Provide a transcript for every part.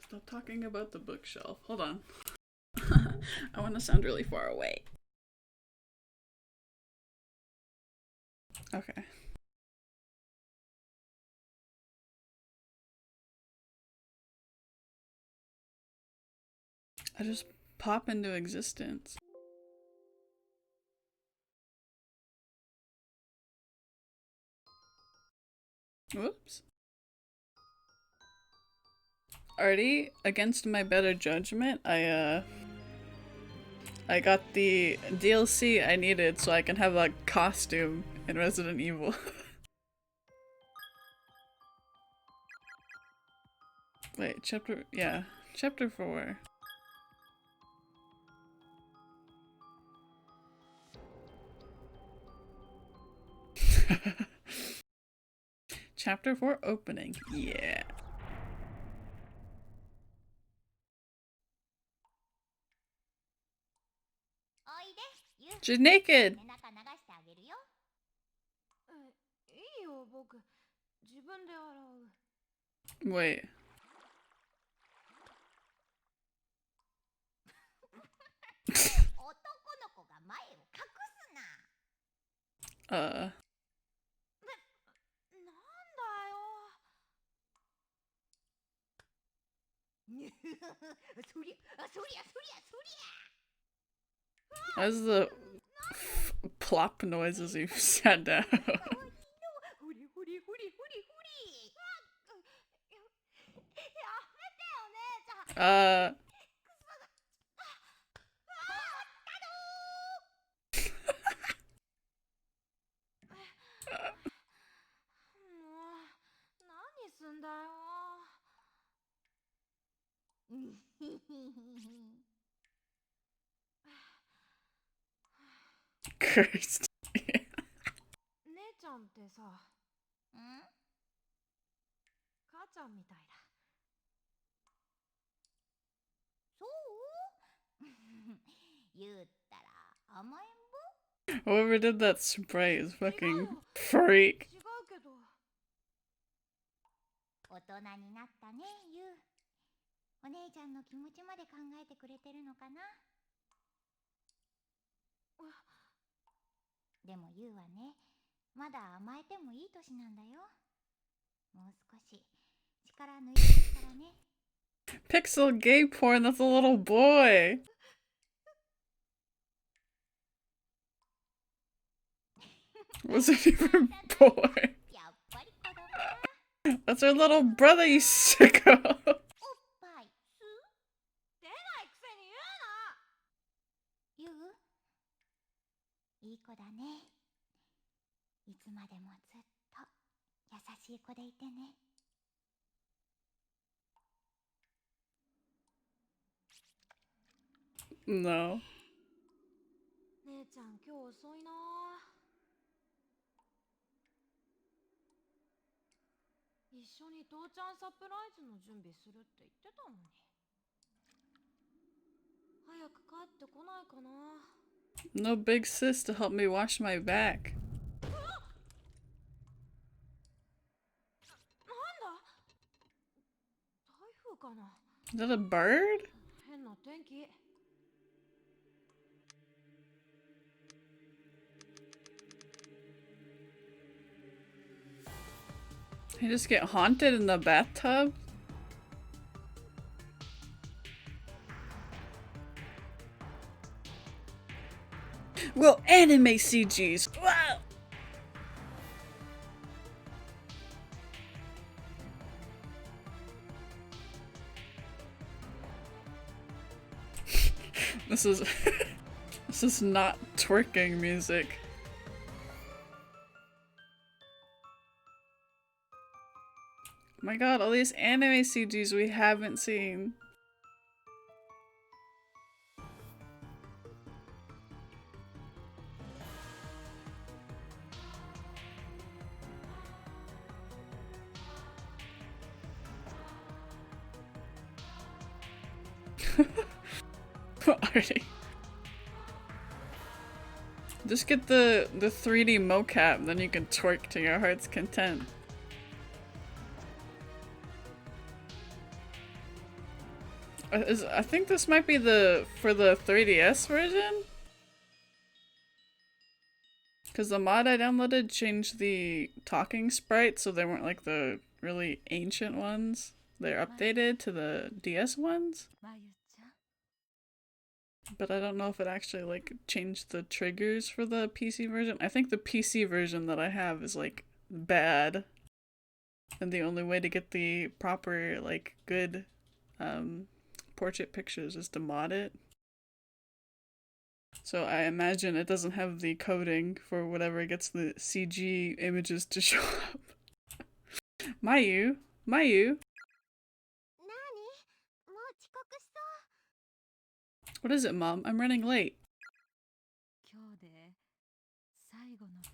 Stop talking about the bookshelf. Hold on. I want to sound really far away. Okay. I just pop into existence. Whoops. Already, against my better judgment, I got the DLC I needed so I can have a costume in Resident Evil. Wait, chapter 4. Chapter 4 opening, yeah. She's naked! Wait. What's the plop noises you've sat down? Cursed. Whoever did that spray is fucking freak. Pixel gay porn, that's a little boy. Wasn't even born. That's our little brother, you sicko. No. 姉ちゃん今日遅いな。一緒に父ちゃんサプライズの準備するって言ってたのに。早く帰ってこないかな。No big sis to help me wash my back. なんだ？台風かな。 Is that a bird? 変な天気。 You just get haunted in the bathtub? Well, anime CGs! Wow! This is... this is not twerking music. Oh my god, all these anime CGs we haven't seen. Already. Just get the 3D mocap, then you can twerk to your heart's content. I think this might be for the 3DS version? Because the mod I downloaded changed the talking sprites so they weren't like the really ancient ones. They're updated to the DS ones. But I don't know if it actually like changed the triggers for the PC version. I think the PC version that I have is like bad. And the only way to get the proper like good portrait pictures is to mod it. So I imagine it doesn't have the coding for whatever gets the CG images to show up. Mayu? Mayu? What is it, Mom? I'm running late.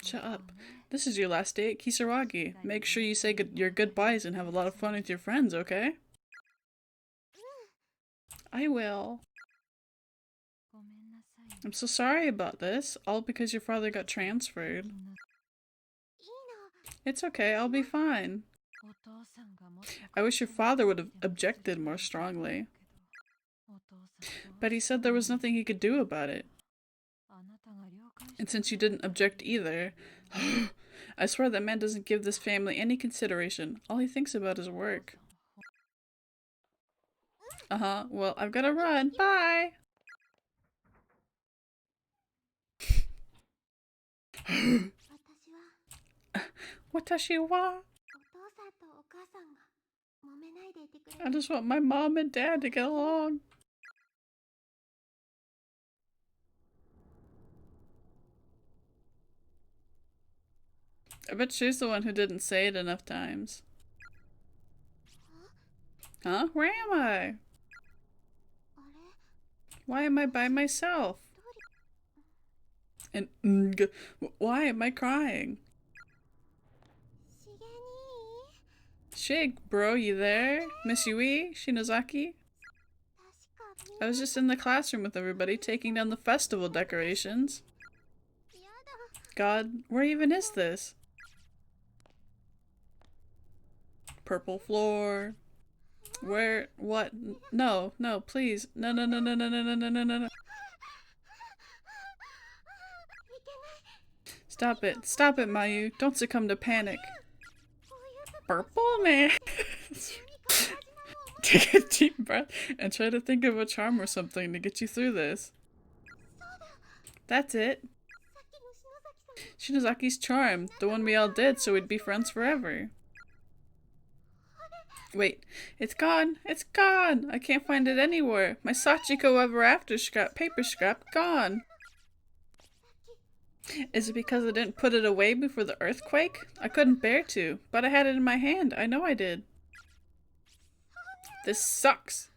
Shut up. This is your last day at Kisaragi. Make sure you say your goodbyes and have a lot of fun with your friends, okay? I will. I'm so sorry about this, all because your father got transferred. It's okay, I'll be fine. I wish your father would have objected more strongly. But he said there was nothing he could do about it. And since you didn't object either, I swear that man doesn't give this family any consideration. All he thinks about is work. Uh-huh, well, I've gotta run. Bye! Watashi wa? I just want my mom and dad to get along. I bet she's the one who didn't say it enough times. Huh? Where am I? Why am I by myself? And why am I crying? Shig, bro, you there? Miss Yui? Shinozaki? I was just in the classroom with everybody taking down the festival decorations. God, where even is this? Purple floor. Where? What? No, no, please. No, no, no, no, no, no, no, no, no, no. Stop it. Stop it, Mayu. Don't succumb to panic. Purple, man. Take a deep breath and try to think of a charm or something to get you through this. That's it. Shinazaki's charm, the one we all did so we'd be friends forever. Wait, it's gone! It's gone! I can't find it anywhere. My Sachiko Ever After paper scrap gone. Is it because I didn't put it away before the earthquake? I couldn't bear to, but I had it in my hand. I know I did. This sucks.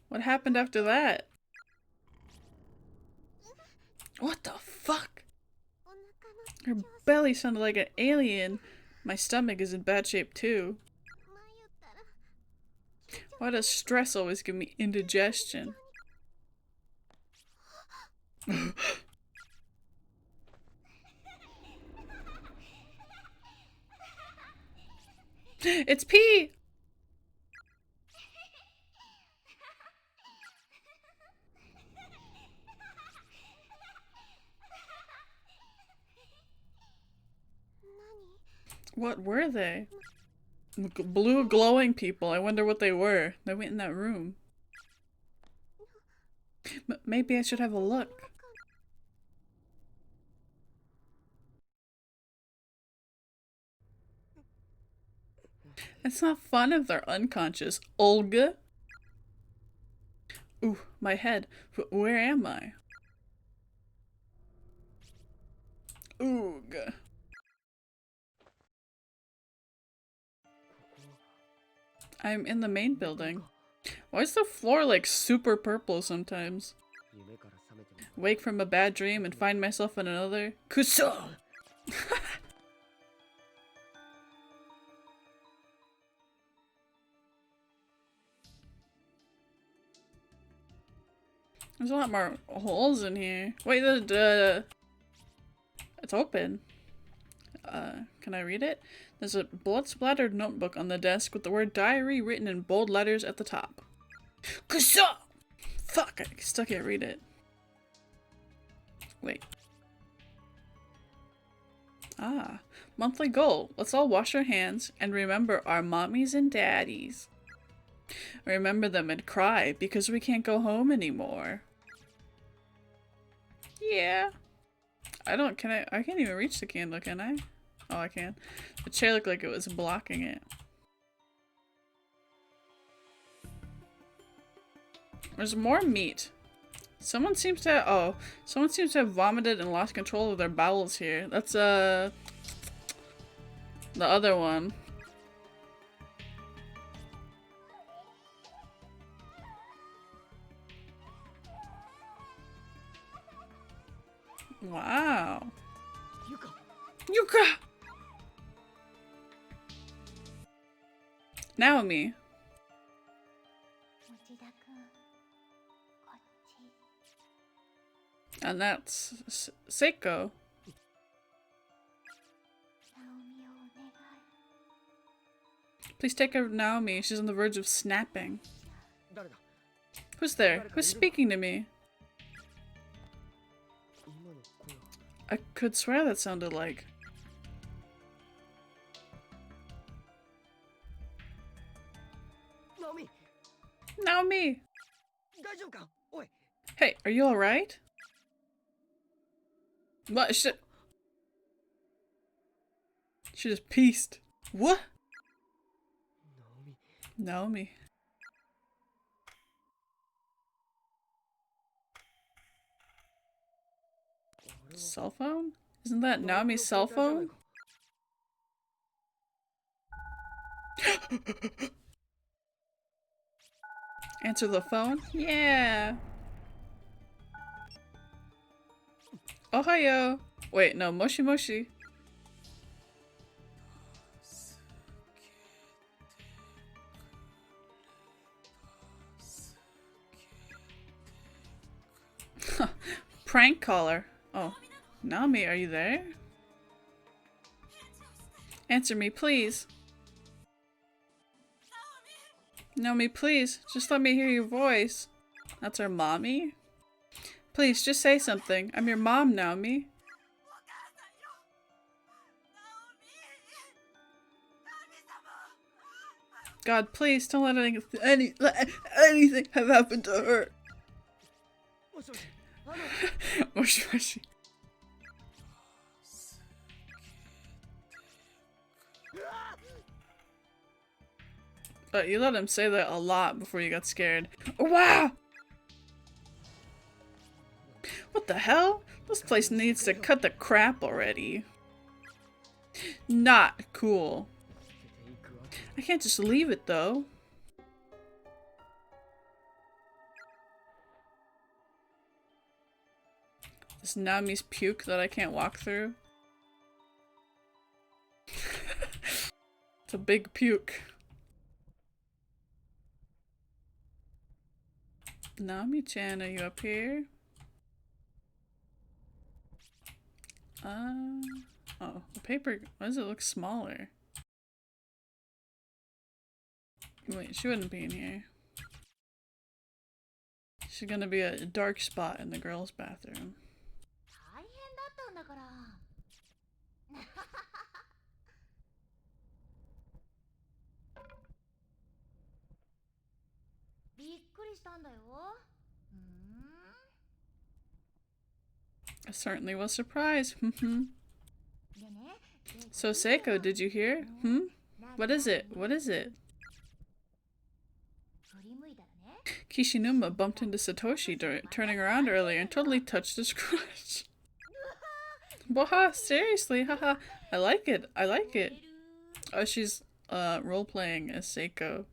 What happened after that? What the fuck? Her belly sounded like an alien. My stomach is in bad shape too. Why does stress always give me indigestion? It's pee! What were they? Blue glowing people. I wonder what they were. They went in that room. Maybe I should have a look. It's not fun if they're unconscious. Olga? Ooh, my head. Where am I? Oog. I'm in the main building. Why is the floor like super purple sometimes? Wake from a bad dream and find myself in another. Kuso! There's a lot more holes in here. Wait, it's open. Can I read it? There's a blood-splattered notebook on the desk with the word diary written in bold letters at the top. Kuso! Fuck, I still can't read it. Wait. Ah, monthly goal. Let's all wash our hands and remember our mommies and daddies. Remember them and cry because we can't go home anymore. Yeah. I can't even reach the candle, can I? Oh, I can. The chair looked like it was blocking it. There's more meat. Someone seems to have vomited and lost control of their bowels here. That's the other one. Wow. Yuka! Naomi. And that's Seiko. Please take care of Naomi. She's on the verge of snapping. Who's there? Who's speaking to me? I could swear that sounded like... Naomi! Hey, are you alright? What? She just pieced. What? Naomi. Cell phone? Isn't that Naomi's cell phone? Answer the phone? Yeah. Ohayo. Wait, no, Moshi Moshi. Prank caller. Oh, Naomi, are you there? Answer me, please. Naomi, please, just let me hear your voice. That's her mommy? Please, just say something. I'm your mom, Naomi. God, please, don't let anything have happened to her. Moshi Moshi. You let him say that a lot before you got scared. Oh, wow! What the hell? This place needs to cut the crap already. Not cool. I can't just leave it though. This Nami's puke that I can't walk through. It's a big puke. Nami-chan, are you up here? Oh, the paper, why does it look smaller? Wait, she wouldn't be in here. She's gonna be a dark spot in the girls' bathroom. I certainly was surprised. So Seiko, did you hear? What is it? What is it? Kishinuma bumped into Satoshi turning around earlier and totally touched his crotch. Waha, seriously, haha. I like it. I like it. Oh, she's role-playing as Seiko.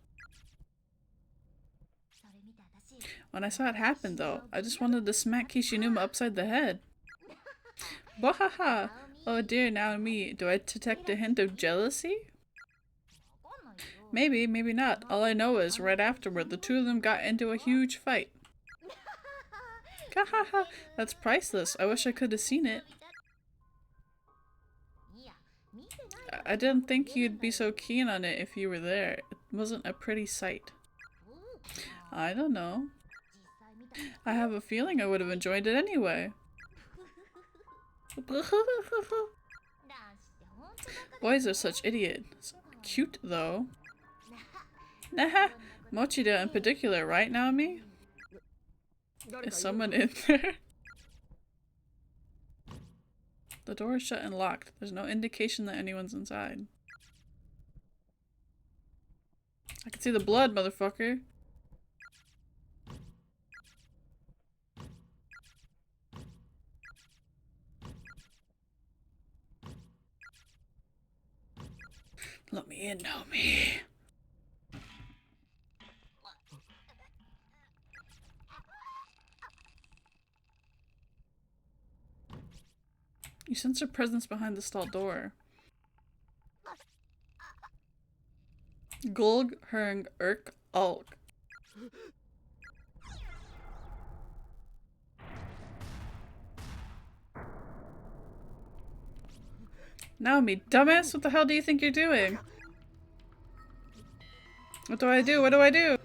When I saw it happen though, I just wanted to smack Kishinuma upside the head. Wahaha! Oh dear, now me. Do I detect a hint of jealousy? Maybe, maybe not. All I know is, right afterward, the two of them got into a huge fight. Kahaha! That's priceless. I wish I could have seen it. I didn't think you'd be so keen on it if you were there. It wasn't a pretty sight. I don't know. I have a feeling I would have enjoyed it anyway. Boys are such idiots. Cute though. Nah, Mochida in particular, right, Naomi? Is someone in there? The door is shut and locked. There's no indication that anyone's inside. I can see the blood, motherfucker. Let me in, Naomi. You sense her presence behind the stall door. Gulg Hung Urk Ulk. Naomi, dumbass, what the hell do you think you're doing? What do I do? What do I do?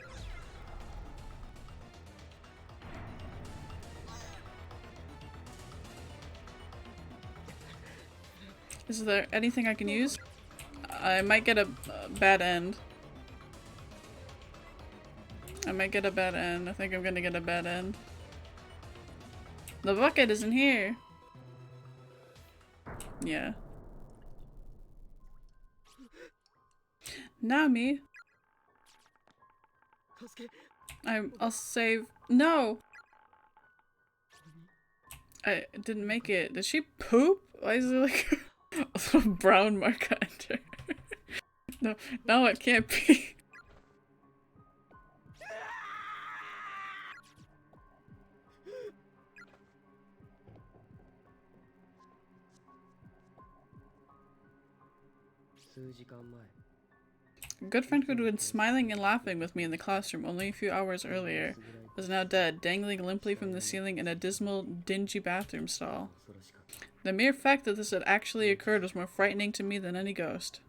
Is there anything I can use? I might get a bad end. I might get a bad end. I think I'm gonna get a bad end. The bucket isn't here. Yeah. Nami. I'll save. No! I didn't make it. Did she poop? Why is there like a little brown mark under her? No, it can't be. A good friend who had been smiling and laughing with me in the classroom only a few hours earlier was now dead, dangling limply from the ceiling in a dismal, dingy bathroom stall. The mere fact that this had actually occurred was more frightening to me than any ghost.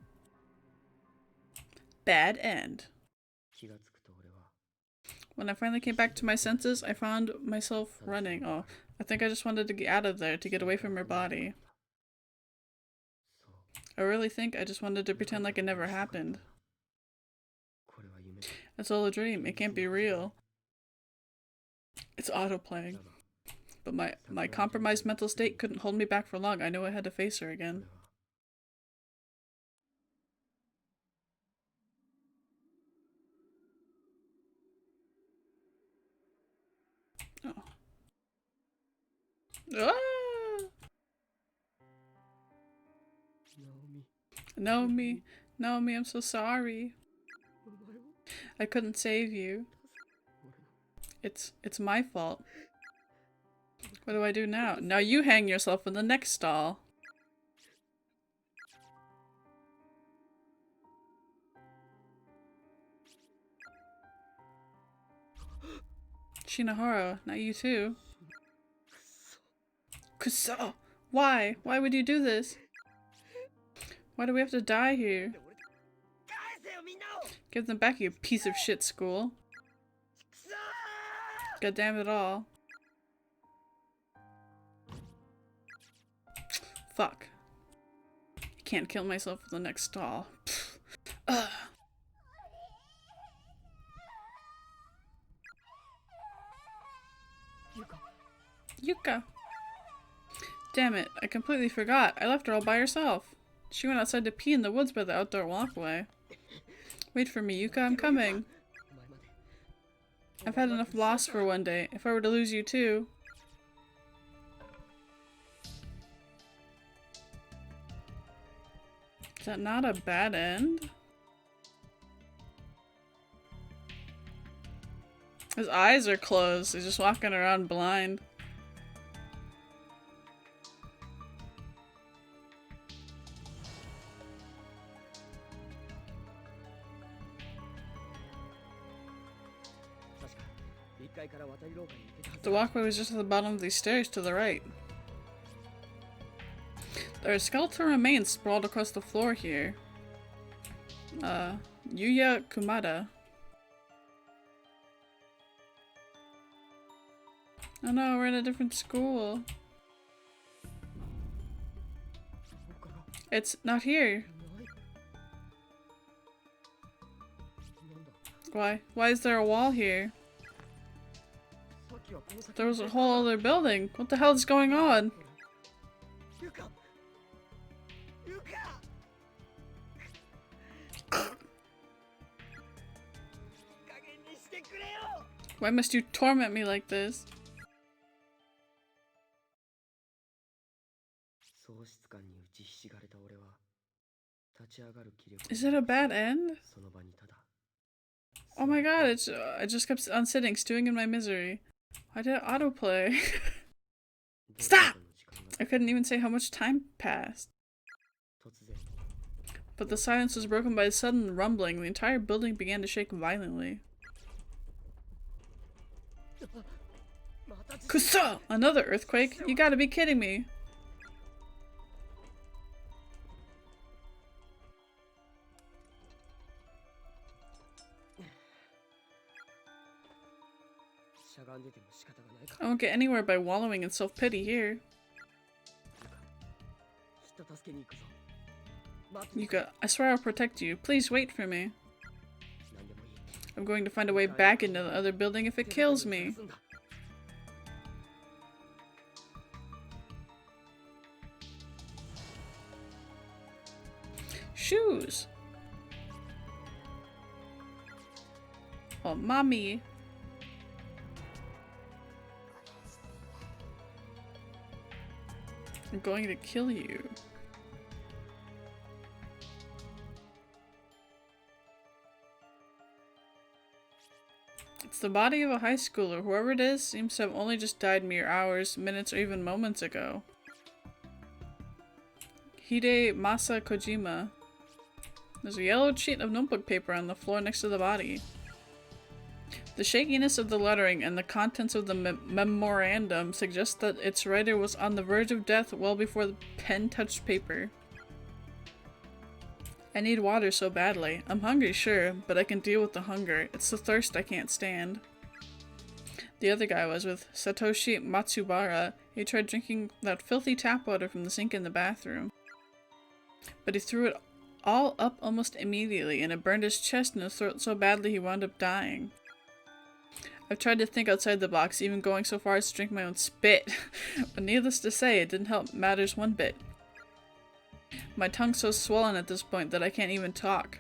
Bad end. When I finally came back to my senses, I found myself running. Oh, I think I just wanted to get out of there, to get away from her body. I really think I just wanted to pretend like it never happened. It's all a dream. It can't be real. It's autoplaying. But my compromised mental state couldn't hold me back for long. I knew I had to face her again. Ah! Naomi, Naomi, I'm so sorry. I couldn't save you. It's my fault. What do I do now? Now you hang yourself in the next stall. Shinohara, not you too. Kuso! Why? Why would you do this? Why do we have to die here? Give them back, you piece of shit school. God damn it all. Fuck. I can't kill myself in the next stall. Ugh. Yuka. Damn it, I completely forgot. I left her all by herself. She went outside to pee in the woods by the outdoor walkway. Wait for me, Yuka, I'm coming. I've had enough loss for one day. If I were to lose you too. Is that not a bad end? His eyes are closed. He's just walking around blind. The walkway was just at the bottom of these stairs to the right. There are skeletal remains sprawled across the floor here. Yuya Kumada. Oh no, we're in a different school. It's not here. Why? Why is there a wall here? There was a whole other building. What the hell is going on? Why must you torment me like this? Is it a bad end? Oh my god, I just kept on sitting, stewing in my misery. Why did it autoplay? Stop! I couldn't even say how much time passed. But the silence was broken by a sudden rumbling. The entire building began to shake violently. Kusa! Another earthquake? You gotta be kidding me. I won't get anywhere by wallowing in self-pity here. Yuka, I swear I'll protect you. Please wait for me. I'm going to find a way back into the other building if it kills me. Shoes! Oh, mommy! I'm going to kill you. It's the body of a high schooler. Whoever it is seems to have only just died mere hours, minutes, or even moments ago. Hide Masa Kojima. There's a yellow sheet of notebook paper on the floor next to the body. The shakiness of the lettering and the contents of the memorandum suggest that its writer was on the verge of death well before the pen touched paper. I need water so badly. I'm hungry, sure, but I can deal with the hunger. It's the thirst I can't stand. The other guy was with Satoshi Matsubara. He tried drinking that filthy tap water from the sink in the bathroom. But he threw it all up almost immediately, and it burned his chest and his throat so badly he wound up dying. I've tried to think outside the box, even going so far as to drink my own spit, but needless to say, it didn't help matters one bit. My tongue's so swollen at this point that I can't even talk.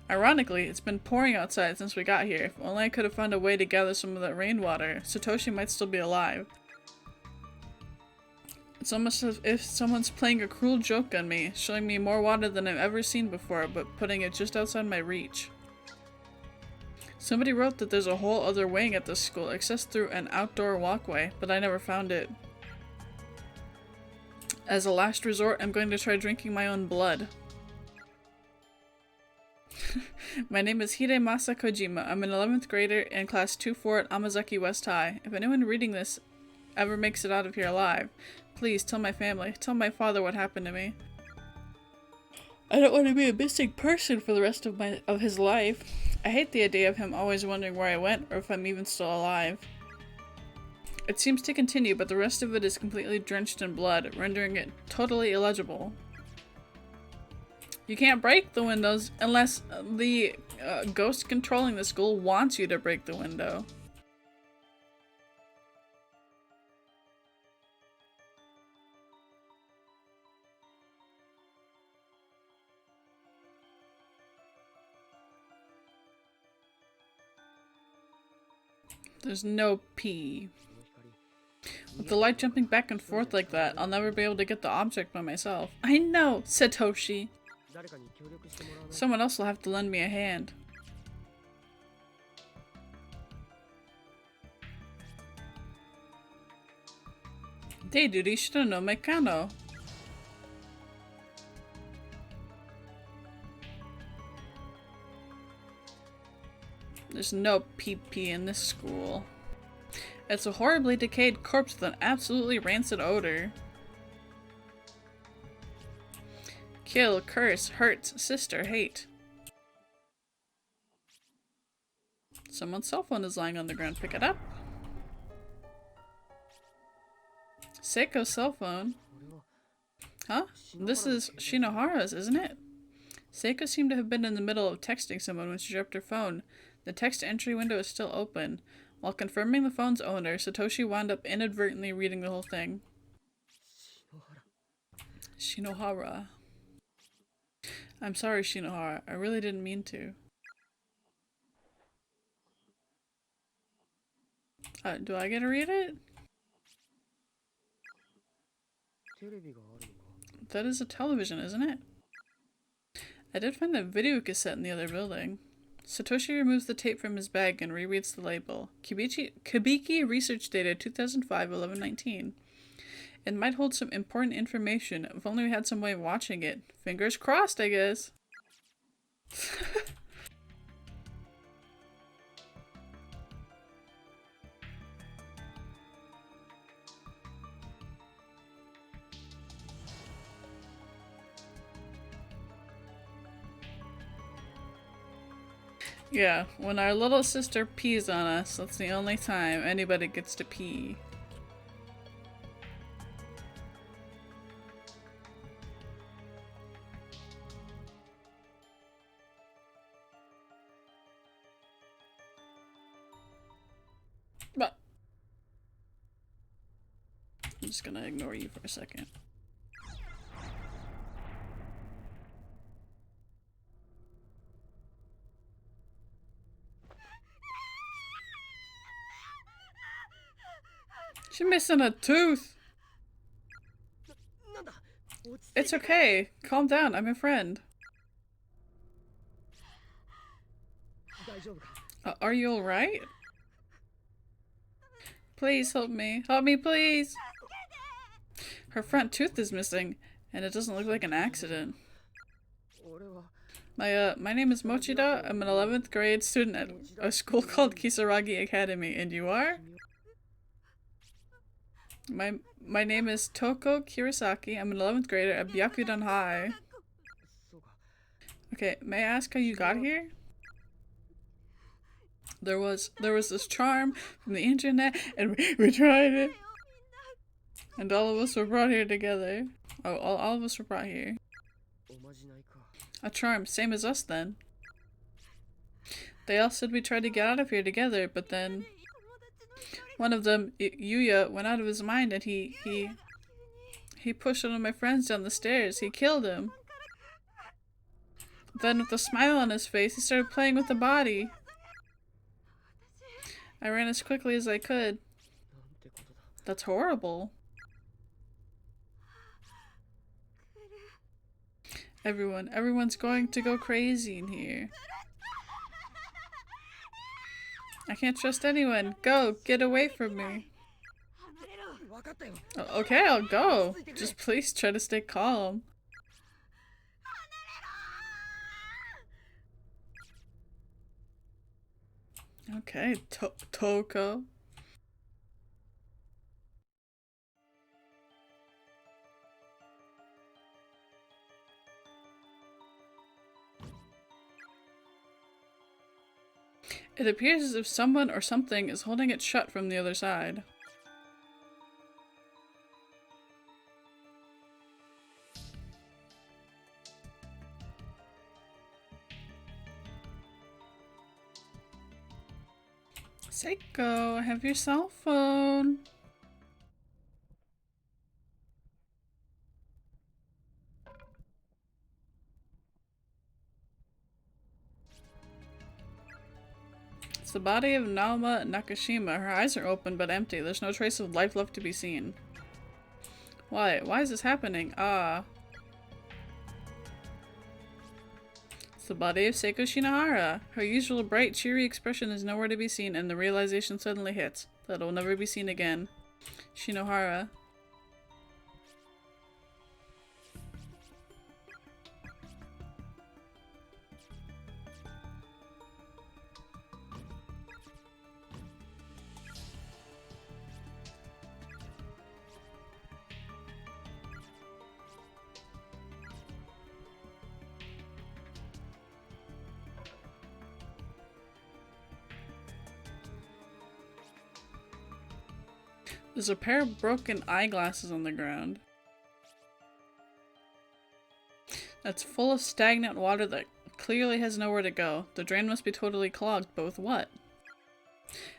Ironically, it's been pouring outside since we got here. If only I could have found a way to gather some of that rainwater, Satoshi might still be alive. It's almost as if someone's playing a cruel joke on me, showing me more water than I've ever seen before, but putting it just outside my reach. Somebody wrote that there's a whole other wing at this school, accessed through an outdoor walkway, but I never found it. As a last resort, I'm going to try drinking my own blood. My name is Hiremasa Kojima. I'm an 11th grader in class 2-4 at Amazaki West High. If anyone reading this ever makes it out of here alive, please tell my family, tell my father what happened to me. I don't want to be a missing person for the rest of his life. I hate the idea of him always wondering where I went or if I'm even still alive. It seems to continue, but the rest of it is completely drenched in blood, rendering it totally illegible. You can't break the windows unless the ghost controlling the school wants you to break the window. There's no P. With the light jumping back and forth like that, I'll never be able to get the object by myself. I know, Satoshi. Someone else will have to lend me a hand. Deiduri shita no mekano. There's no PP in this school. It's a horribly decayed corpse with an absolutely rancid odor. Kill, curse, hurt, sister, hate. Someone's cell phone is lying on the ground. Pick it up. Seiko's cell phone. Huh? This is Shinohara's, isn't it? Seiko seemed to have been in the middle of texting someone when she dropped her phone. The text entry window is still open. While confirming the phone's owner, Satoshi wound up inadvertently reading the whole thing. Shinohara. I'm sorry, Shinohara. I really didn't mean to. Do I get to read it? That is a television, isn't it? I did find a video cassette in the other building. Satoshi removes the tape from his bag and rereads the label. Kibiki research data 2005-11-19. It might hold some important information. If only we had some way of watching it. Fingers crossed, I guess. Yeah, when our little sister pees on us, that's the only time anybody gets to pee. But I'm just gonna ignore you for a second. She's missing a tooth. It's okay. Calm down. I'm your friend. Are you alright? Please help me. Help me, please. Her front tooth is missing, and it doesn't look like an accident. My name is Mochida. I'm an 11th grade student at a school called Kisaragi Academy, and you are? My name is Toko Kirasaki. I'm an 11th grader at Byakudan High. Okay, may I ask how you got here? There was this charm from the internet, and we tried it. And all of us were brought here together. Oh, all of us were brought here. A charm, same as us then. They all said we tried to get out of here together, but then one of them, Yuya, went out of his mind and he pushed one of my friends down the stairs. He killed him. Then with a smile on his face, he started playing with the body. I ran as quickly as I could. That's horrible. Everyone's going to go crazy in here. I can't trust anyone. Go, get away from me. Okay, I'll go. Just please try to stay calm. Okay, Toko. It appears as if someone or something is holding it shut from the other side. Seiko, I have your cell phone. It's the body of Naoma Nakashima. Her eyes are open but empty. There's no trace of life left to be seen. Why? Why is this happening? Ah. It's the body of Seiko Shinohara. Her usual bright, cheery expression is nowhere to be seen, and the realization suddenly hits that it will never be seen again. Shinohara. There's a pair of broken eyeglasses on the ground. That's full of stagnant water that clearly has nowhere to go. The drain must be totally clogged, but with what?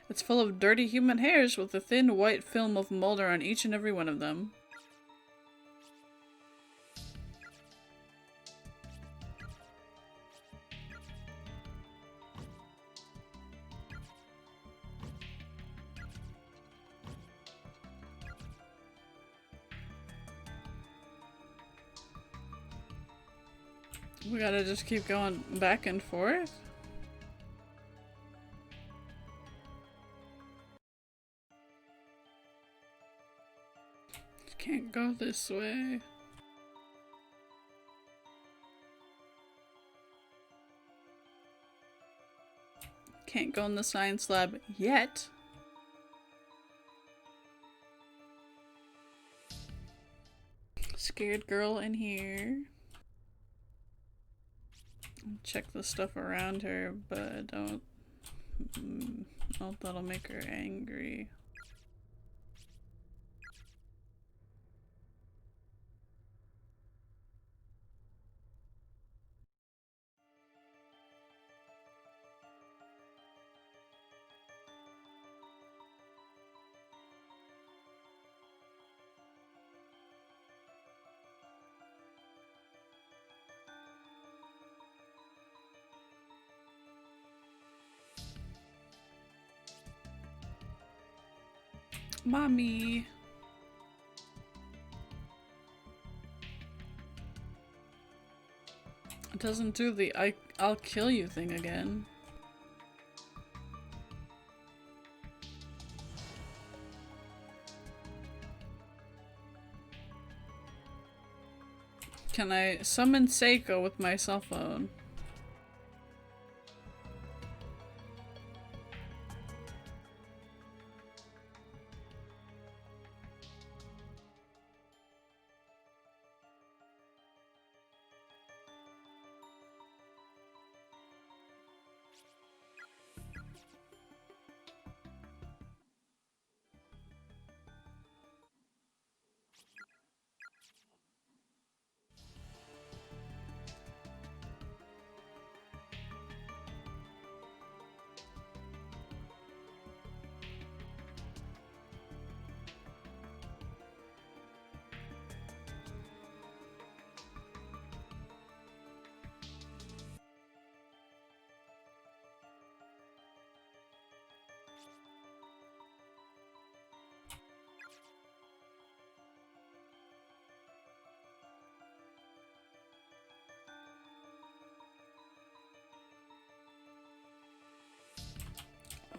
It's full of dirty human hairs with a thin white film of molder on each and every one of them. We gotta just keep going back and forth? Can't go this way. Can't go in the science lab yet. Scared girl in here. Check the stuff around her, but don't. Oh, that'll make her angry. Mommy. It doesn't do the I'll kill you thing again. Can I summon Seiko with my cell phone?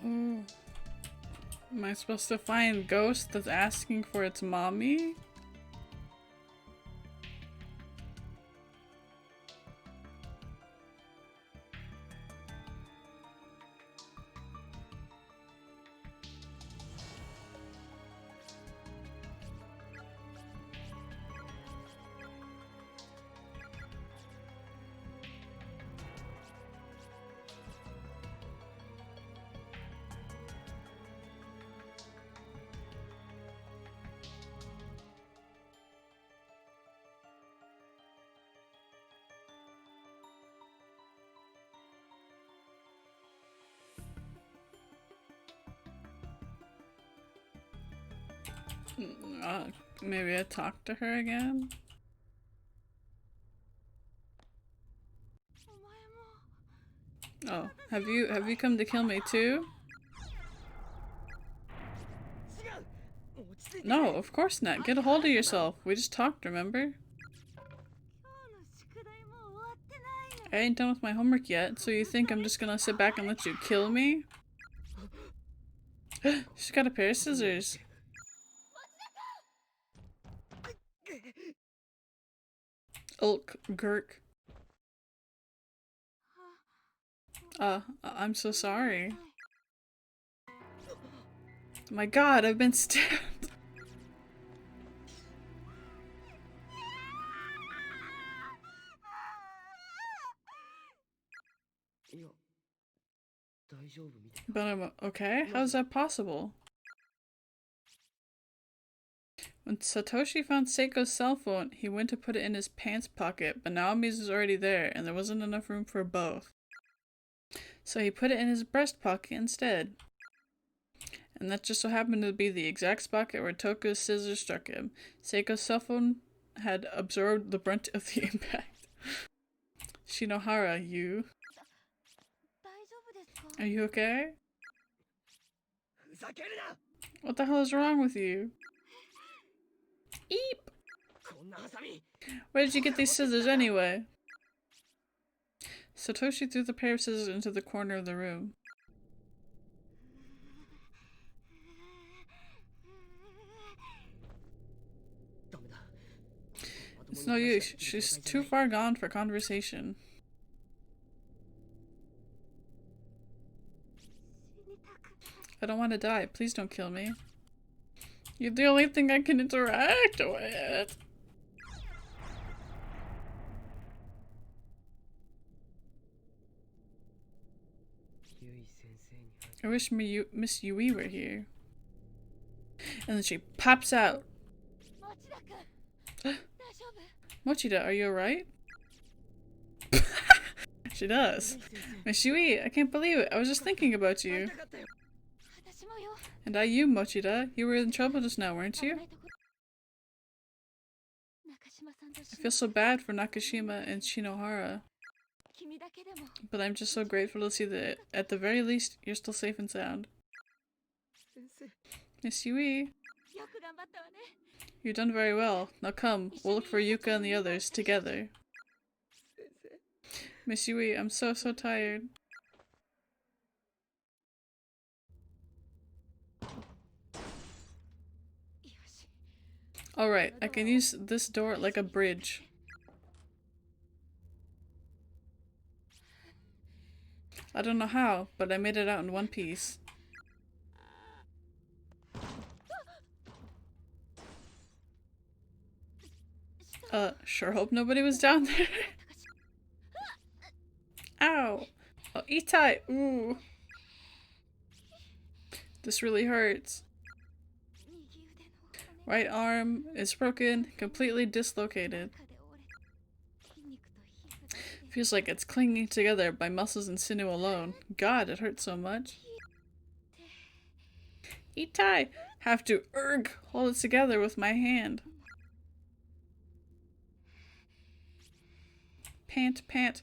Oh. Am I supposed to find Ghost that's asking for its mommy? Maybe I talk to her again? Oh, have you come to kill me too? No, of course not. Get a hold of yourself. We just talked, remember? I ain't done with my homework yet, so you think I'm just gonna sit back and let you kill me? She's got a pair of scissors. Ulk, Gurk. I'm so sorry. My god, I've been stabbed. But I'm okay? How's that possible? When Satoshi found Seiko's cell phone, he went to put it in his pants pocket, but Naomi's was already there, and there wasn't enough room for both. So he put it in his breast pocket instead. And that just so happened to be the exact spot where Toku's scissors struck him. Seiko's cell phone had absorbed the brunt of the impact. Shinohara, you? Are you okay? What the hell is wrong with you? Eep! Where did you get these scissors anyway? Satoshi threw the pair of scissors into the corner of the room. It's no use. She's too far gone for conversation. I don't want to die. Please don't kill me. You're the only thing I can interact with. I wish Miss Yui were here. And then she pops out. Mochida, are you alright? She does. Miss Yui, I can't believe it. I was just thinking about you. And you, Mochida. You were in trouble just now, weren't you? I feel so bad for Nakashima and Shinohara. But I'm just so grateful to see that, at the very least, you're still safe and sound. Miss Yui. You've done very well. Now come, we'll look for Yuka and the others, together. Miss Yui, I'm so tired. Alright, I can use this door like a bridge. I don't know how, but I made it out in one piece. Sure hope nobody was down there. Ow! Oh, Itai! Ooh! This really hurts. Right arm is broken, completely dislocated. Feels like it's clinging together by muscles and sinew alone. God, it hurts so much. Itai! Have to hold it together with my hand. Pant.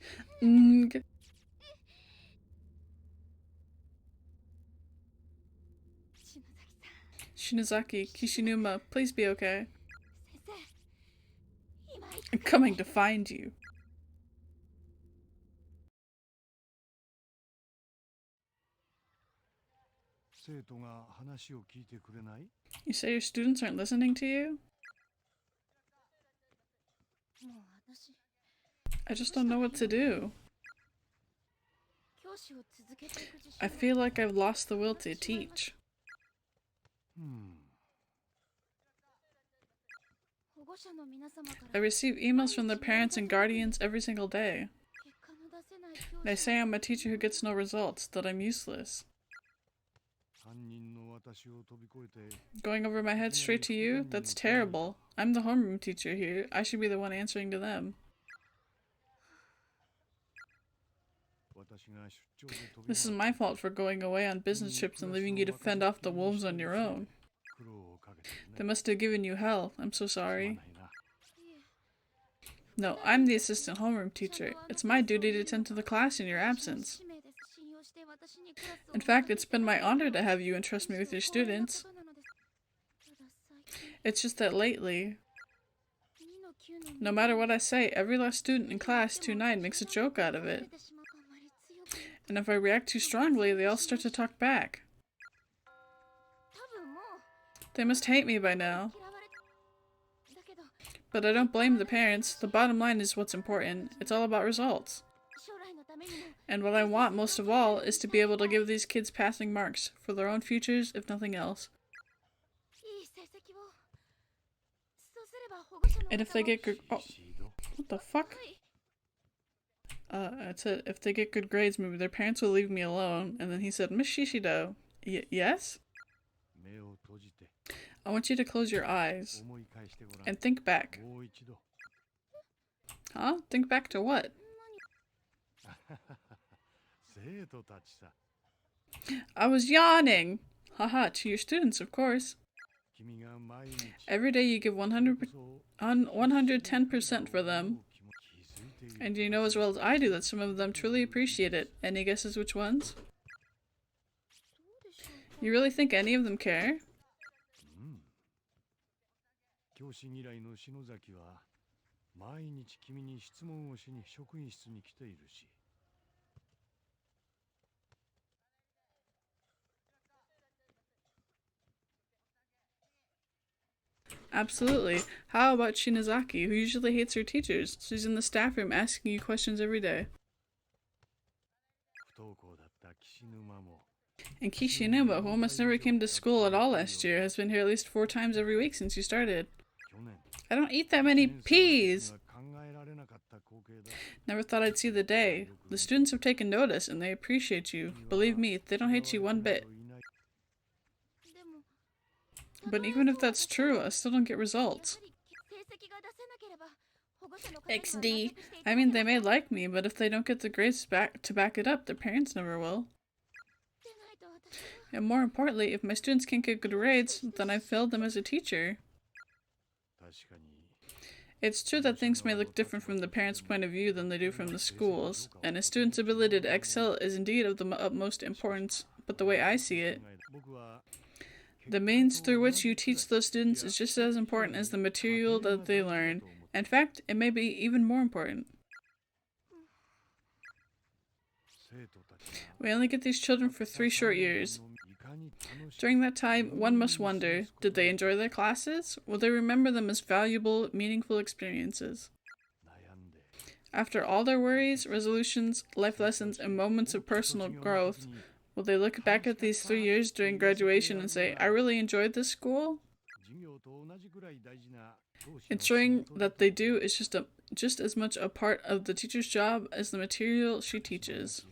Shinozaki, Kishinuma, please be okay. I'm coming to find you. You say your students aren't listening to you? I just don't know what to do. I feel like I've lost the will to teach. I receive emails from their parents and guardians every single day. They say I'm a teacher who gets no results, that I'm useless. Going over my head straight to you? That's terrible. I'm the homeroom teacher here. I should be the one answering to them. This is my fault for going away on business trips and leaving you to fend off the wolves on your own. They must have given you hell. I'm so sorry. No, I'm the assistant homeroom teacher. It's my duty to attend to the class in your absence. In fact, it's been my honor to have you entrust me with your students. It's just that lately, no matter what I say, every last student in class 2-9 makes a joke out of it. And if I react too strongly, they all start to talk back. They must hate me by now. But I don't blame the parents. The bottom line is what's important. It's all about results. And what I want most of all is to be able to give these kids passing marks for their own futures, if nothing else. And if they get good— oh, what the fuck? I said, if they get good grades, maybe their parents will leave me alone. And then he said, Miss Shishido, yes? I want you to close your eyes and think back. Huh? Think back to what? I was yawning! Haha, to your students, of course. Every day you give 110% for them. And you know as well as I do that some of them truly appreciate it. Any guesses which ones? You really think any of them care? Absolutely. How about Shinozaki, who usually hates her teachers? She's in the staff room asking you questions every day. And Kishinuma, who almost never came to school at all last year, has been here at least 4 times every week since you started. I don't eat that many peas! Never thought I'd see the day. The students have taken notice and they appreciate you. Believe me, they don't hate you one bit. But even if that's true, I still don't get results. XD. I mean, they may like me, but if they don't get the grades to back it up, their parents never will. And more importantly, if my students can't get good grades, then I've failed them as a teacher. It's true that things may look different from the parents' point of view than they do from the schools, and a student's ability to excel is indeed of the utmost importance, but the way I see it, the means through which you teach those students is just as important as the material that they learn. In fact, it may be even more important. We only get these children for 3 short years. During that time, one must wonder, did they enjoy their classes? Will they remember them as valuable, meaningful experiences? After all their worries, resolutions, life lessons, and moments of personal growth, will they look back at these 3 years during graduation and say, I really enjoyed this school? Ensuring that they do is just as much a part of the teacher's job as the material she teaches.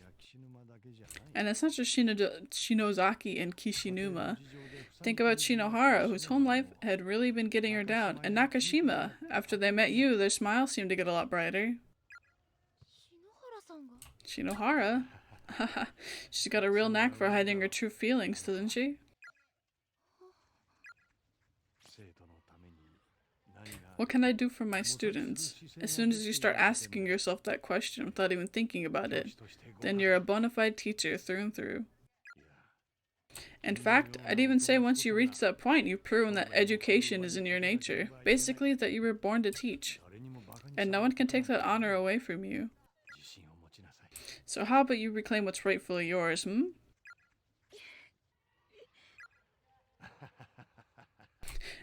And it's not just Shinozaki and Kishinuma. Think about Shinohara, whose home life had really been getting her down, and Nakashima. After they met you, their smiles seemed to get a lot brighter. Shinohara? Haha, she's got a real knack for hiding her true feelings, doesn't she? What can I do for my students? As soon as you start asking yourself that question without even thinking about it, then you're a bona fide teacher through and through. In fact, I'd even say once you reach that point, you've proven that education is in your nature. Basically, that you were born to teach. And no one can take that honor away from you. So how about you reclaim what's rightfully yours,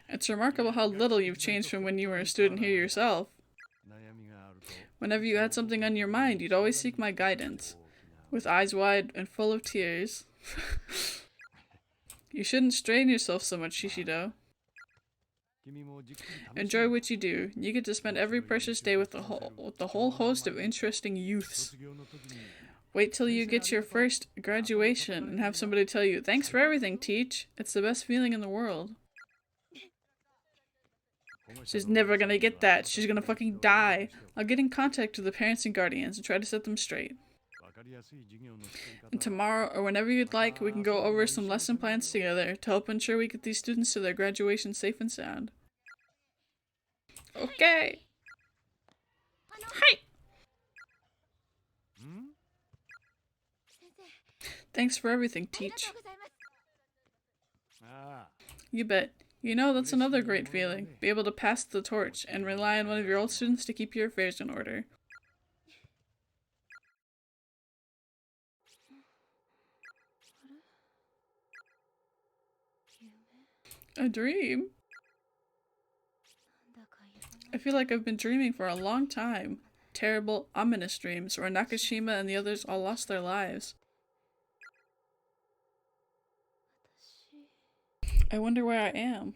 It's remarkable how little you've changed from when you were a student here yourself. Whenever you had something on your mind, you'd always seek my guidance. With eyes wide and full of tears. You shouldn't strain yourself so much, Shishido. Enjoy what you do. You get to spend every precious day with the whole host of interesting youths. Wait till you get your first graduation and have somebody tell you, "Thanks for everything, Teach." It's the best feeling in the world. She's never gonna get that. She's gonna fucking die. I'll get in contact with the parents and guardians and try to set them straight. And tomorrow, or whenever you'd like, we can go over some lesson plans together to help ensure we get these students to their graduation safe and sound. Okay. Hi! Thanks for everything, Teach. You bet. You know, that's another great feeling. Be able to pass the torch and rely on one of your old students to keep your affairs in order. A dream? I feel like I've been dreaming for a long time. Terrible, ominous dreams where Nakashima and the others all lost their lives. I wonder where I am.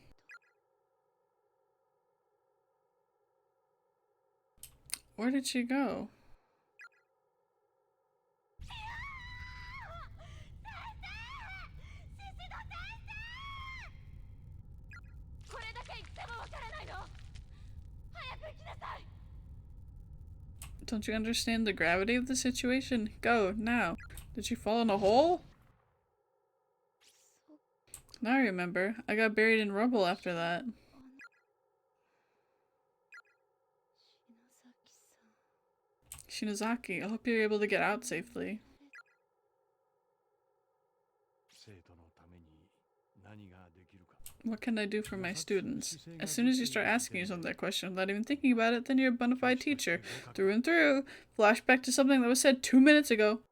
Where did she go? Don't you understand the gravity of the situation? Go, now. Did she fall in a hole? Now I remember. I got buried in rubble after that. Shinozaki, I hope you're able to get out safely. What can I do for my students? As soon as you start asking yourself that question without even thinking about it, then you're a bona fide teacher. Through and through. Flashback to something that was said 2 minutes ago.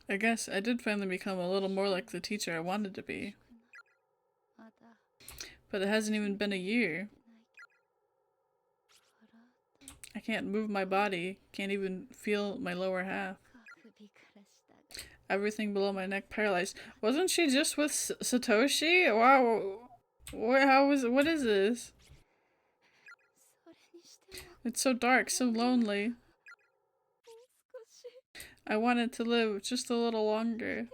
I guess I did finally become a little more like the teacher I wanted to be. But it hasn't even been a year. I can't move my body, can't even feel my lower half. Everything below my neck paralyzed. Wasn't she just with Satoshi? Wow. What is this? It's so dark, so lonely. I wanted to live just a little longer.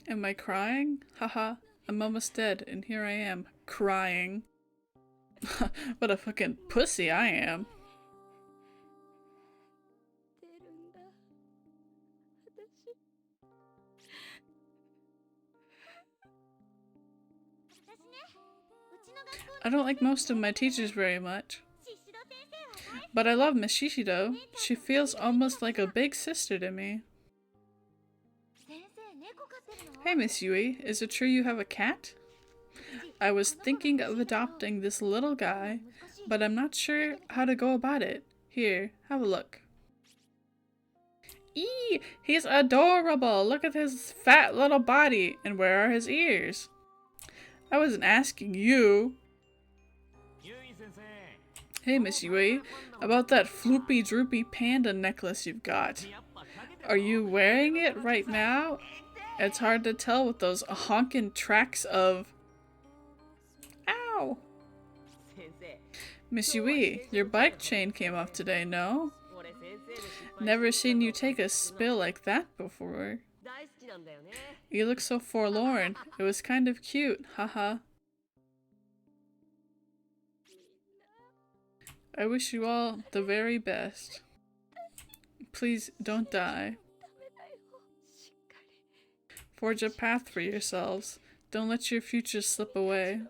Am I crying? Haha, I'm almost dead, and here I am, crying. What a fucking pussy I am. I don't like most of my teachers very much. But I love Miss Shishido. She feels almost like a big sister to me. Hey, Miss Yui, is it true you have a cat? I was thinking of adopting this little guy, but I'm not sure how to go about it. Here, have a look. Eee! He's adorable! Look at his fat little body, and where are his ears? I wasn't asking you. Hey, Miss Yui, about that floopy droopy panda necklace you've got. Are you wearing it right now? It's hard to tell with those honkin' tracks of... Ow! Miss Yui, your bike chain came off today, no? Never seen you take a spill like that before. You look so forlorn. It was kind of cute, haha. I wish you all the very best. Please don't die. Forge a path for yourselves. Don't let your future slip away.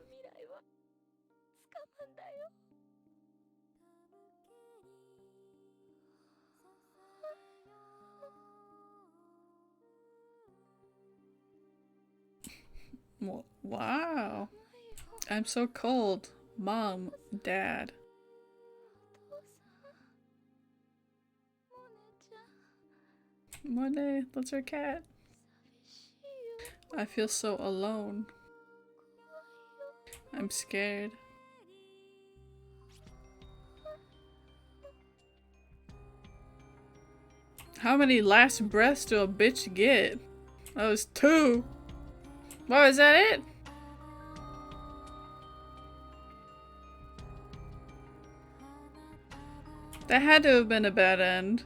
Wow. I'm so cold. Mom, Dad. Monday, that's our cat. I feel so alone. I'm scared. How many last breaths do a bitch get? That was 2. What, is that it? That had to have been a bad end.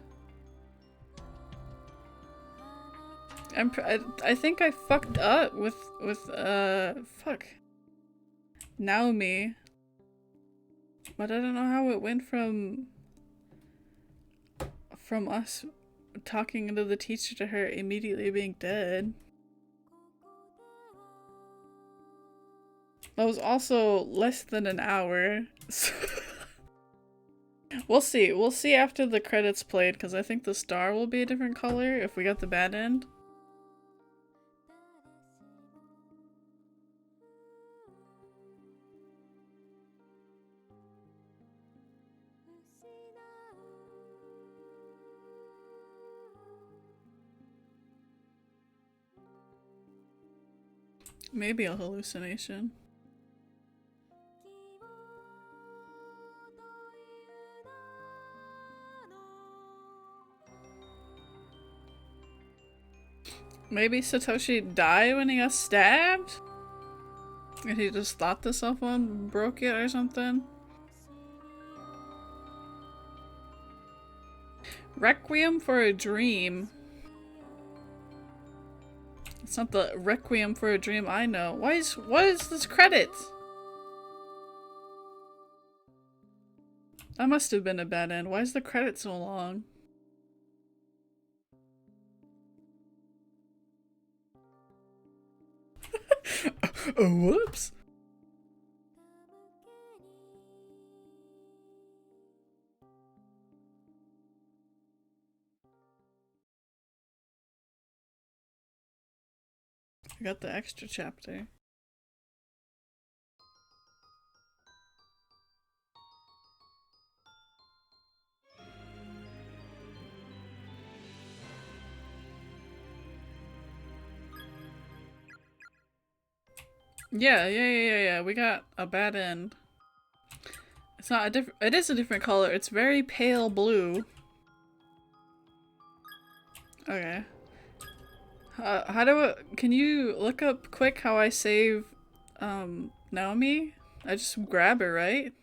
I think I fucked up with fuck. Naomi. But I don't know how it went from us talking to the teacher to her immediately being dead. That was also less than an hour. We'll see. We'll see after the credits played, because I think the star will be a different color if we got the bad end. Maybe a hallucination. Maybe Satoshi died when he got stabbed? And he just thought the cell phone broke it or something? Requiem for a Dream. It's not the Requiem for a Dream I know. What is this credit? That must have been a bad end. Why is the credit so long? Oh, whoops. I got the extra chapter. Yeah. We got a bad end. It's not a different. It is a different color. It's very pale blue. Okay. How do I? Can you look up quick how I save, Naomi? I just grab her, right?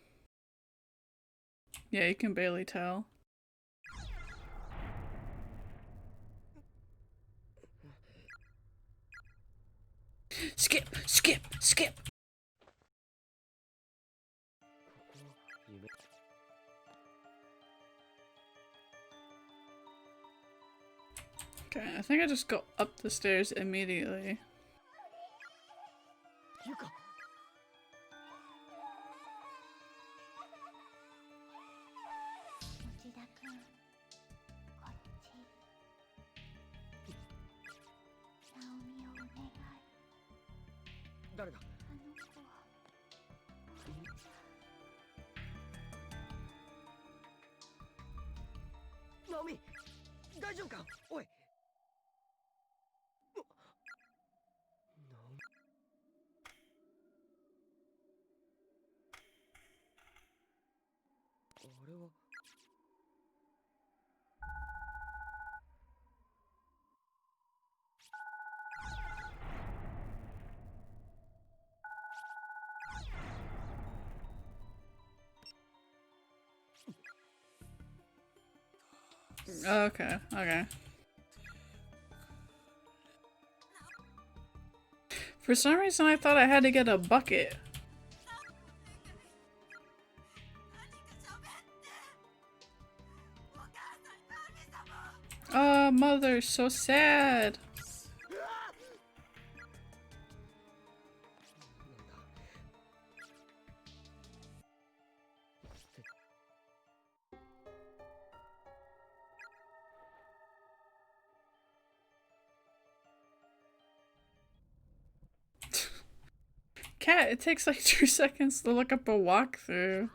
Yeah, you can barely tell. Skip! Skip! Skip! Okay, I think I just go up the stairs immediately. Naomi, 大丈夫か？おい。あれは。Okay, okay. For some reason I thought I had to get a bucket. Oh, mother, so sad. Cat, it takes like 2 seconds to look up a walkthrough.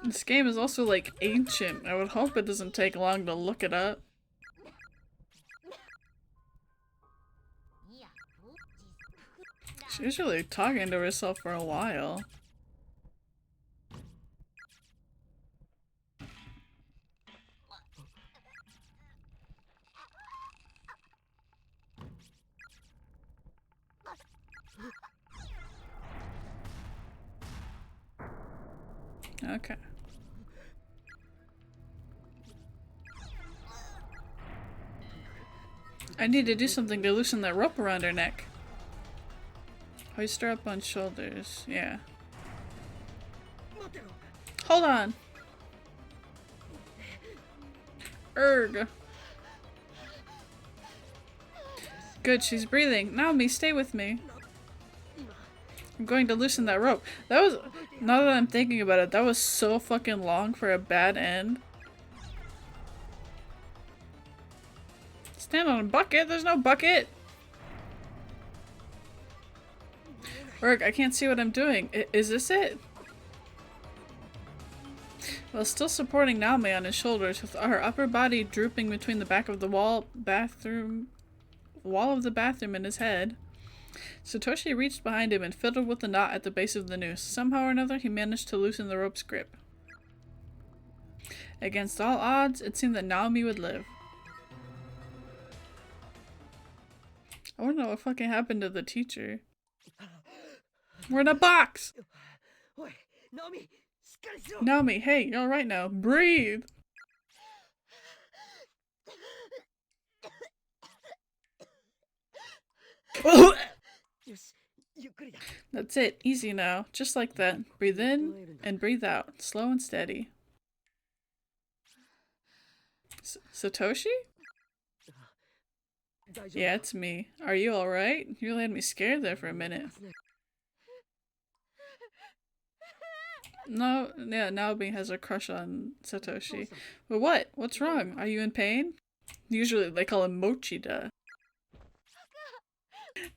This game is also like ancient. I would hope it doesn't take long to look it up. She's really talking to herself for a while. Okay. I need to do something to loosen that rope around her neck. Hoist her up on shoulders. Yeah. Hold on. Erg. Good, she's breathing. Naomi, stay with me. I'm going to loosen that rope. That was, now that I'm thinking about it, that was so fucking long for a bad end. Stand on a bucket? There's no bucket! Erg, I can't see what I'm doing. Is this it? While still supporting Naomi on his shoulders, with her upper body drooping between the back of the wall of the bathroom and his head, Satoshi reached behind him and fiddled with the knot at the base of the noose. Somehow or another, he managed to loosen the rope's grip. Against all odds, it seemed that Naomi would live. I wanna know what fucking happened to the teacher. We're in a box! Naomi, hey, you're alright now. Breathe! That's it. Easy now. Just like that. Breathe in and breathe out. Slow and steady. Satoshi? Yeah, it's me. Are you alright? You really had me scared there for a minute. No, yeah, Naomi has a crush on Satoshi. But what? What's wrong? Are you in pain? Usually they call him Mochida.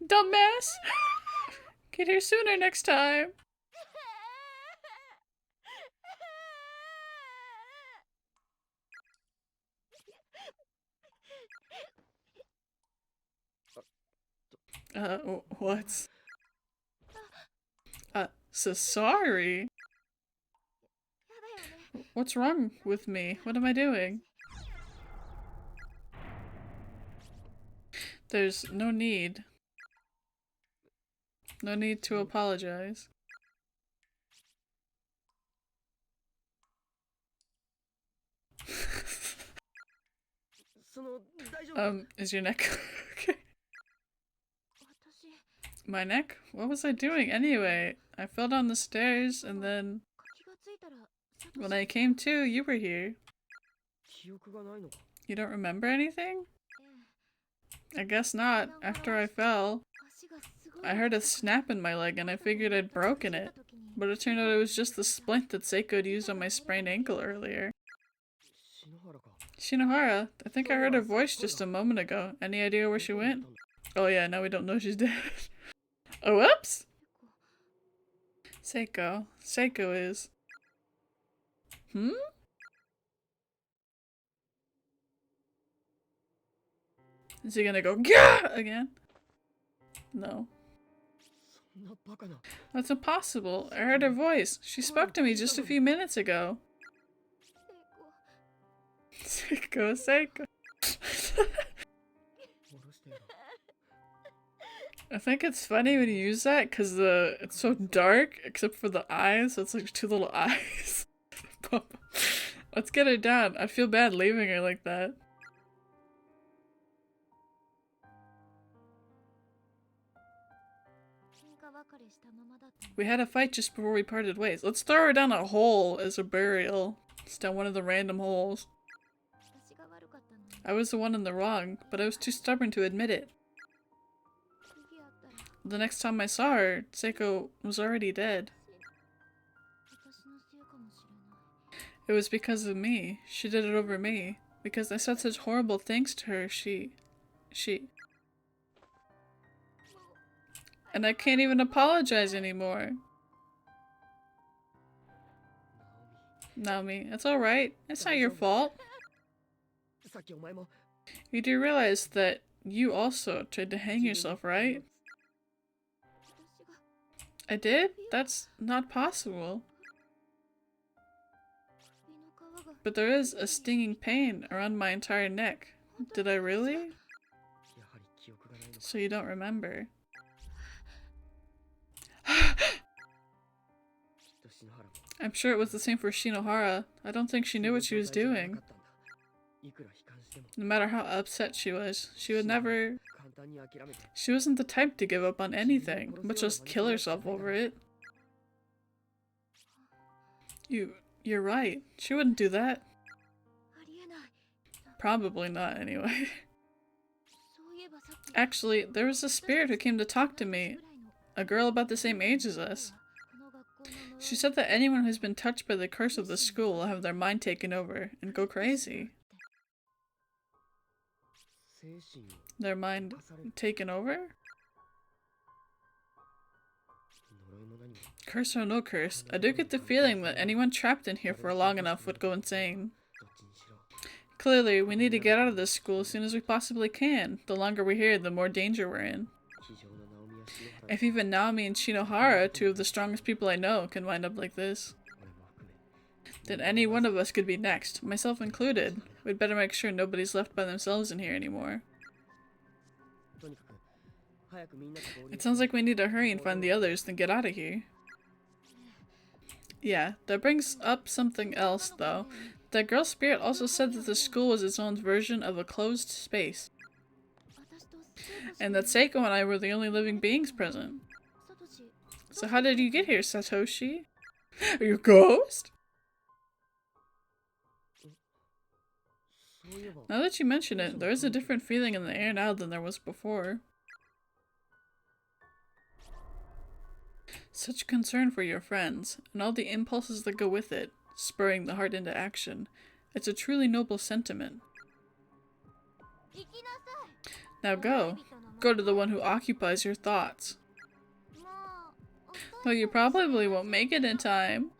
Dumbass! Get here sooner next time! What? So sorry. What's wrong with me? What am I doing? There's no need. No need to apologize. Is your neck okay? My neck? What was I doing anyway? I fell down the stairs and then when I came to, you were here. You don't remember anything? I guess not. After I fell, I heard a snap in my leg and I figured I'd broken it. But it turned out it was just the splint that Seiko had used on my sprained ankle earlier. Shinohara, I think I heard her voice just a moment ago. Any idea where she went? Oh yeah, now we don't know she's dead. Oh, whoops! Seiko. Seiko is. Hmm? Is he gonna go GAH! Again? No. That's impossible. I heard her voice. She spoke to me just a few minutes ago. Seiko, Seiko. I think it's funny when you use that because it's so dark except for the eyes, so it's like two little eyes. Let's get her down. I feel bad leaving her like that. We had a fight just before we parted ways. Let's throw her down a hole as a burial. It's down one of the random holes. I was the one in the wrong, but I was too stubborn to admit it. The next time I saw her, Seiko was already dead. It was because of me. She did it over me. Because I said such horrible things to her, she... And I can't even apologize anymore. Naomi, it's alright. It's not your fault. さっきお前も You do realize that you also tried to hang yourself, right? 私が I did? That's not possible. 首の皮が But there is a stinging pain around my entire neck. Did I really? やはり記憶がないのか So you don't remember. きっと篠原も I'm sure it was the same for Shinohara. I don't think she knew what she was 大丈夫じゃな doing. かったんだいくら悲観しても No matter how upset she was, she would never. 簡単に諦めて She wasn't the type to give up on anything, but just kill herself over it. You're right. She wouldn't do that. ありえない Probably not, anyway. そういえばさっき Actually, there was a spirit who came to talk to me, ぐらいの a girl about the same age as us. この学校の She said that anyone who's been touched by the curse of the school will have their mind taken over and go crazy. 精神を Their mind 侵される taken over? 呪いも何も Curse or no curse, I do get the feeling that anyone trapped in here for long enough would go insane. どっちにしろ Clearly, we need to get out of this school as soon as we possibly can. The longer we're here, the more danger we're in. 非常なナオミや篠原 If even Naomi and Shinohara, two of the strongest people I know, can wind up like this, 俺も含め then any one of us could be next, myself included. We'd better make sure nobody's left by themselves in here anymore. とにかく早くみんなと合流 It sounds like we need to hurry and find the others, then get out of here. Yeah, that brings up something else, though. That girl spirit also said that the school was its own version of a closed space, 私と聖子 and that Seiko and I were the only living beings present. サトシ So how did you get here, Satoshi? Are you a ghost? そういえば Now that you mention it, there is a different feeling in the air now than there was before. Such concern for your friends, and all the impulses that go with it, spurring the heart into action. It's a truly noble sentiment. 行きなさい Now go. Go to the one who occupies your thoughts. もう遅い Well, you probably won't make it in time.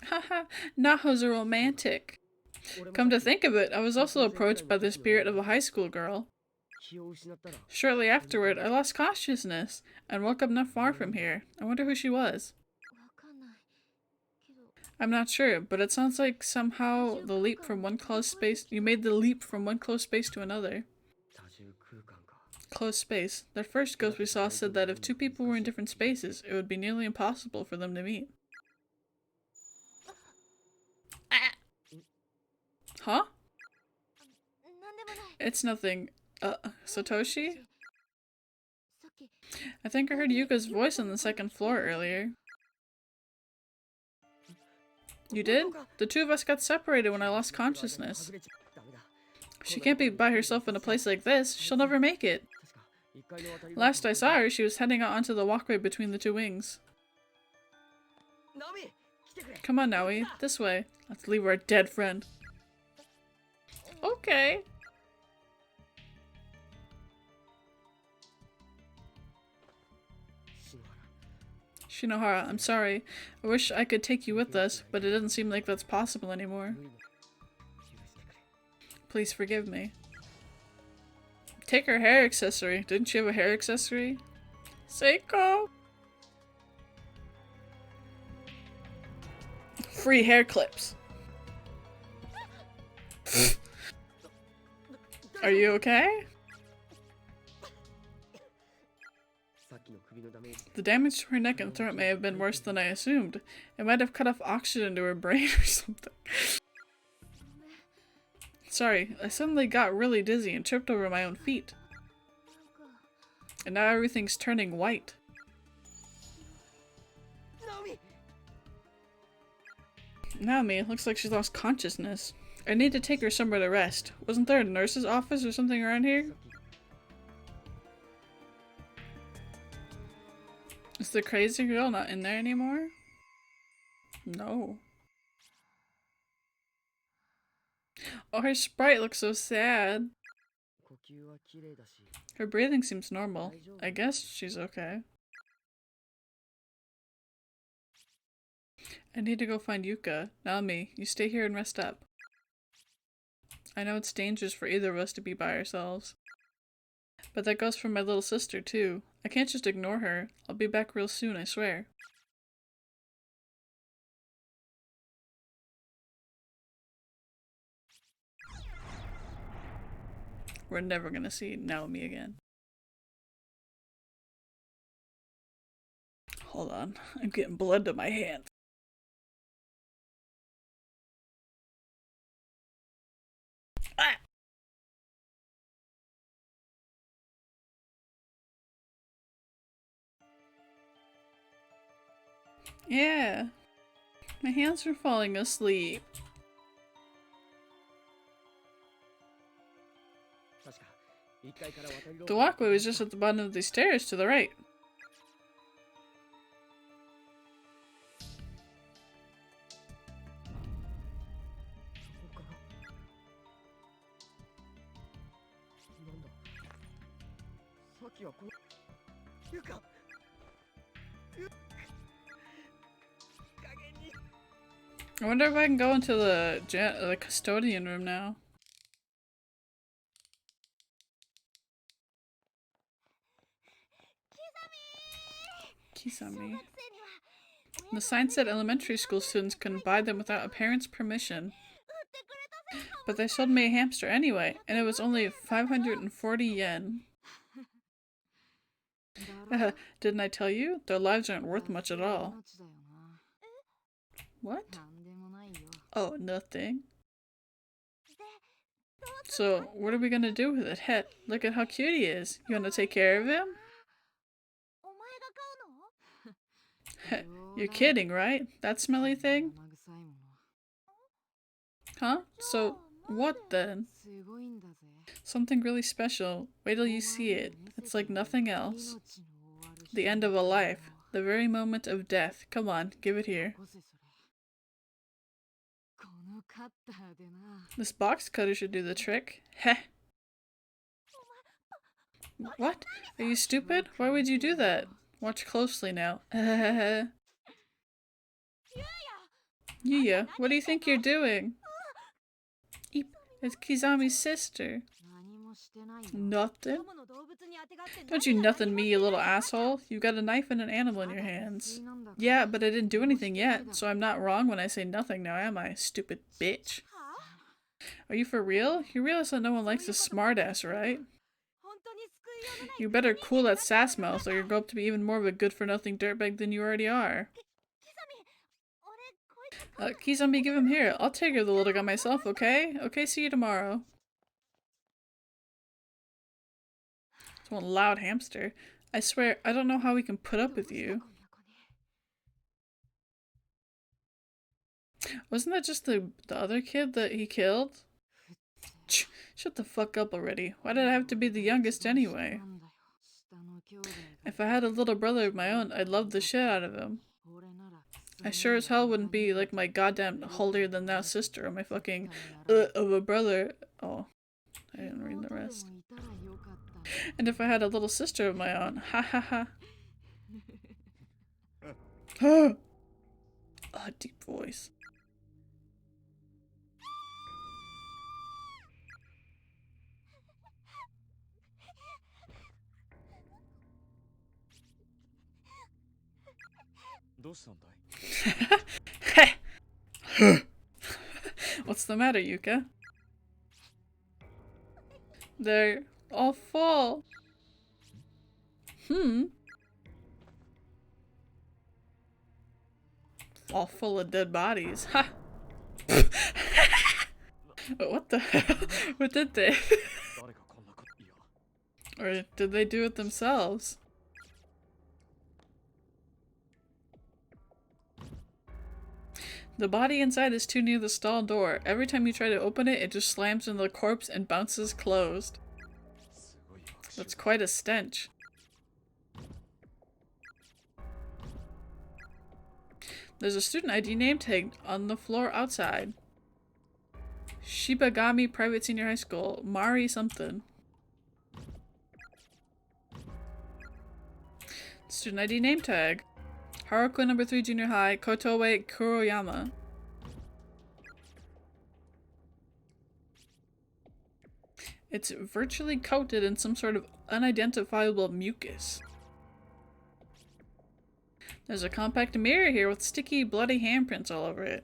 Haha, Naho's a romantic. 俺も Come to think of it, I was also approached by the spirit of a high school girl. 気を失ったら Shortly afterward, I lost consciousness and woke up not far from here. I wonder who she was. わかんないけど I'm not sure, but it sounds like somehow the leap from one closed space. You made the leap from one closed space to another. 多重空間か Closed space. That first ghost we saw said that if two people were in different spaces, it would be nearly impossible for them to meet. Huh? なんでもない It's nothing. Satoshi? さっき I think I heard Yuka's voice on the second floor earlier. You did? The two of us got separated when I lost consciousness. ダメだ She can't be by herself in a place like this. She'll never make it. 確か1階の渡り Last I saw her, she was heading out onto the walkway between the two wings. ナオミ来てくれ Come on, Naoi. This way. Let's leave our dead friend. Okay. Shinohara, I'm sorry. I wish I could take you with us, but it doesn't seem like that's possible anymore. 無理も許してくれ Please forgive me. Take her hair accessory. Didn't she have a hair accessory? Seiko! Free hair clips. Are you okay? さっきの首のダメージ The damage to her neck and throat may have been worse than I assumed. It might have cut off oxygen to her brain or something. Sorry, I suddenly got really dizzy and tripped over my own feet. なんか And now everything's turning white. ナオミ Naomi, it looks like she's lost consciousness. I need to take her somewhere to rest. Wasn't there a nurse's office or something around here? さっき Is the crazy girl not in there anymore? No. Oh, her sprite looks so sad. 呼吸は綺麗だし Her breathing seems normal. I guess she's okay. I need to go find Yuka. Naomi, you stay here and rest up. I know it's dangerous for either of us to be by ourselves. But that goes for my little sister, too. I can't just ignore her. I'll be back real soon, I swear. We're never gonna see Naomi again. Hold on, I'm getting blood to my hands. Ah! Yeah, my hands are falling asleep. The walkway was just at the bottom of these stairs to the right. I wonder if I can go into the custodian room now. Kisame. The sign said elementary school students couldn't buy them without a parent's permission. But they sold me a hamster anyway, and it was only 540 yen. Didn't I tell you? Their lives aren't worth much at all. What? Oh, nothing. So, what are we gonna do with it? Heck, look at how cute he is. You wanna take care of him? You're kidding, right? That smelly thing? Huh? So, what then? Something really special. Wait till you see it. It's like nothing else. The end of a life. The very moment of death. Come on, give it here. This box cutter should do the trick. Heh. What? Are you stupid? Why would you do that? Watch closely now. Yuya, what do you think you're doing? Eep, it's Kizami's sister. Nothing? Don't you nothing me, you little asshole. You've got a knife and an animal in your hands. Yeah, but I didn't do anything yet, so I'm not wrong when I say nothing now, am I, stupid bitch? Are you for real? You realize that no one likes a smartass, right? You better cool that sass mouth or you'll grow up to be even more of a good-for-nothing dirtbag than you already are. Kizami, give him here. I'll take care of the little guy myself, okay? Okay, see you tomorrow. It's one loud hamster. I swear, I don't know how we can put up with you. Wasn't that just the other kid that he killed? Shut the fuck up already. Why did I have to be the youngest anyway? If I had a little brother of my own, I'd love the shit out of him. I sure as hell wouldn't be like my goddamn holier-than-thou sister or my fucking of a brother. Oh, I didn't read the rest. And if I had a little sister of my own, ha ha ha. Oh, deep voice. What's the matter, Yuka? They're all full. All full of dead bodies. Ha! What the hell? What did they? Or did they do it themselves? The body inside is too near the stall door. Every time you try to open it, it just slams into the corpse and bounces closed. That's quite a stench. There's a student ID name tag on the floor outside. Shibagami Private Senior High School. Mari something. Student ID name tag. Haruko number 3 junior high, Kotoe Kuroyama. It's virtually coated in some sort of unidentifiable mucus. There's a compact mirror here with sticky, bloody handprints all over it.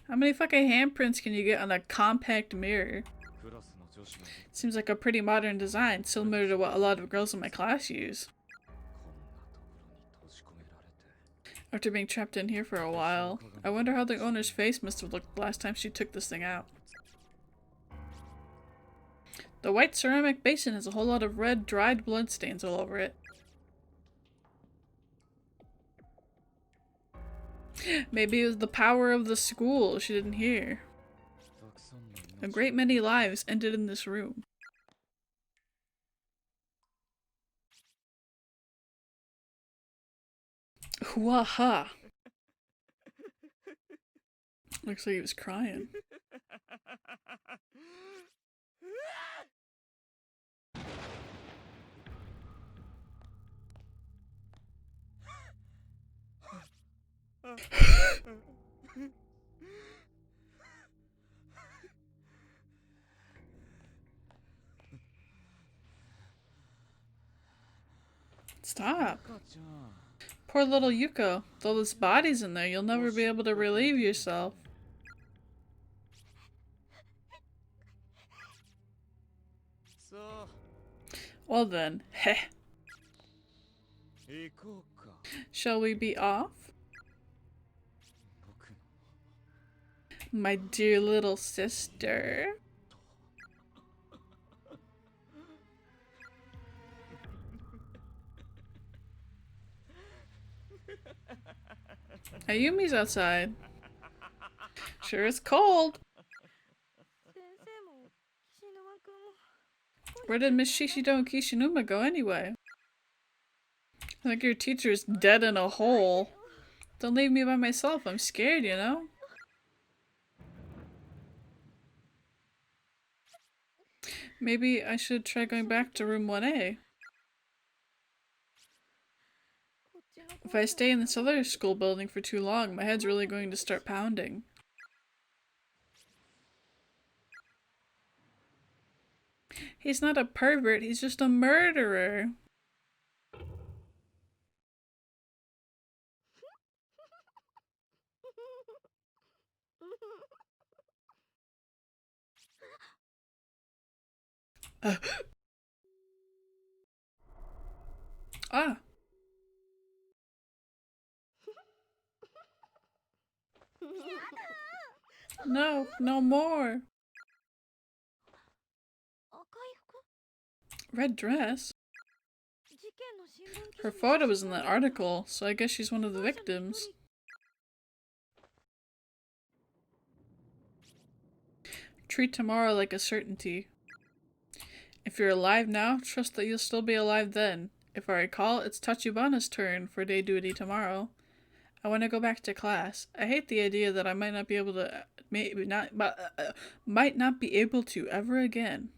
How many fucking handprints can you get on a compact mirror? Seems like a pretty modern design, similar to what a lot of girls in my class use. After being trapped in here for a while, I wonder how the owner's face must have looked last time she took this thing out. The white ceramic basin has a whole lot of red, dried blood stains all over it. Maybe it was the power of the school she didn't hear. A great many lives ended in this room. Waha! Looks like he was crying. Stop. Poor little Yuko. With all those bodies in there, you'll never be able to relieve yourself. Well then, heh. Shall we be off? My dear little sister. Ayumi's outside. Sure it's cold. Where did Miss Shishido and Kishinuma go anyway? I think your teacher's dead in a hole. Don't leave me by myself, I'm scared, you know? Maybe I should try going back to room 1A. If I stay in this other school building for too long, my head's really going to start pounding. He's not a pervert, he's just a murderer. Ah. No, no more. Red dress? Her photo was in that article, so I guess she's one of the victims. Treat tomorrow like a certainty. If you're alive now, trust that you'll still be alive then. If I recall, it's Tachibana's turn for day duty tomorrow. I want to go back to class. I hate the idea that I might not be able to, might not be able to ever again.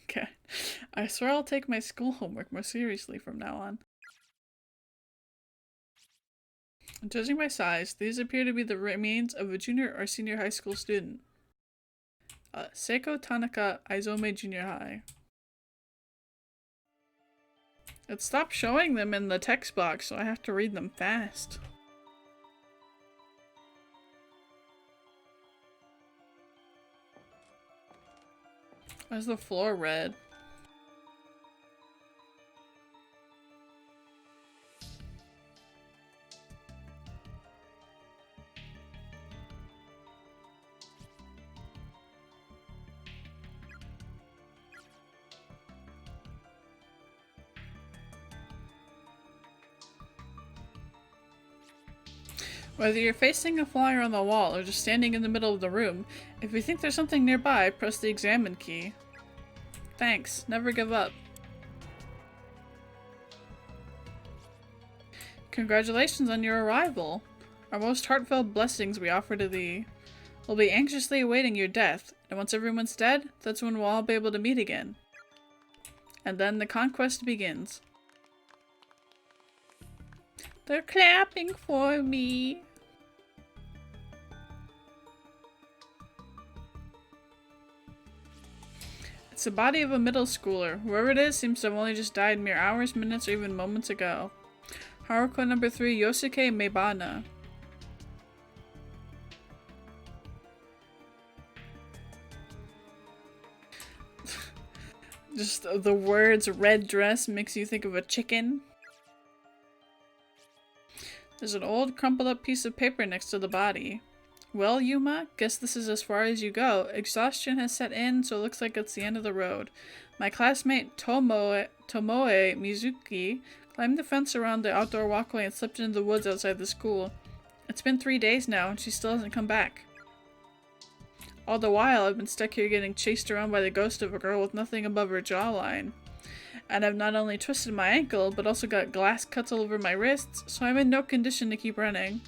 Okay. I swear I'll take my school homework more seriously from now on. Judging by size, these appear to be the remains of a junior or senior high school student. Seiko Tanaka, Aizome Junior High. It stopped showing them in the text box, so I have to read them fast. Why is the floor red? Whether you're facing a flyer on the wall or just standing in the middle of the room, if you think there's something nearby, press the examine key. Thanks. Never give up. Congratulations on your arrival. Our most heartfelt blessings we offer to thee. We'll be anxiously awaiting your death, and once everyone's dead, that's when we'll all be able to meet again. And then the conquest begins. They're clapping for me. It's the body of a middle schooler. Whoever it is seems to have only just died mere hours, minutes, or even moments ago. Haruko number 3, Yosuke Mebana. Just the words red dress makes you think of a chicken. There's an old crumpled up piece of paper next to the body. Well, Yuma, guess this is as far as you go. Exhaustion has set in, so it looks like it's the end of the road. My classmate Tomoe Mizuki climbed the fence around the outdoor walkway and slipped into the woods outside the school. It's been 3 days now, and she still hasn't come back. All the while, I've been stuck here getting chased around by the ghost of a girl with nothing above her jawline. And I've not only twisted my ankle, but also got glass cuts all over my wrists, so I'm in no condition to keep running.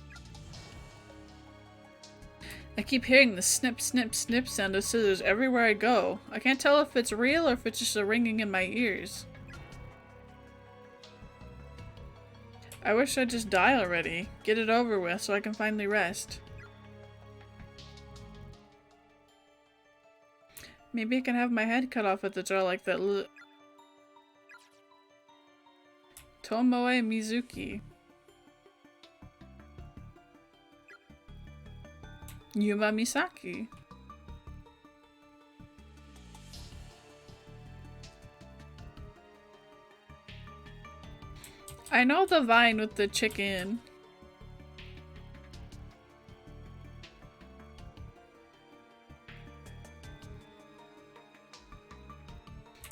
I keep hearing the snip, snip, snip sound of scissors everywhere I go. I can't tell if it's real or if it's just a ringing in my ears. I wish I'd just die already. Get it over with so I can finally rest. Maybe I can have my head cut off at the jaw like that Tomoe Mizuki. Yuma Misaki. I know the vine with the chicken.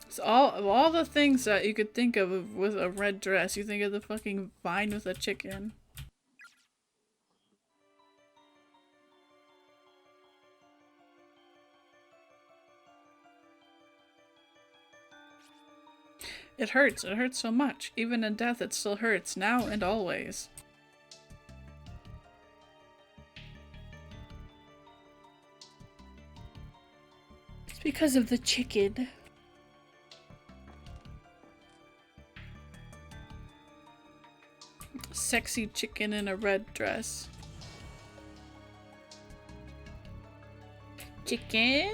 It's all the things that you could think of with a red dress. You think of the fucking vine with a chicken. It hurts so much. Even in death it still hurts, now and always. It's because of the chicken. Sexy chicken in a red dress. Chicken?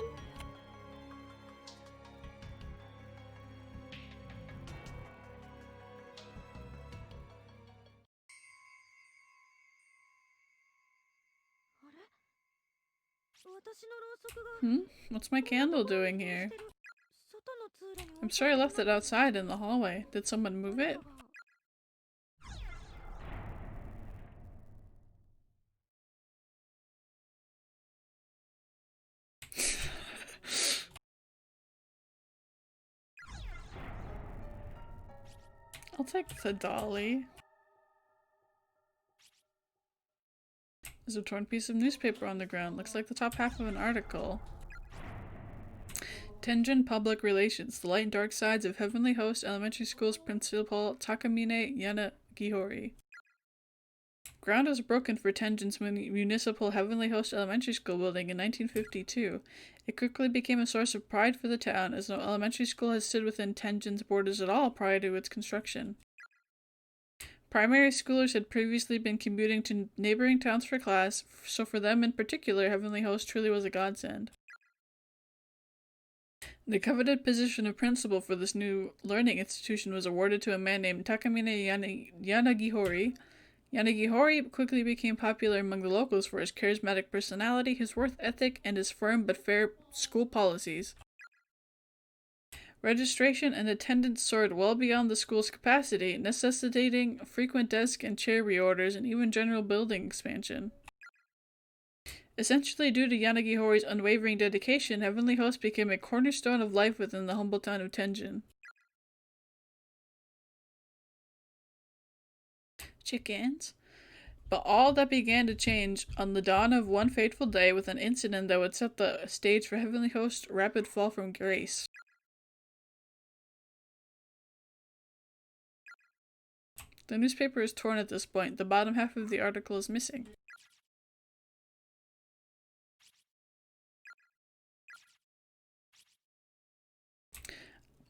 What's my candle doing here? I'm sure I left it outside in the hallway. Did someone move it? I'll take the dolly. There's a torn piece of newspaper on the ground. Looks like the top half of an article. Tenjin Public Relations. The Light and Dark Sides of Heavenly Host Elementary School's Principal Takamine Yanagihori. Ground was broken for Tenjin's municipal Heavenly Host Elementary School building in 1952. It quickly became a source of pride for the town, as no elementary school has stood within Tenjin's borders at all prior to its construction. Primary schoolers had previously been commuting to neighboring towns for class, so for them in particular, Heavenly Host truly was a godsend. The coveted position of principal for this new learning institution was awarded to a man named Takamine Yanagihori. Yanagihori quickly became popular among the locals for his charismatic personality, his work ethic, and his firm but fair school policies. Registration and attendance soared well beyond the school's capacity, necessitating frequent desk and chair reorders and even general building expansion. Essentially due to Yanagihori's unwavering dedication, Heavenly Host became a cornerstone of life within the humble town of Tenjin. Chickens. But all that began to change on the dawn of one fateful day with an incident that would set the stage for Heavenly Host's rapid fall from grace. The newspaper is torn at this point. The bottom half of the article is missing.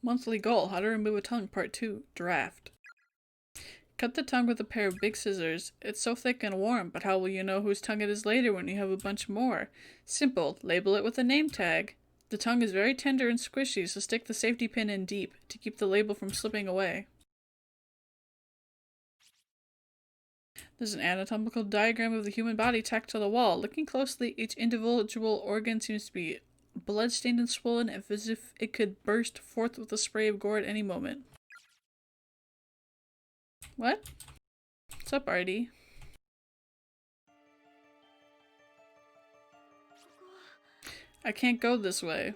Monthly goal: How to remove a tongue, part 2, draft. Cut the tongue with a pair of big scissors. It's so thick and warm, but how will you know whose tongue it is later when you have a bunch more? Simple. Label it with a name tag. The tongue is very tender and squishy, so stick the safety pin in deep to keep the label from slipping away. There's an anatomical diagram of the human body tacked to the wall. Looking closely, each individual organ seems to be blood-stained and swollen, as if it could burst forth with a spray of gore at any moment. What? What's up, Artie? I can't go this way.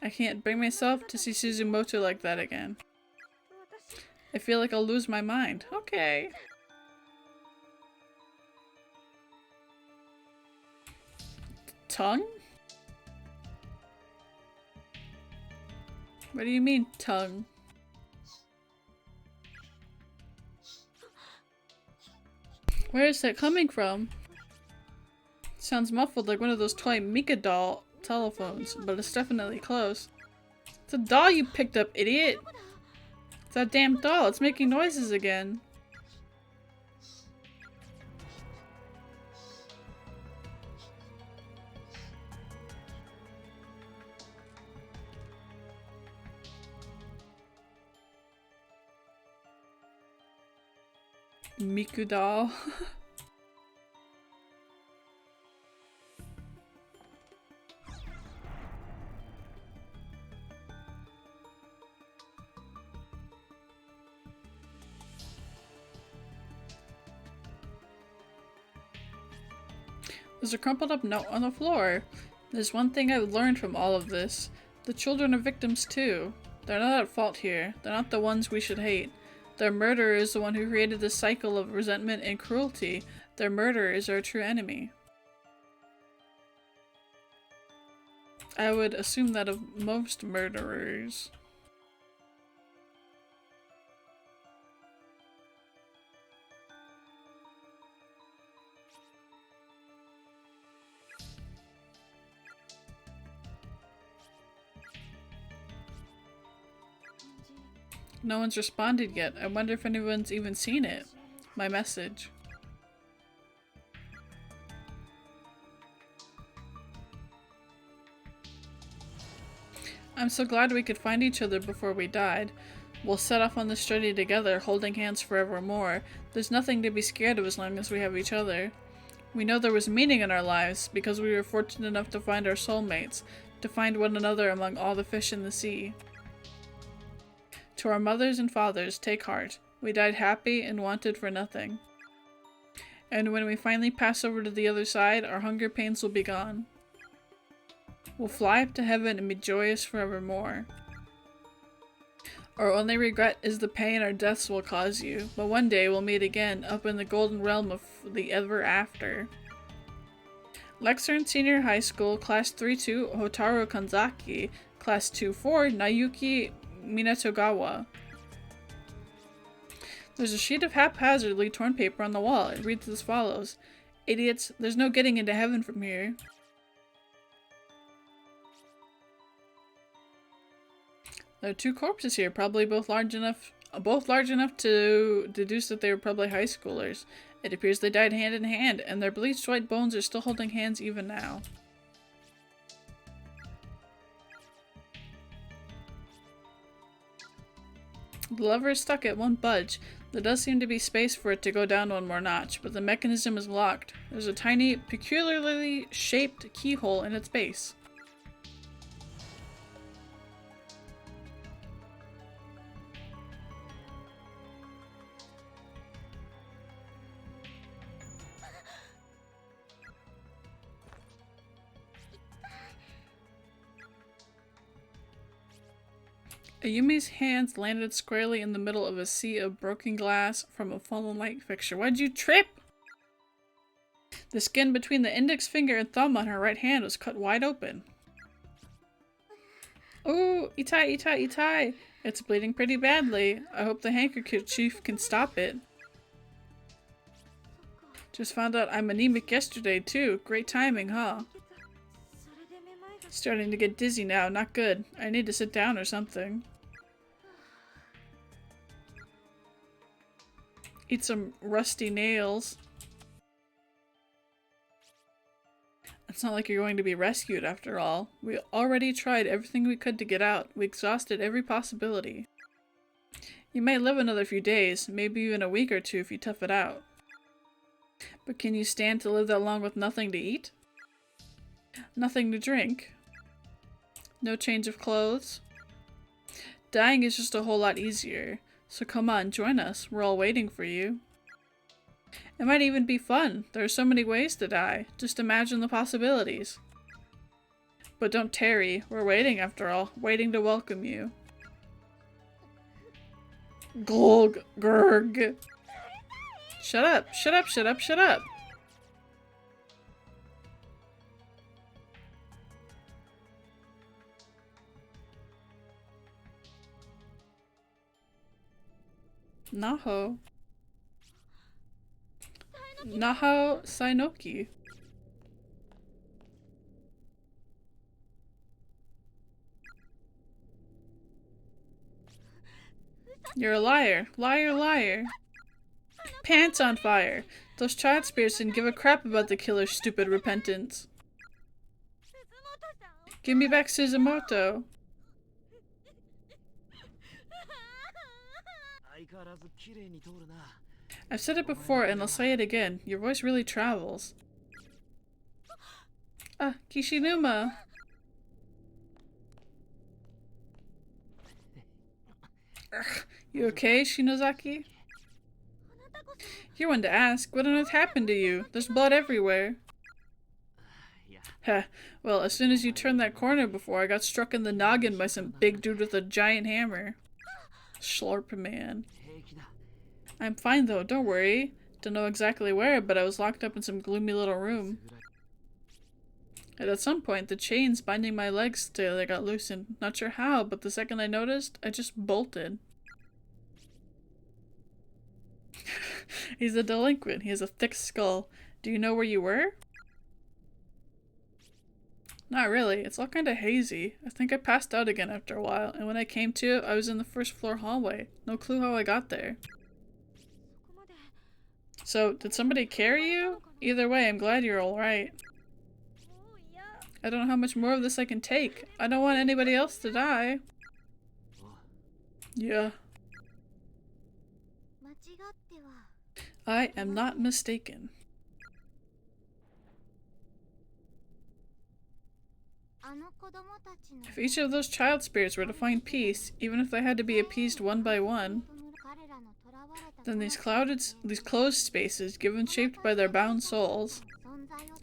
I can't bring myself to see Suzumoto like that again. I feel like I'll lose my mind. Okay. Tongue? What do you mean, tongue? Where is that coming from? Sounds muffled like one of those toy Mika doll telephones, but it's definitely close. It's a doll you picked up, idiot! It's that damn doll, it's making noises again. Miku doll. There's a crumpled up note on the floor. There's one thing I've learned from all of this. The children are victims too. They're not at fault here. They're not the ones we should hate. Their murderer is the one who created this cycle of resentment and cruelty. Their murderer is our true enemy. I would assume that of most murderers. No one's responded yet. I wonder if anyone's even seen it. My message. I'm so glad we could find each other before we died. We'll set off on this journey together, holding hands forevermore. There's nothing to be scared of as long as we have each other. We know there was meaning in our lives because we were fortunate enough to find our soulmates, to find one another among all the fish in the sea. To our mothers and fathers, take heart. We died happy and wanted for nothing. And when we finally pass over to the other side, our hunger pains will be gone. We'll fly up to heaven and be joyous forevermore. Our only regret is the pain our deaths will cause you, but one day we'll meet again up in the golden realm of the ever after. Lexern Senior High School, Class 3-2, Hotaru Kanzaki, Class 2-4, Nayuki Minatogawa. There's a sheet of haphazardly torn paper on the wall. It reads as follows. Idiots, there's no getting into heaven from here. There are two corpses here, probably both large enough to deduce that they were probably high schoolers. It appears they died hand in hand, and their bleached white bones are still holding hands even now. The lever is stuck, it won't budge. There does seem to be space for it to go down one more notch, but the mechanism is locked. There's a tiny, peculiarly shaped keyhole in its base. Ayumi's hands landed squarely in the middle of a sea of broken glass from a fallen light fixture. Why'd you trip? The skin between the index finger and thumb on her right hand was cut wide open. Ooh, itai, itai, itai. It's bleeding pretty badly. I hope the handkerchief can stop it. Just found out I'm anemic yesterday too. Great timing, huh? Starting to get dizzy now. Not good. I need to sit down or something. Eat some rusty nails. It's not like you're going to be rescued after all. We already tried everything we could to get out. We exhausted every possibility. You might live another few days, maybe even a week or two if you tough it out. But can you stand to live that long with nothing to eat? Nothing to drink? No change of clothes? Dying is just a whole lot easier. So come on, join us. We're all waiting for you. It might even be fun. There are so many ways to die. Just imagine the possibilities. But don't tarry. We're waiting after all. Waiting to welcome you. Glug, grg. Shut up, shut up, shut up, shut up. Naho. Naho Sainoki. You're a liar. Liar, liar. Pants on fire. Those child spirits didn't give a crap about the killer's stupid repentance. Give me back Suzumoto. I've said it before and I'll say it again. Your voice really travels. Ah, Kishinuma. Ugh, you okay, Shinozaki? You're one to ask. What on earth happened to you? There's blood everywhere. Heh. Well, as soon as you turned that corner before, I got struck in the noggin by some big dude with a giant hammer. Schlorp man. I'm fine though, don't worry. Don't know exactly where, but I was locked up in some gloomy little room. And at some point, the chains binding my legs together got loosened. Not sure how, but the second I noticed, I just bolted. He's a delinquent. He has a thick skull. Do you know where you were? Not really. It's all kind of hazy. I think I passed out again after a while, and when I came to, I was in the first floor hallway. No clue how I got there. So, did somebody carry you? Either way, I'm glad you're alright. I don't know how much more of this I can take. I don't want anybody else to die. Yeah. I am not mistaken. If each of those child spirits were to find peace, even if they had to be appeased one by one, then these closed spaces, given shaped by their bound souls,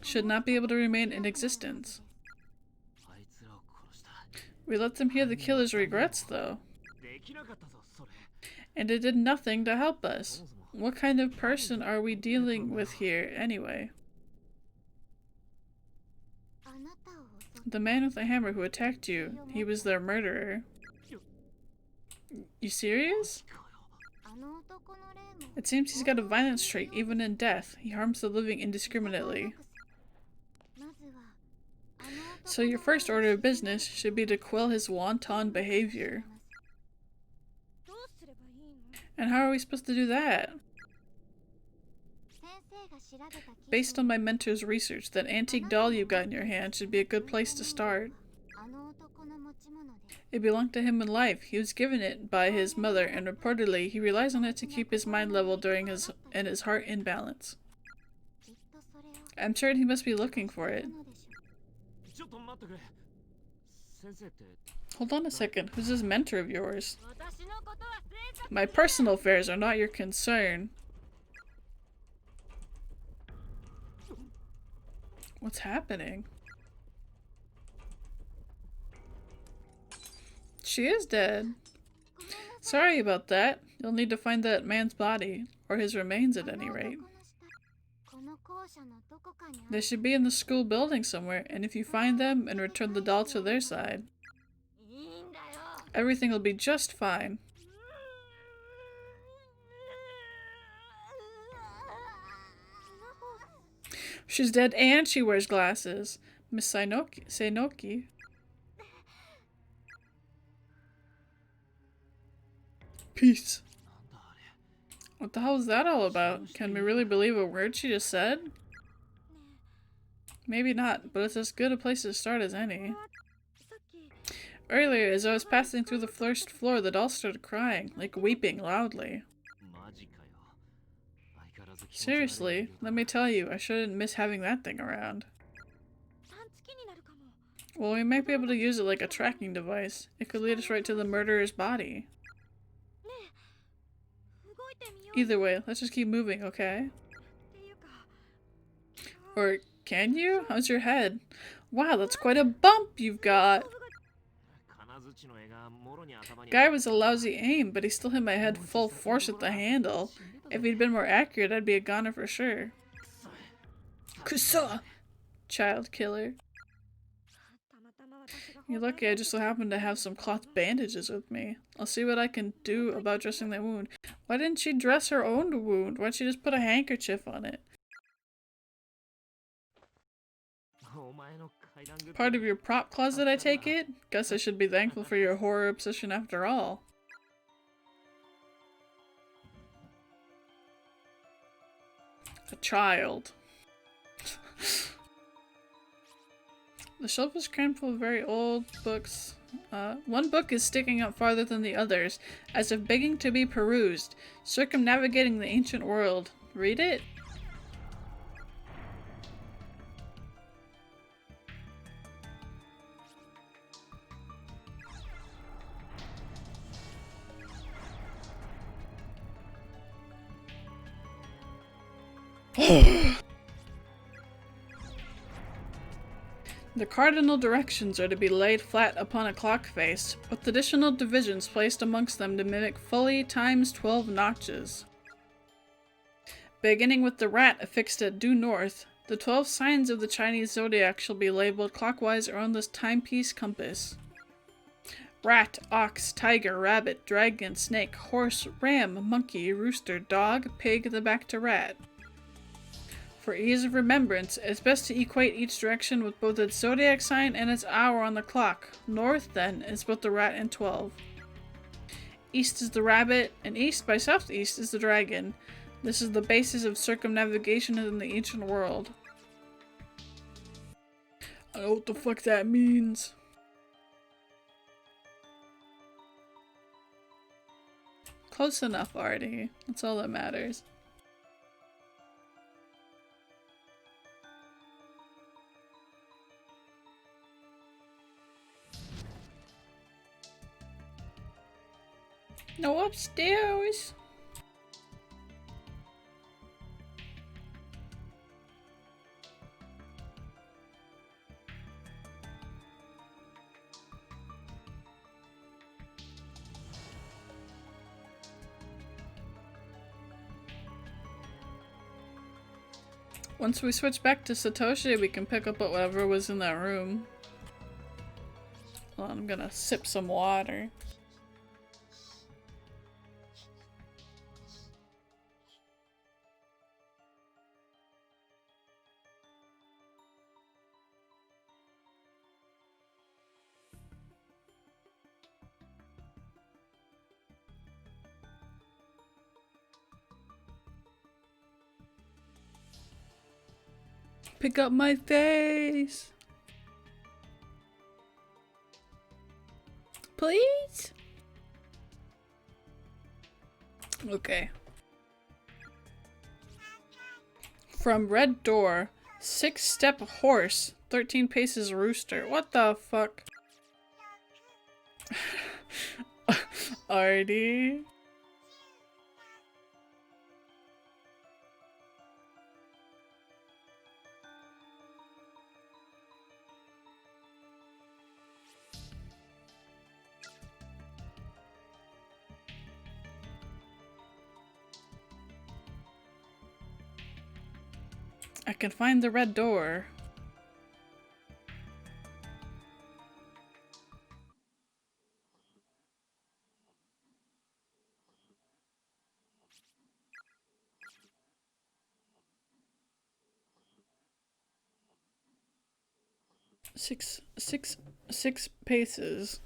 should not be able to remain in existence. We let them hear the killer's regrets, though. And it did nothing to help us. What kind of person are we dealing with here, anyway? The man with the hammer who attacked you, he was their murderer. You serious? It seems he's got a violence trait even in death. He harms the living indiscriminately. So your first order of business should be to quell his wanton behavior. And how are we supposed to do that? Based on my mentor's research, that antique doll you've got in your hand should be a good place to start. It belonged to him in life. He was given it by his mother, and reportedly, he relies on it to keep his mind level during his heart in balance. I'm sure he must be looking for it. Hold on a second. Who's this mentor of yours? My personal affairs are not your concern. What's happening? She is dead. Sorry about that. You'll need to find that man's body, or his remains at any rate. They should be in the school building somewhere, and if you find them and return the doll to their side, everything will be just fine. She's dead and she wears glasses. Miss Sainoki. Peace. What the hell is that all about? Can we really believe a word she just said? Maybe not, but it's as good a place to start as any. Earlier, as I was passing through the first floor, the doll started crying, like weeping loudly. Seriously, let me tell you, I shouldn't miss having that thing around. Well, we might be able to use it like a tracking device. It could lead us right to the murderer's body. Either way, let's just keep moving, okay? Or can you? How's your head? Wow, that's quite a bump you've got! Guy was a lousy aim, but he still hit my head full force with the handle. If he'd been more accurate, I'd be a goner for sure. Kusa! Child killer. You're lucky I just so happened to have some cloth bandages with me. I'll see what I can do about dressing that wound. Why didn't she dress her own wound? Why'd she just put a handkerchief on it? Part of your prop closet, I take it? Guess I should be thankful for your horror obsession after all. A child. The shelf is crammed full of very old books. One book is sticking up farther than the others, as if begging to be perused. Circumnavigating the ancient world. Read it? The cardinal directions are to be laid flat upon a clock face, with additional divisions placed amongst them to mimic fully times 12 notches. Beginning with the rat affixed at due north, the 12 signs of the Chinese zodiac shall be labeled clockwise around this timepiece compass. Rat, ox, tiger, rabbit, dragon, snake, horse, ram, monkey, rooster, dog, pig, the back to rat. For ease of remembrance, it's best to equate each direction with both its zodiac sign and its hour on the clock. North, then, is both the rat and 12. East is the rabbit, and east by southeast is the dragon. This is the basis of circumnavigation in the ancient world. I don't know what the fuck that means. Close enough, Artie. That's all that matters. No upstairs. Once we switch back to Satoshi, we can pick up whatever was in that room. Hold on, I'm gonna sip some water. Pick up my face! Please? Okay. From red door, 6-step horse, 13 paces rooster. What the fuck? Artie? I can find the red door. Six paces.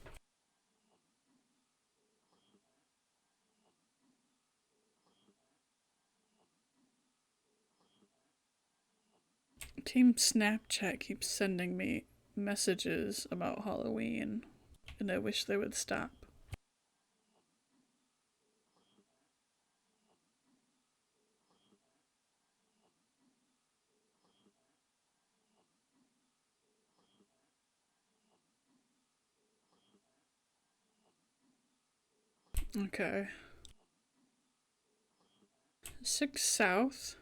Team Snapchat keeps sending me messages about Halloween, and I wish they would stop. Okay. 6 South.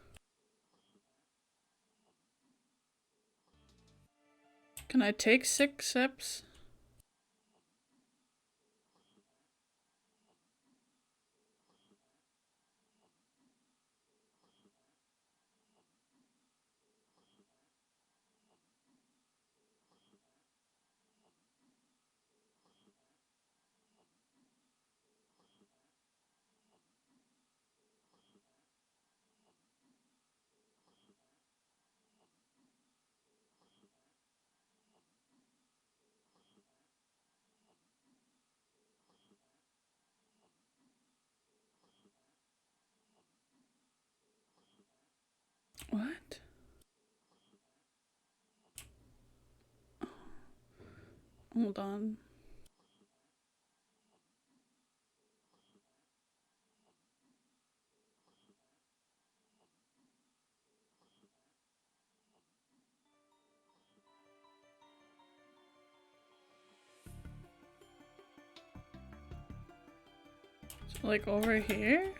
Can I take 6 steps? What? Hold on. So, like over here?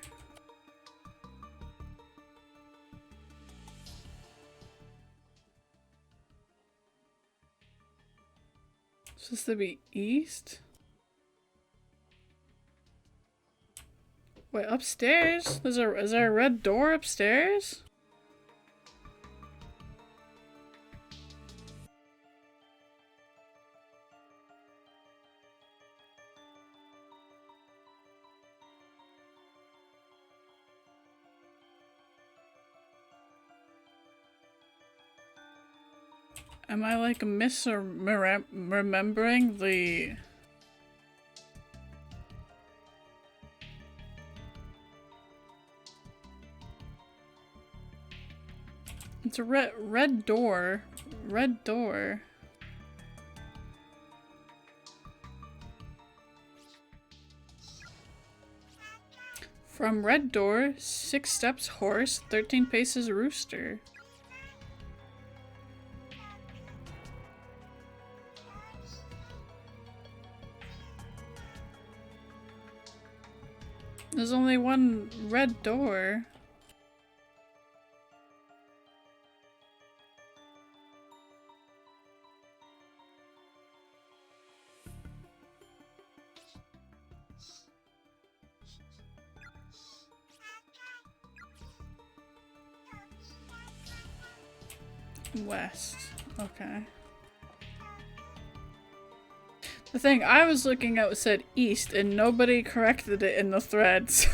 Supposed to be east? Wait, upstairs? Is there a red door upstairs? Am I like remembering the... It's a red door. Red door. From red door, 6 steps horse, 13 paces rooster. There's only one red door. West. Okay. The thing I was looking at said east, and nobody corrected it in the threads.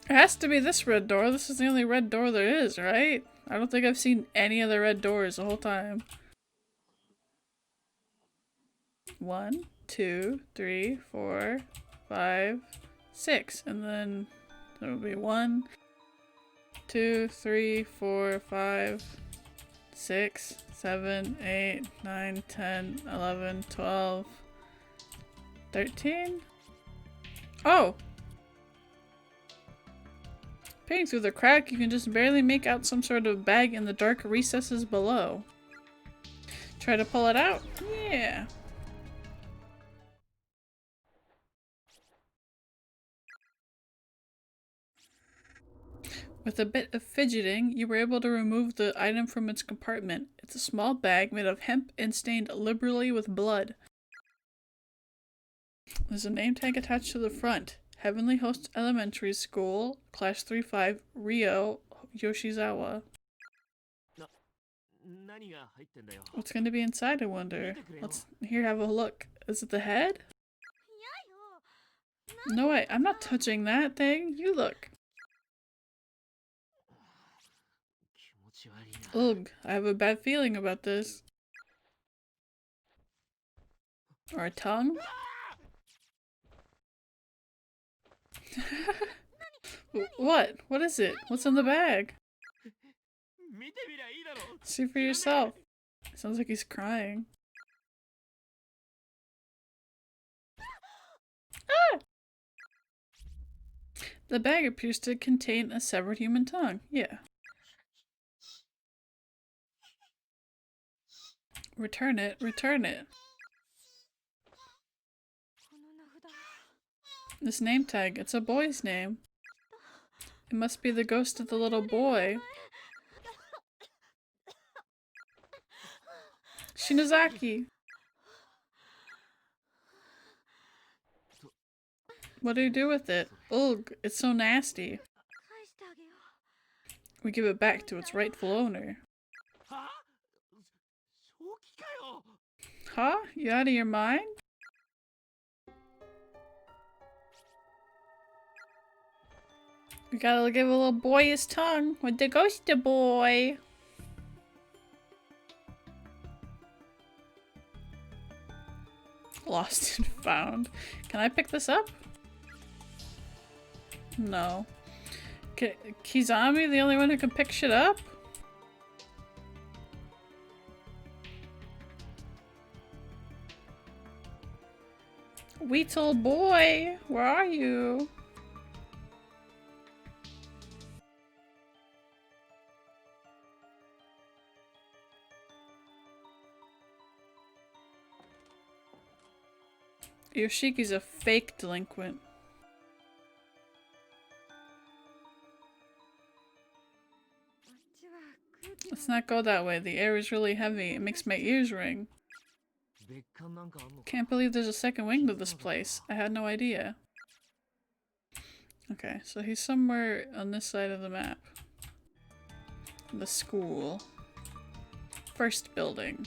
It has to be this red door. This is the only red door there is, right? I don't think I've seen any other red doors the whole time. 1, 2, 3, 4, 5, 6. And then there will be 1, 2, 3, 4, 5, 6, 7, 8, 9, 10, 11, 12, 13? Oh! Peering through the crack, you can just barely make out some sort of bag in the dark recesses below. Try to pull it out? Yeah. With a bit of fidgeting, you were able to remove the item from its compartment. It's a small bag made of hemp and stained liberally with blood. There's a name tag attached to the front. Heavenly Host Elementary School, Class 3-5, Rio, Yoshizawa. What's gonna be inside, I wonder? Let's have a look. Is it the head? No way, I'm not touching that thing. You look. Ugh, I have a bad feeling about this. Or a tongue? What? What is it? What's in the bag? See for yourself. Sounds like he's crying. Ah! The bag appears to contain a severed human tongue. Yeah. Return it. Return it. This name tag, it's a boy's name. It must be the ghost of the little boy. Shinozaki! What do you do with it? Ugh, it's so nasty. We give it back to its rightful owner. Huh? You out of your mind? We gotta give a little boy his tongue with the ghost boy. Lost and found. Can I pick this up? No. Kizami the only one who can pick shit up? Weetle boy, where are you? Yoshiki's a fake delinquent. Let's not go that way. The air is really heavy. It makes my ears ring. Can't believe there's a second wing to this place. I had no idea. Okay, so he's somewhere on this side of the map. The school. First building.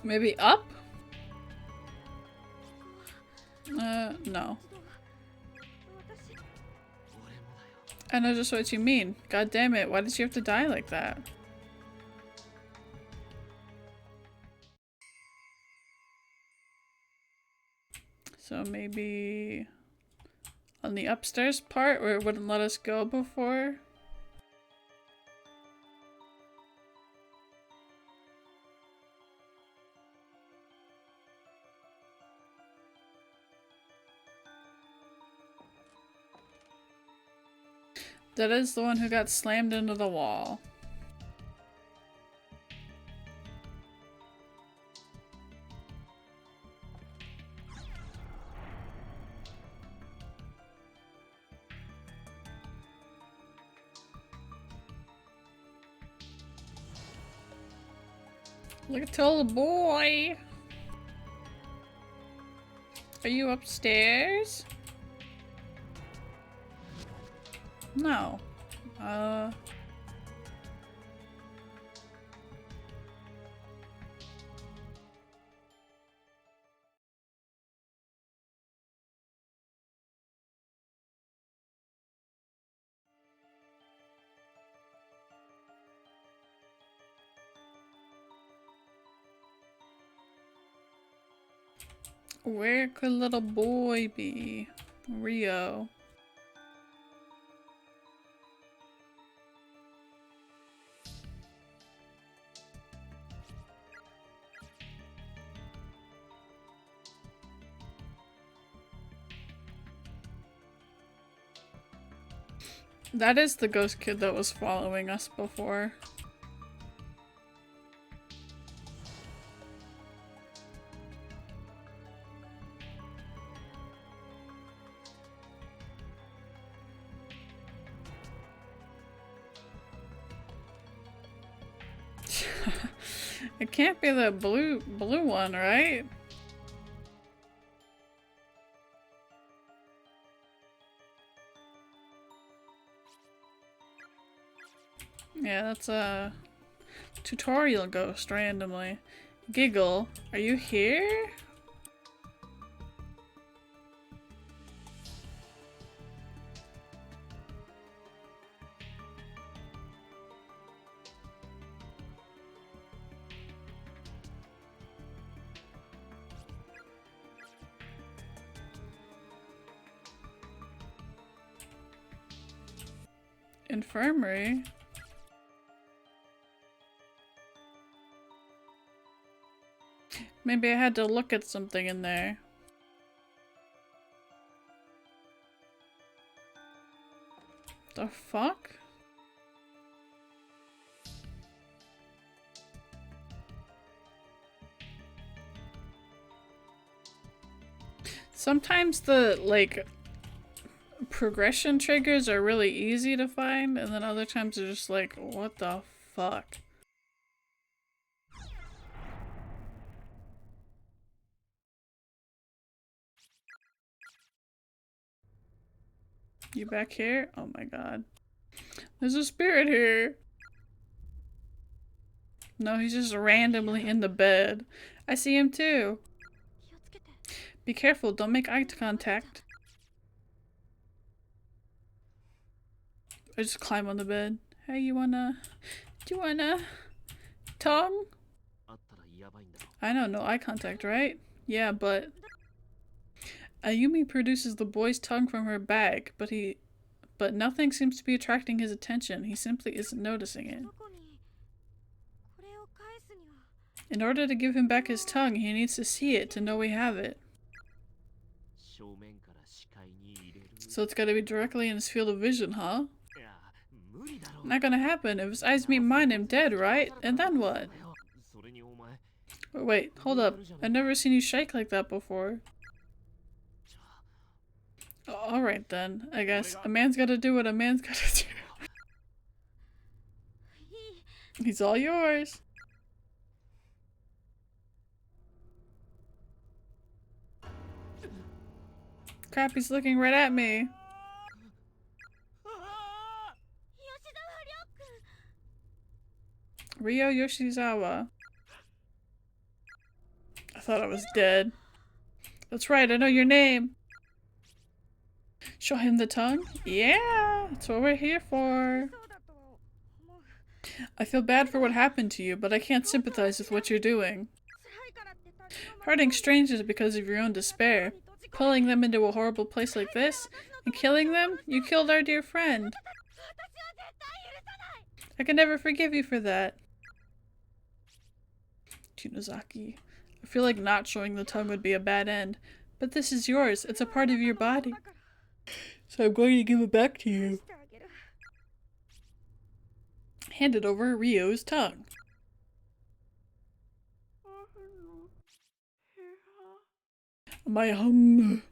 Maybe up? No. I know just what you mean. God damn it, why did you have to die like that? So maybe on the upstairs part where it wouldn't let us go before? That is the one who got slammed into the wall. Look at the little boy! Are you upstairs? No. Where could little boy be? Rio. That is the ghost kid that was following us before. It can't be the blue one, right? Yeah, that's a tutorial ghost randomly. Giggle, are you here? Infirmary? Maybe I had to look at something in there. The fuck? Sometimes the, like, progression triggers are really easy to find, and then other times they're just like, what the fuck? You back here? Oh my god. There's a spirit here. No, he's just randomly in the bed. I see him too. Be careful, don't make eye contact. I just climb on the bed. Hey, do you wanna tongue? I know, no eye contact, right? Yeah, but Ayumi produces the boy's tongue from her bag, but nothing seems to be attracting his attention. He simply isn't noticing it. In order to give him back his tongue, he needs to see it to know we have it. So it's gotta be directly in his field of vision, huh? Not gonna happen. If his eyes meet mine, I'm dead, right? And then what? Wait, hold up. I've never seen you shake like that before. Alright then, I guess. A man's gotta do what a man's gotta do. He's all yours. Crap, he's looking right at me. Ryo Yoshizawa. I thought I was dead. That's right, I know your name. Show him the tongue? Yeah, that's what we're here for. I feel bad for what happened to you, but I can't sympathize with what you're doing. Hurting strangers because of your own despair, pulling them into a horrible place like this, and killing them? You killed our dear friend. I can never forgive you for that. Chinozaki. I feel like not showing the tongue would be a bad end, but this is yours. It's a part of your body. So I'm going to give it back to you. Handed over Ryo's tongue. My hum.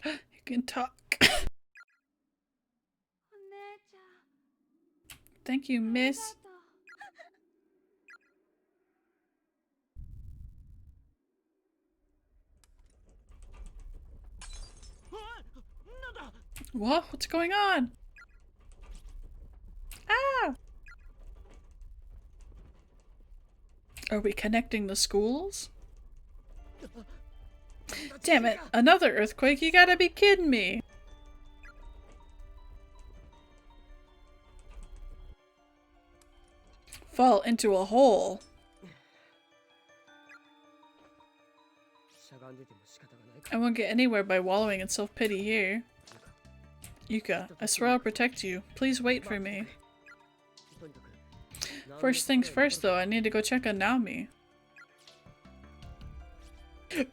You can talk. Thank you, miss. What? What's going on? Ah! Are we connecting the schools? Damn it, another earthquake? You gotta be kidding me! Fall into a hole. I won't get anywhere by wallowing in self-pity here. Yuka, I swear I'll protect you. Please wait for me. First things first though, I need to go check on Naomi.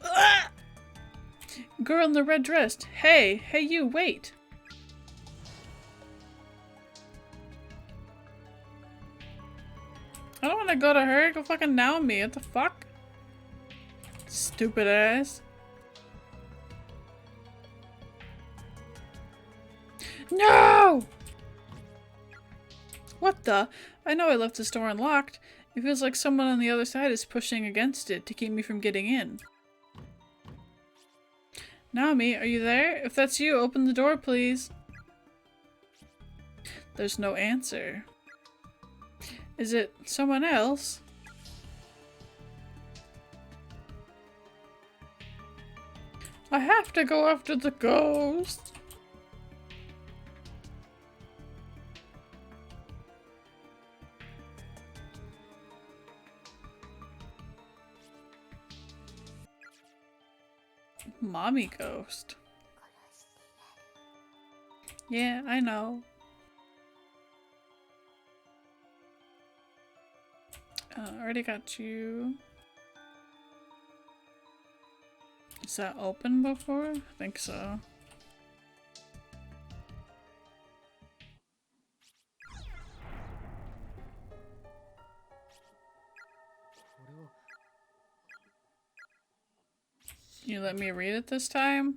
Ah! Girl in the red dress. Hey you, wait! I don't wanna go to her, go fucking Naomi, what the fuck? Stupid ass. No! What the? I know I left this door unlocked. It feels like someone on the other side is pushing against it to keep me from getting in. Naomi, are you there? If that's you, open the door, please. There's no answer. Is it someone else? I have to go after the ghost. Mommy ghost. Yeah, I know. Already got you. Is that open before? I think so. You let me read it this time?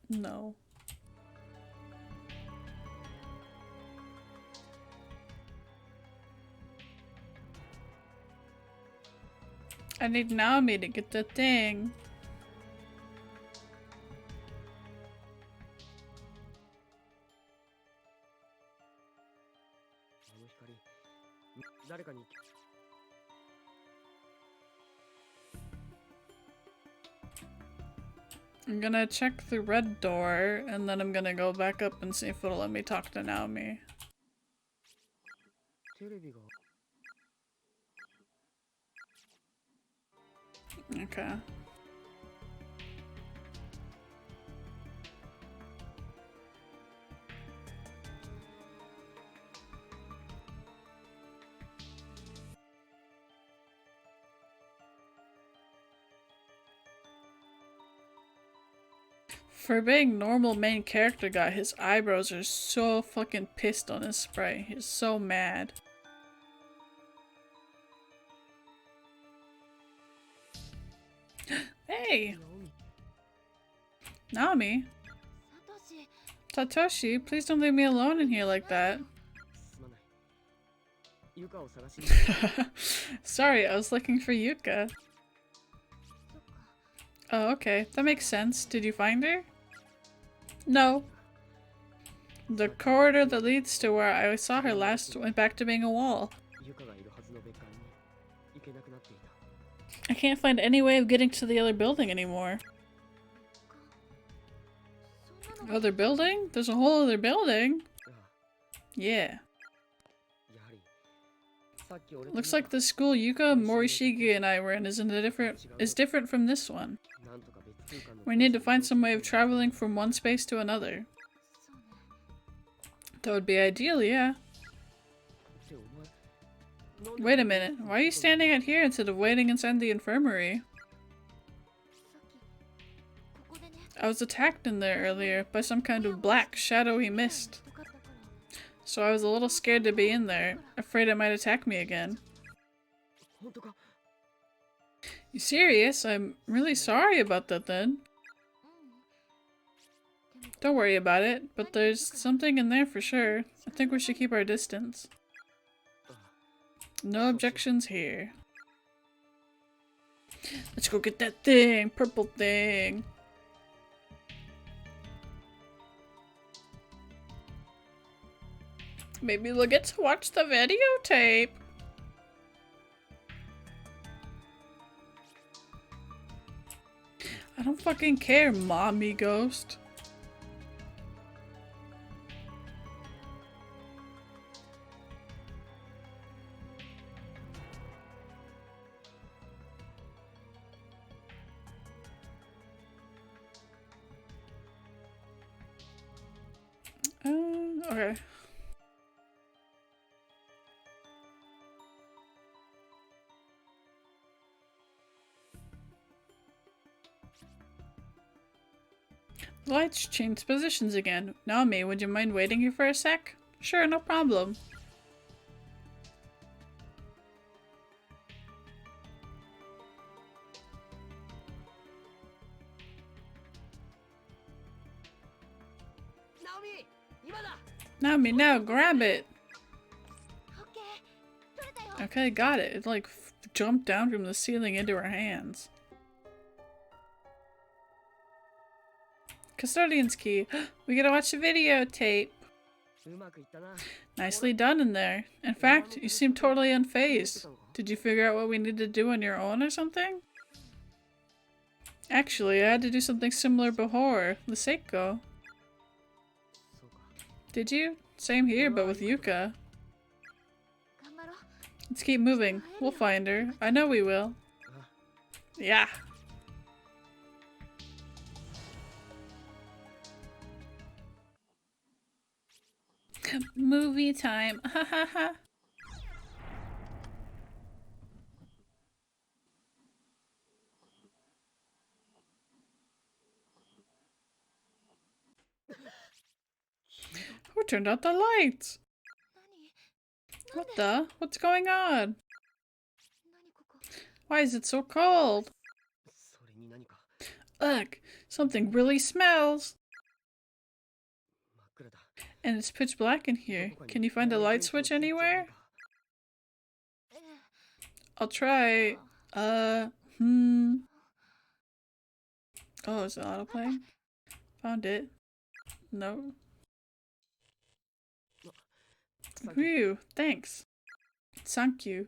No. I need Naomi to get the thing. あの光、誰かに I'm gonna check the red door, and then I'm gonna go back up and see if it'll let me talk to Naomi. テレビが Okay. For being normal main character guy, his eyebrows are so fucking pissed on his spray. He's so mad. Hey! ナオミ Naomi? サトシ Satoshi, please don't leave me alone in here like that. すまないユカを探しに Sorry, I was looking for Yuka. そっか Oh, okay. That makes sense. Did you find her? No. The corridor that leads to where I saw her last went back to being a wall. ユカがいるはずの別館に行けなくなっていた I can't find any way of getting to the other building anymore. そんなのが Other building? There's a whole other building? ああ Yeah. やはりさっき俺と Looks like the school Yuka, Morishige, and I were in is different from this one. なんとか別空間の We need to find some way of traveling from one space to another. そうね That would be ideal, yeah. ってお前 Wait a minute. Why are you standing out here instead of waiting inside the infirmary? さっきここでね I was attacked in there earlier by some kind of black, shadowy mist. とかったから So I was a little scared to be in there, afraid it might attack me again. 本当か You serious? I'm really sorry about that then. うんでも Don't worry about it, but there's something in there for sure. I think we should keep our distance. ああ No objections here. Let's go get that thing, purple thing. Maybe we'll get to watch the videotape. I don't fucking care, mommy ghost. Okay. The lights changed positions again. Naomi, would you mind waiting here for a sec? Sure, no problem. Naomi, now grab it. オッケー取れたよ Okay, got it. It like jumped down from the ceiling into her hands. Custodian's key. We gotta watch the videotape. うまくいったな Nicely done in there. In fact, you seem totally unfazed. Did you figure out what we need to do on your own or something? Actually, I had to do something similar before, with Seiko. そうか Did you? Same here, but with Yuka. 頑張ろう Let's keep moving. We'll find her. I know we will. あ Yeah. Movie time. Ha ha ha. Who turned out the lights? 何 What the? What's going on? 何ここ Why is it so cold? それに何か Ugh, something really smells. 真っ暗だ And it's pitch black in here. Can you find a light switch anywhere? え I'll try. Oh, is it autoplaying? Found it. No. Whew, thanks. Thank you.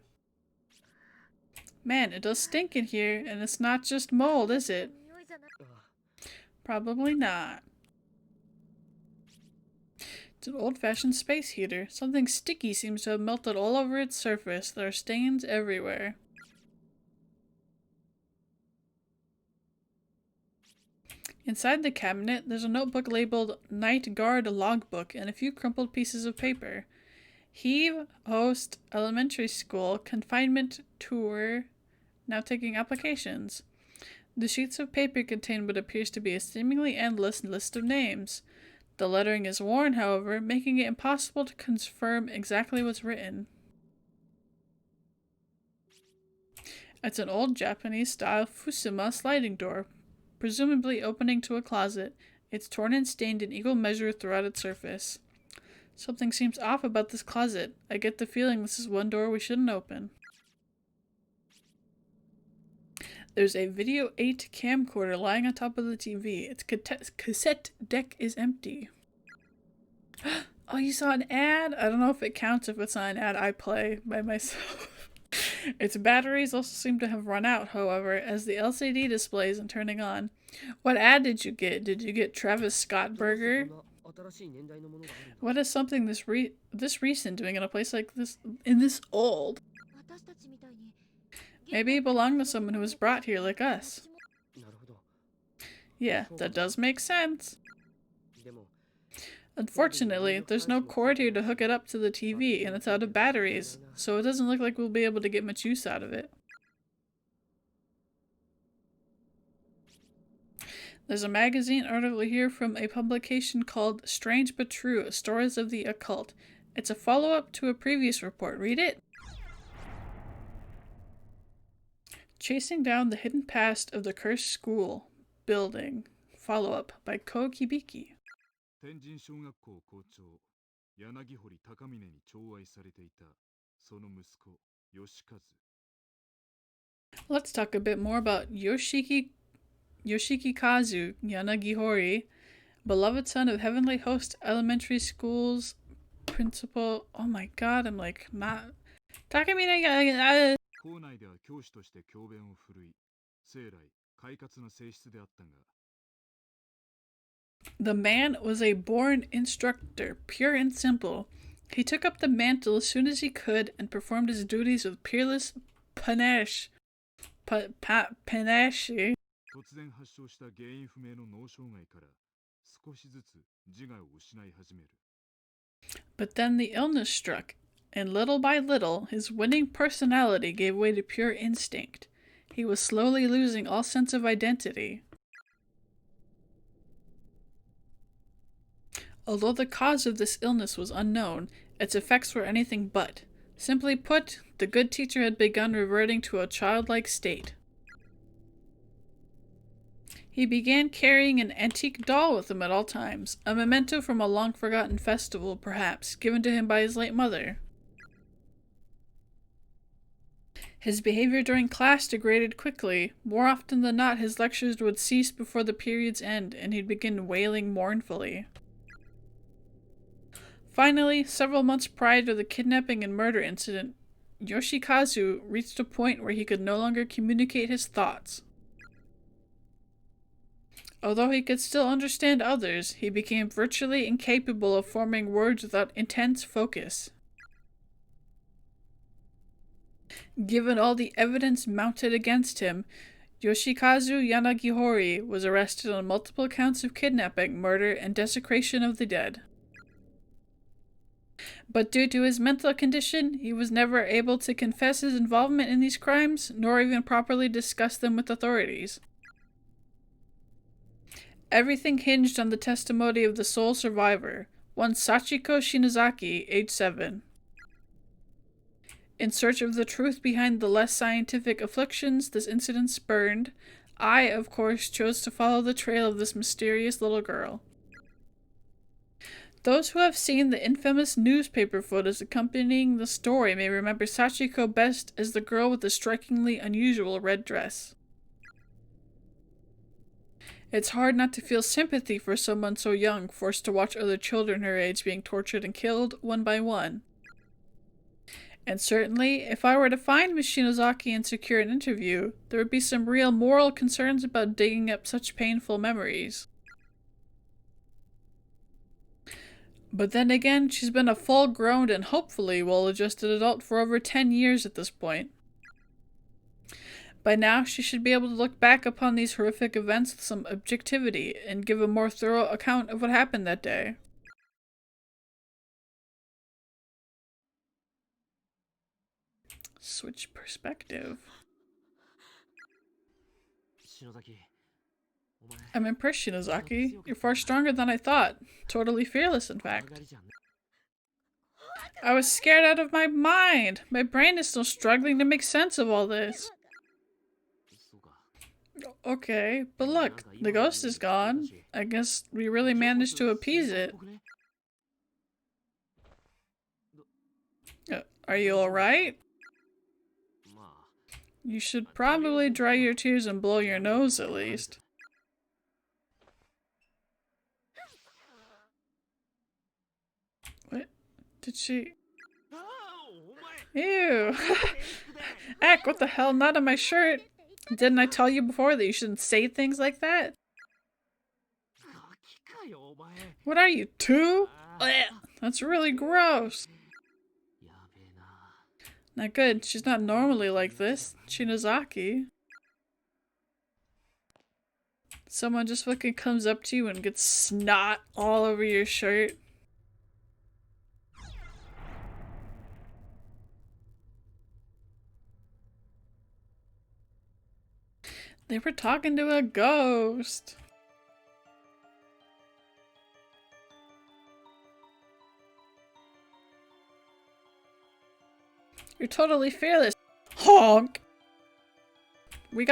Man, it does stink in here, and it's not just mold, is it? 匂いじゃない ああ Probably not. It's an old-fashioned space heater. Something sticky seems to have melted all over its surface. There are stains everywhere. Inside the cabinet, there's a notebook labeled Night Guard Logbook and a few crumpled pieces of paper. Heave Host Elementary School Confinement Tour. Now taking applications. The sheets of paper contain what appears to be a seemingly endless list of names. The lettering is worn, however, making it impossible to confirm exactly what's written. It's an old Japanese-style Fusuma sliding door, presumably opening to a closet. It's torn and stained in equal measure throughout its surface. Something seems off about this closet. I get the feeling this is one door we shouldn't open. There's a Video 8 camcorder lying on top of the TV. Its cassette deck is empty. Oh, you saw an ad? I don't know if it counts if it's not an ad I play by myself. Its batteries also seem to have run out, however, as the LCD display isn't turning on. What ad did you get? Did you get Travis Scott Burger? こんな新しい年代のものがあるんだ What is something this recent doing in a place like this, in this old? 私たちみたいに Maybe it belonged to someone who was brought here like us. なるほど Yeah, that does make sense. でも Unfortunately, there's no cord here to hook it up to the TV, and it's out of batteries, so it doesn't look like we'll be able to get much use out of it. There's a magazine article here from a publication called Strange But True, Stories of the Occult. It's a follow-up to a previous report. Read it. Chasing Down the Hidden Past of the Cursed School Building. Follow-up by Ko Kibiki. 天神小学校校長柳堀高峰に寵愛されていたその息子義和 Let's talk a bit more about Yoshikazu Yanagihori, beloved son of Heavenly Host Elementary School's principal. Oh my god, I'm like not. 校内では教師として教鞭を振るい生来快活な性質であったが The man was a born instructor, pure and simple. He took up the mantle as soon as he could and performed his duties with peerless panache. Panache. 突然発症した原因不明の脳障害から少しずつ自我を失い始める But then the illness struck, and little by little, his winning personality gave way to pure instinct. He was slowly losing all sense of identity. Although the cause of this illness was unknown, its effects were anything but. Simply put, the good teacher had begun reverting to a childlike state. He began carrying an antique doll with him at all times, a memento from a long-forgotten festival, perhaps, given to him by his late mother. His behavior during class degraded quickly. More often than not, his lectures would cease before the period's end, and he'd begin wailing mournfully. Finally, several months prior to the kidnapping and murder incident, Yoshikazu reached a point where he could no longer communicate his thoughts. Although he could still understand others, he became virtually incapable of forming words without intense focus. Given all the evidence mounted against him, Yoshikazu Yanagihori was arrested on multiple counts of kidnapping, murder, and desecration of the dead. But due to his mental condition, he was never able to confess his involvement in these crimes, nor even properly discuss them with authorities. Everything hinged on the testimony of the sole survivor, one Sachiko Shinozaki, age 7. In search of the truth behind the less scientific afflictions this incident spurned, I, of course, chose to follow the trail of this mysterious little girl. Those who have seen the infamous newspaper photos accompanying the story may remember Sachiko best as the girl with the strikingly unusual red dress. It's hard not to feel sympathy for someone so young, forced to watch other children her age being tortured and killed one by one. And certainly, if I were to find Miss Shinozaki and secure an interview, there would be some real moral concerns about digging up such painful memories. But then again, she's been a full-grown and hopefully well-adjusted adult for over 10 years at this point. By now, she should be able to look back upon these horrific events with some objectivity and give a more thorough account of what happened that day. Switch perspective. I'm impressed, Shinozaki. You're far stronger than I thought. Totally fearless, in fact. I was scared out of my mind. My brain is still struggling to make sense of all this. Okay, but look, the ghost is gone. I guess we really managed to appease it. Are you alright? You should probably dry your tears and blow your nose at least. What? Did she? Ew! Eck, what the hell? Not on my shirt! Didn't I tell you before that you shouldn't say things like that? What are you, 2? That's really gross. Not good. She's not normally like this. Shinozaki. Someone just fucking comes up to you and gets snot all over your shirt. They were talking to a ghost. You're totally fearless. Honk! We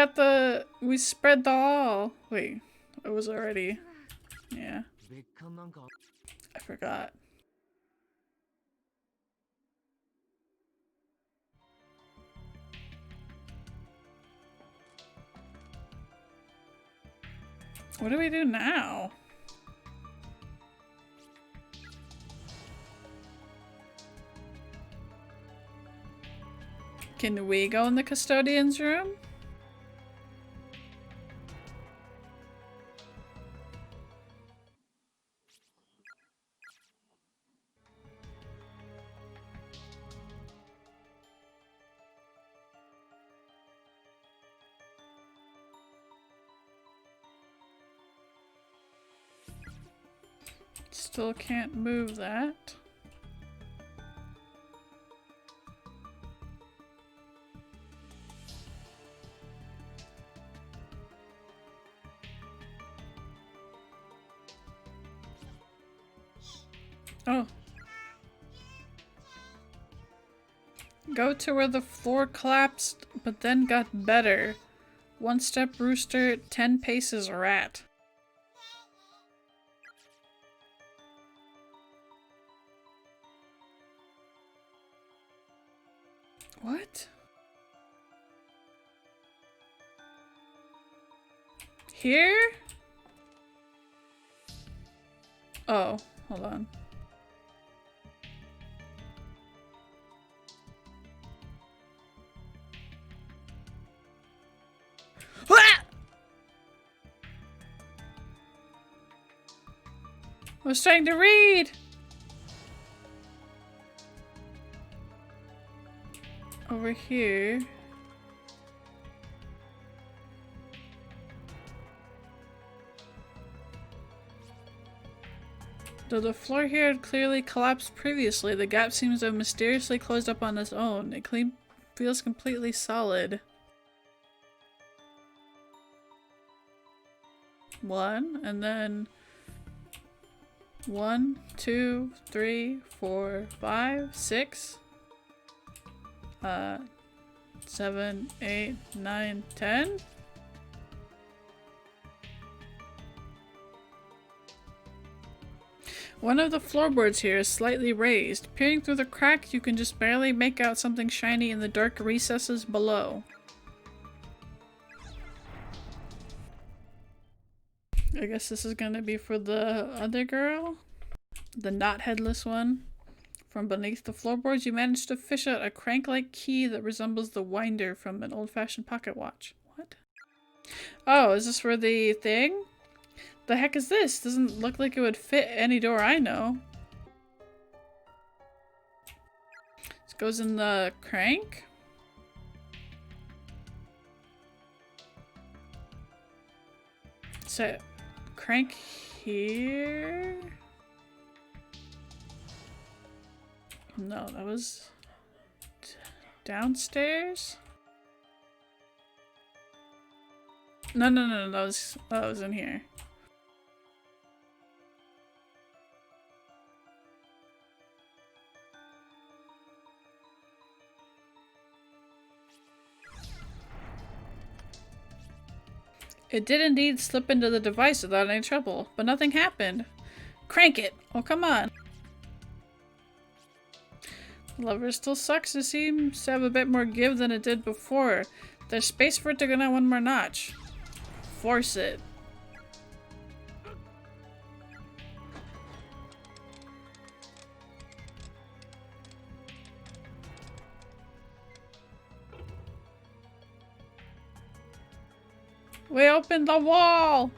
spread the all. Wait, it was already. Yeah. I forgot. What do we do now? Can we go in the custodian's room? Still can't move that. Oh. Go to where the floor collapsed, but then got better. 1 step rooster, 10 paces rat. What? Here? Oh, hold on. Ah! I was trying to read! Over here. Though the floor here had clearly collapsed previously, the gap seems to have mysteriously closed up on its own. It feels completely solid. 1, and then 1, 2, 3, 4, 5, 6, 7, 8, 9, 10. One of the floorboards here is slightly raised. Peering through the crack, you can just barely make out something shiny in the dark recesses below. I guess this is gonna be for the other girl? The not headless one. From beneath the floorboards, you manage to fish out a crank-like key that resembles the winder from an old-fashioned pocket watch. What? Oh, is this for the thing? The heck is this? Doesn't look like it would fit any door I know. This goes in the crank? So, crank here? No, that was downstairs? No, that was in here. It did indeed slip into the device without any trouble, but nothing happened. Crank it! Oh, come on. The lever still sucks. It seems to have a bit more give than it did before. There's space for it to go down one more notch. Force it. We opened the wall!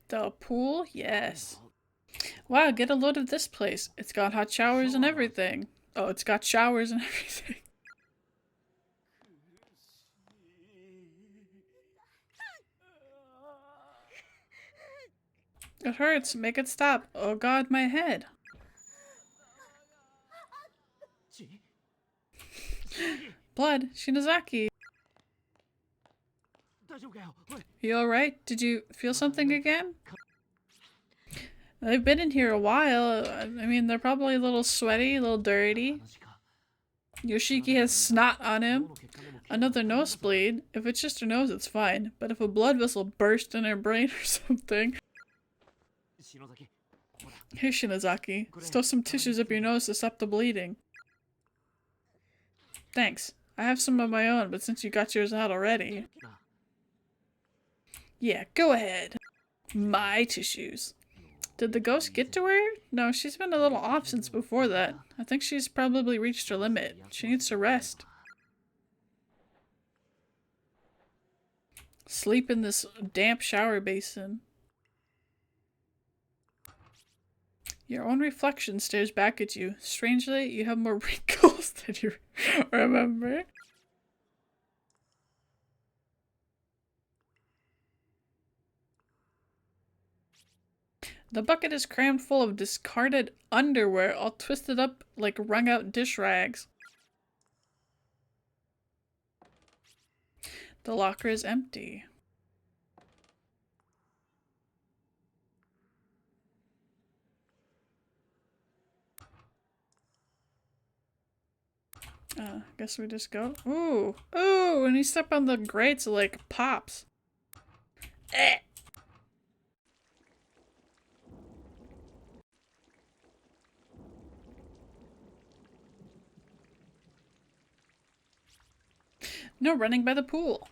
The pool? Yes. Wow, get a load of this place. It's got hot showers and everything. Oh, it's got showers and everything. It hurts. Make it stop. Oh god, my head. Blood. Shinozaki. You alright? Did you feel something again? They've been in here a while. I mean, they're probably a little sweaty, a little dirty. Yoshiki has snot on him. Another nosebleed. If it's just her nose, it's fine. But if a blood vessel burst in her brain or something... Here, Shinozaki. Stuff some tissues up your nose to stop the bleeding. Thanks. I have some of my own, but since you got yours out already... Yeah, go ahead. My tissues. Did the ghost get to her? No, she's been a little off since before that. I think she's probably reached her limit. She needs to rest. Sleep in this damp shower basin. Your own reflection stares back at you. Strangely, you have more wrinkles than you remember. The bucket is crammed full of discarded underwear, all twisted up like wrung-out dish rags. The locker is empty. Guess we just go. Ooh! Ooh! And you step on the grates, it like pops. Eh! No running by the pool.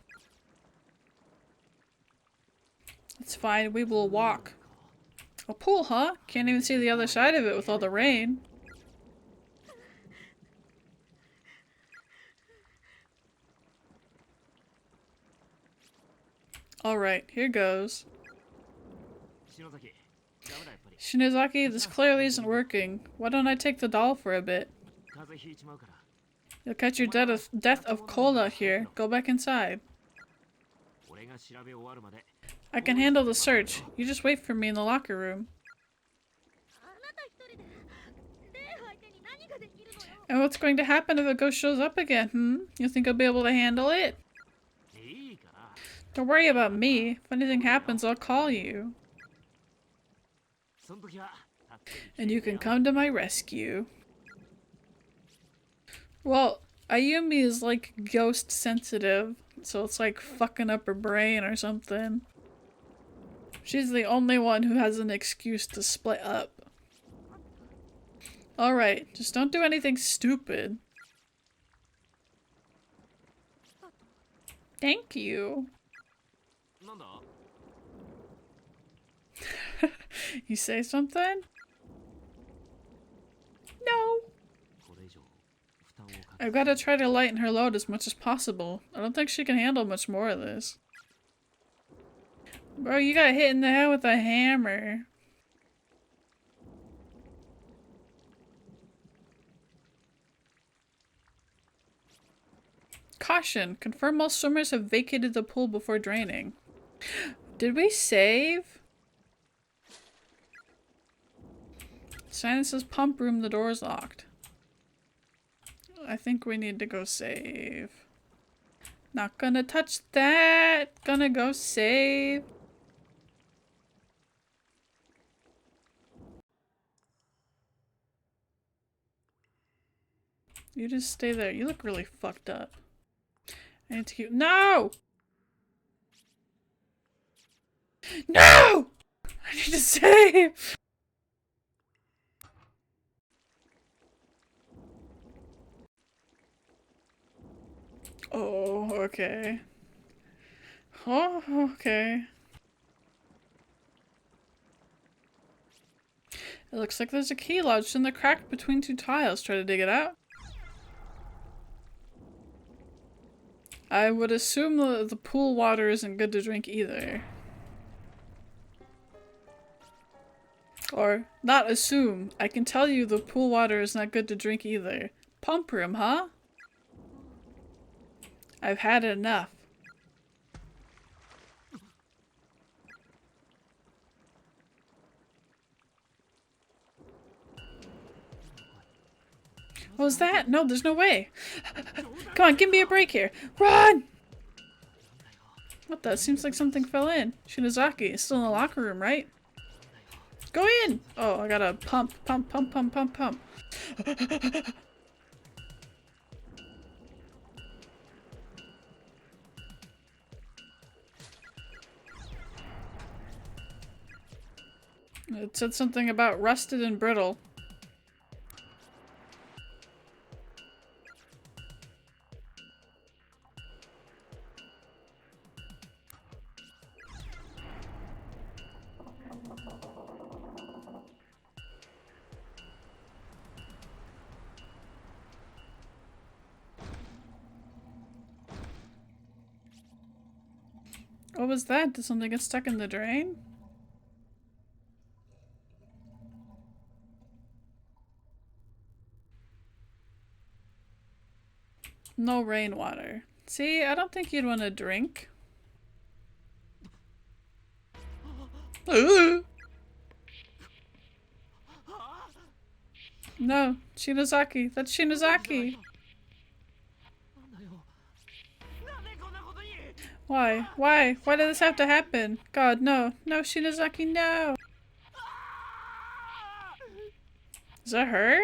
It's fine, we will walk. A pool, huh? Can't even see the other side of it with all the rain. Alright, here goes. 篠崎ダメだやっぱり Shinozaki, this clearly isn't working. Why don't I take the doll for a bit? 風邪ひいちまうから You'll catch your death of cold out here. Go back inside. 俺が調べ終わるまで I can handle the search. You just wait for me in the locker room. あなた一人で霊相手に何ができるのよ And what's going to happen if a ghost shows up again, You think I'll be able to handle it? いいから Don't worry about me. If anything happens, I'll call you. その時は助けに And you can come to my rescue. Well, Ayumi is like ghost sensitive, so it's like fucking up her brain or something. She's the only one who has an excuse to split up. Alright, just don't do anything stupid. Thank you. なんだ You say something? No. これ以上負担をかけ I've got to try to lighten her load as much as possible. I don't think she can handle much more of this. Bro, you got hit in the head with a hammer. Caution! Confirm all swimmers have vacated the pool before draining. Did we save? Sign that says pump room, the door's locked. I think we need to go save. Not gonna touch that! Gonna go save. You just stay there. You look really fucked up. I need to keep- No! No! I need to save! Oh, okay. Oh, okay. It looks like there's a key lodged in the crack between two tiles. Try to dig it out. I would assume the pool water isn't good to drink either. Or, not assume. I can tell you the pool water is not good to drink either. Pump room, huh? I've had enough. What was that? No, there's no way. Come on, give me a break here. Run! What the? Seems like something fell in. Shinozaki is still in the locker room, right? Go in! Oh, I gotta pump. It said something about rusted and brittle. What was that? Did something get stuck in the drain? No rainwater. See, I don't think you'd want to drink. No, Shinozaki. That's Shinozaki. なんだよなんでこんなことに Why? Why? Why did this have to happen? God, no. No, Shinozaki, no. Is that her?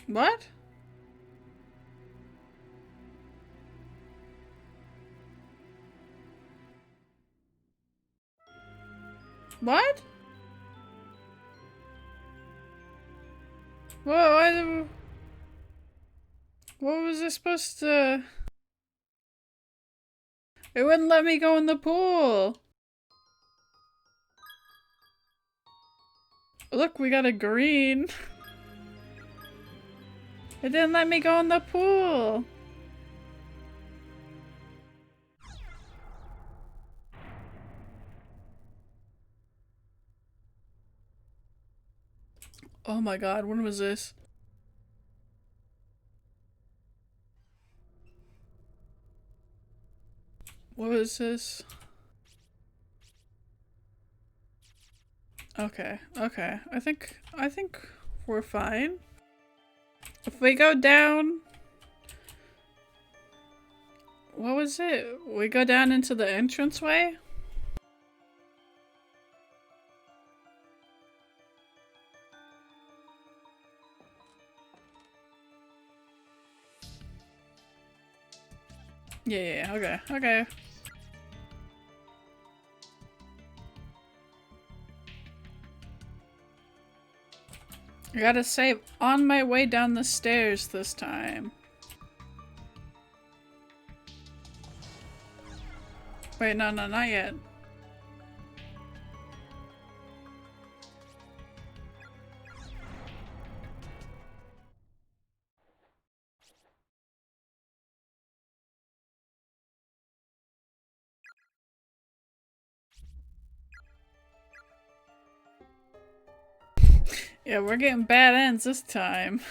What? What? Why what was this supposed to... It wouldn't let me go in the pool. Look, we got a green. It didn't let me go in the pool. Oh my god, when was this? What was this? Okay, okay. I think we're fine. If we go down... What was it? We go down into the entranceway? Yeah, okay, okay. I gotta save on my way down the stairs this time. Wait, no, not yet. Yeah, we're getting bad ends this time.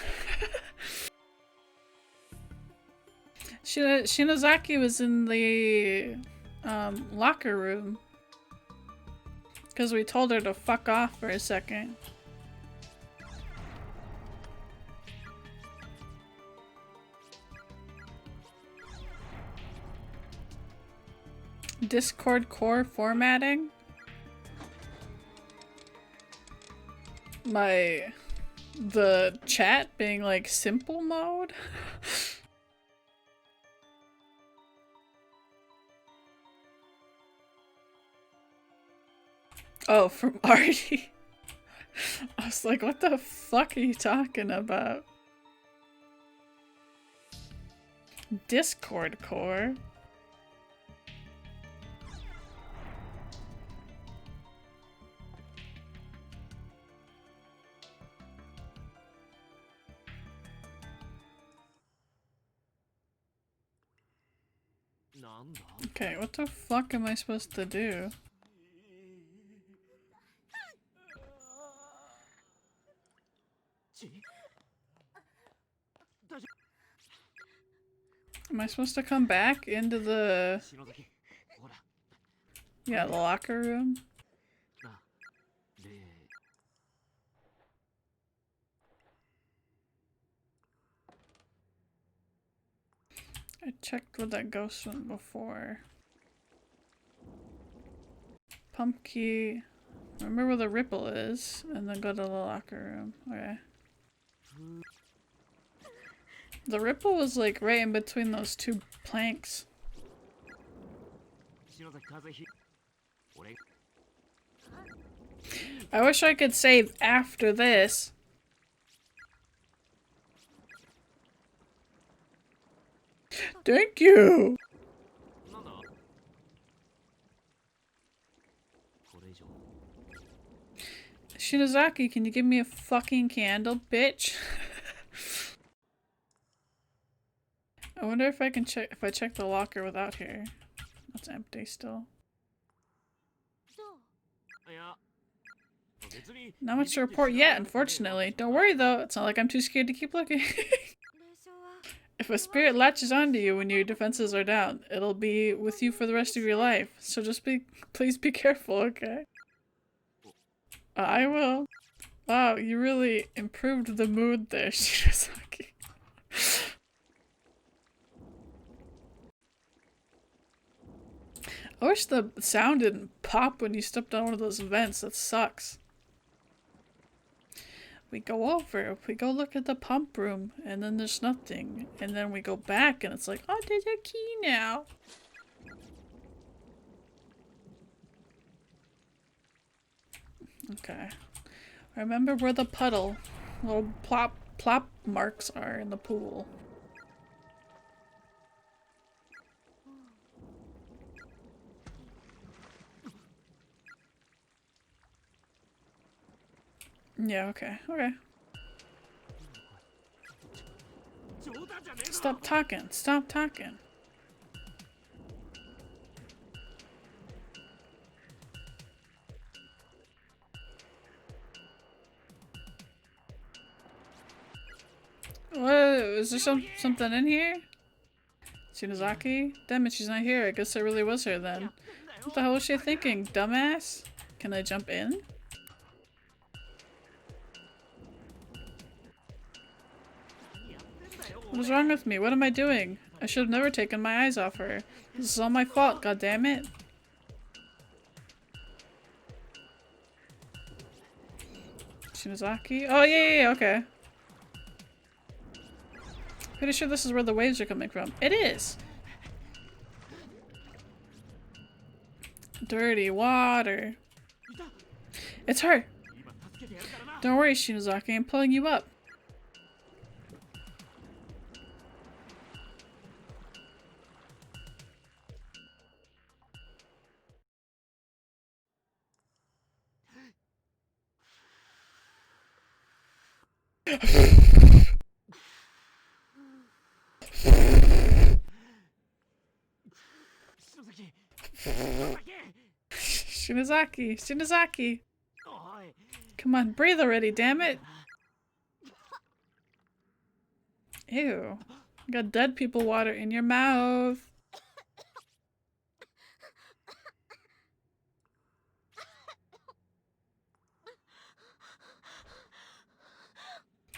Shinozaki was in the locker room because we told her to fuck off for a second. Discord core formatting? The chat being like simple mode? Oh, from Artie. I was like, what the fuck are you talking about? Discord core? Okay, what the fuck am I supposed to do? Am I supposed to come back into the... Yeah, the locker room? I checked with that ghost one before. Pump key. Remember where the ripple is, and then go to the locker room. Okay. The ripple was like right in between those two planks. I wish I could save after this. Thank you! Shinozaki, can you give me a fucking candle, bitch? I wonder if I can check if I check the locker without her. That's empty still. Not much to report yet, unfortunately. Don't worry though, it's not like I'm too scared to keep looking. If a spirit latches onto you when your defenses are down, it'll be with you for the rest of your life. So just please be careful, okay? I will. Wow, you really improved the mood there, Shinozaki. I wish the sound didn't pop when you stepped on one of those vents. That sucks. We go over, we go look at the pump room, and then there's nothing. And then we go back and it's like, oh, there's a key now. Okay. Remember where the puddle, little plop marks are in the pool. Yeah, okay, okay. Stop talking. Stop talking. What? Is there something in here? Shinozaki? Damn it, she's not here. I guess it really was her then. What the hell was she thinking, dumbass? Can I jump in? What is wrong with me? What am I doing? I should have never taken my eyes off her. This is all my fault, goddammit. Shinozaki? Oh, yeah, okay. Pretty sure this is where the waves are coming from. It is! Dirty water. It's her! Don't worry, Shinozaki, I'm pulling you up. Shinozaki, Shinozaki. Come on, breathe already, damn it. Ew. You got dead people water in your mouth.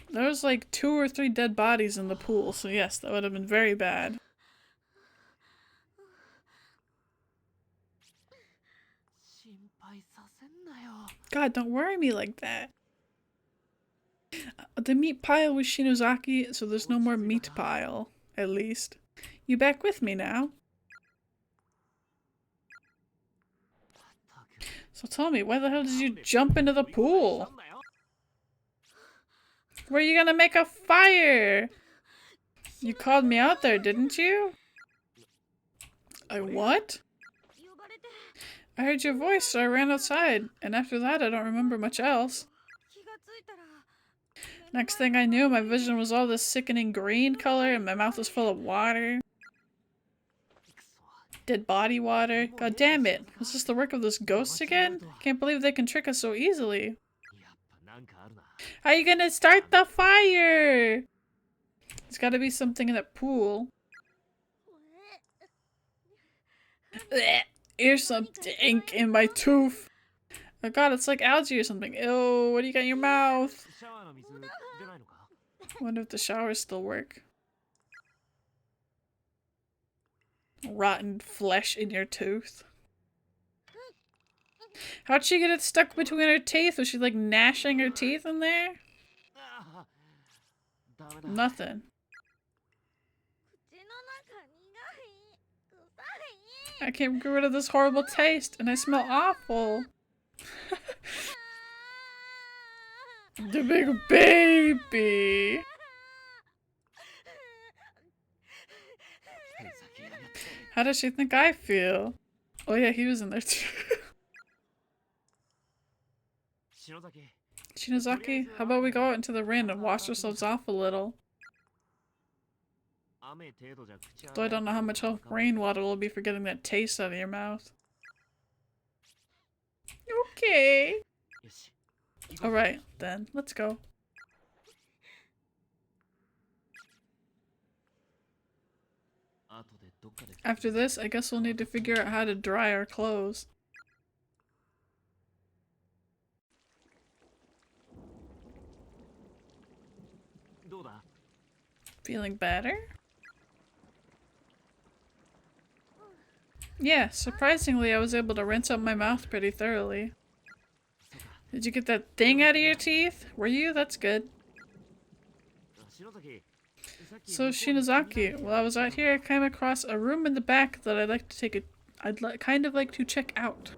There was like 2 or 3 dead bodies in the pool, so yes, that would have been very bad. God, don't worry me like that. The meat pile was Shinozaki, so there's no more meat pile, at least. You back with me now? So tell me, why the hell did you jump into the pool? Were you gonna make a fire? You called me out there, didn't you? I what? I heard your voice, so I ran outside, and after that I don't remember much else. Next thing I knew, my vision was all this sickening green color and my mouth was full of water. Dead body water. God damn it. Was this the work of those ghosts again? Can't believe they can trick us so easily. How are you gonna start the fire? There's gotta be something in that pool. Here's some ink in my tooth. Oh god, it's like algae or something. Ew, what do you got in your mouth? Wonder if the showers still work. Rotten flesh in your tooth. How'd she get it stuck between her teeth? Was she like gnashing her teeth in there? Nothing. I can't get rid of this horrible taste, and I smell awful. The big baby. How does she think I feel? Oh yeah, he was in there too. Shinozaki, how about we go out into the rain and wash ourselves off a little? Though I don't know how much help rainwater will be for getting that taste out of your mouth. Okay. Alright, then. Let's go. After this, I guess we'll need to figure out how to dry our clothes. Feeling better? Yeah, surprisingly I was able to rinse out my mouth pretty thoroughly. Did you get that thing out of your teeth? Were you? That's good. So Shinozaki, while I was out here I came across a room in the back that I'd like to take a kind of like to check out.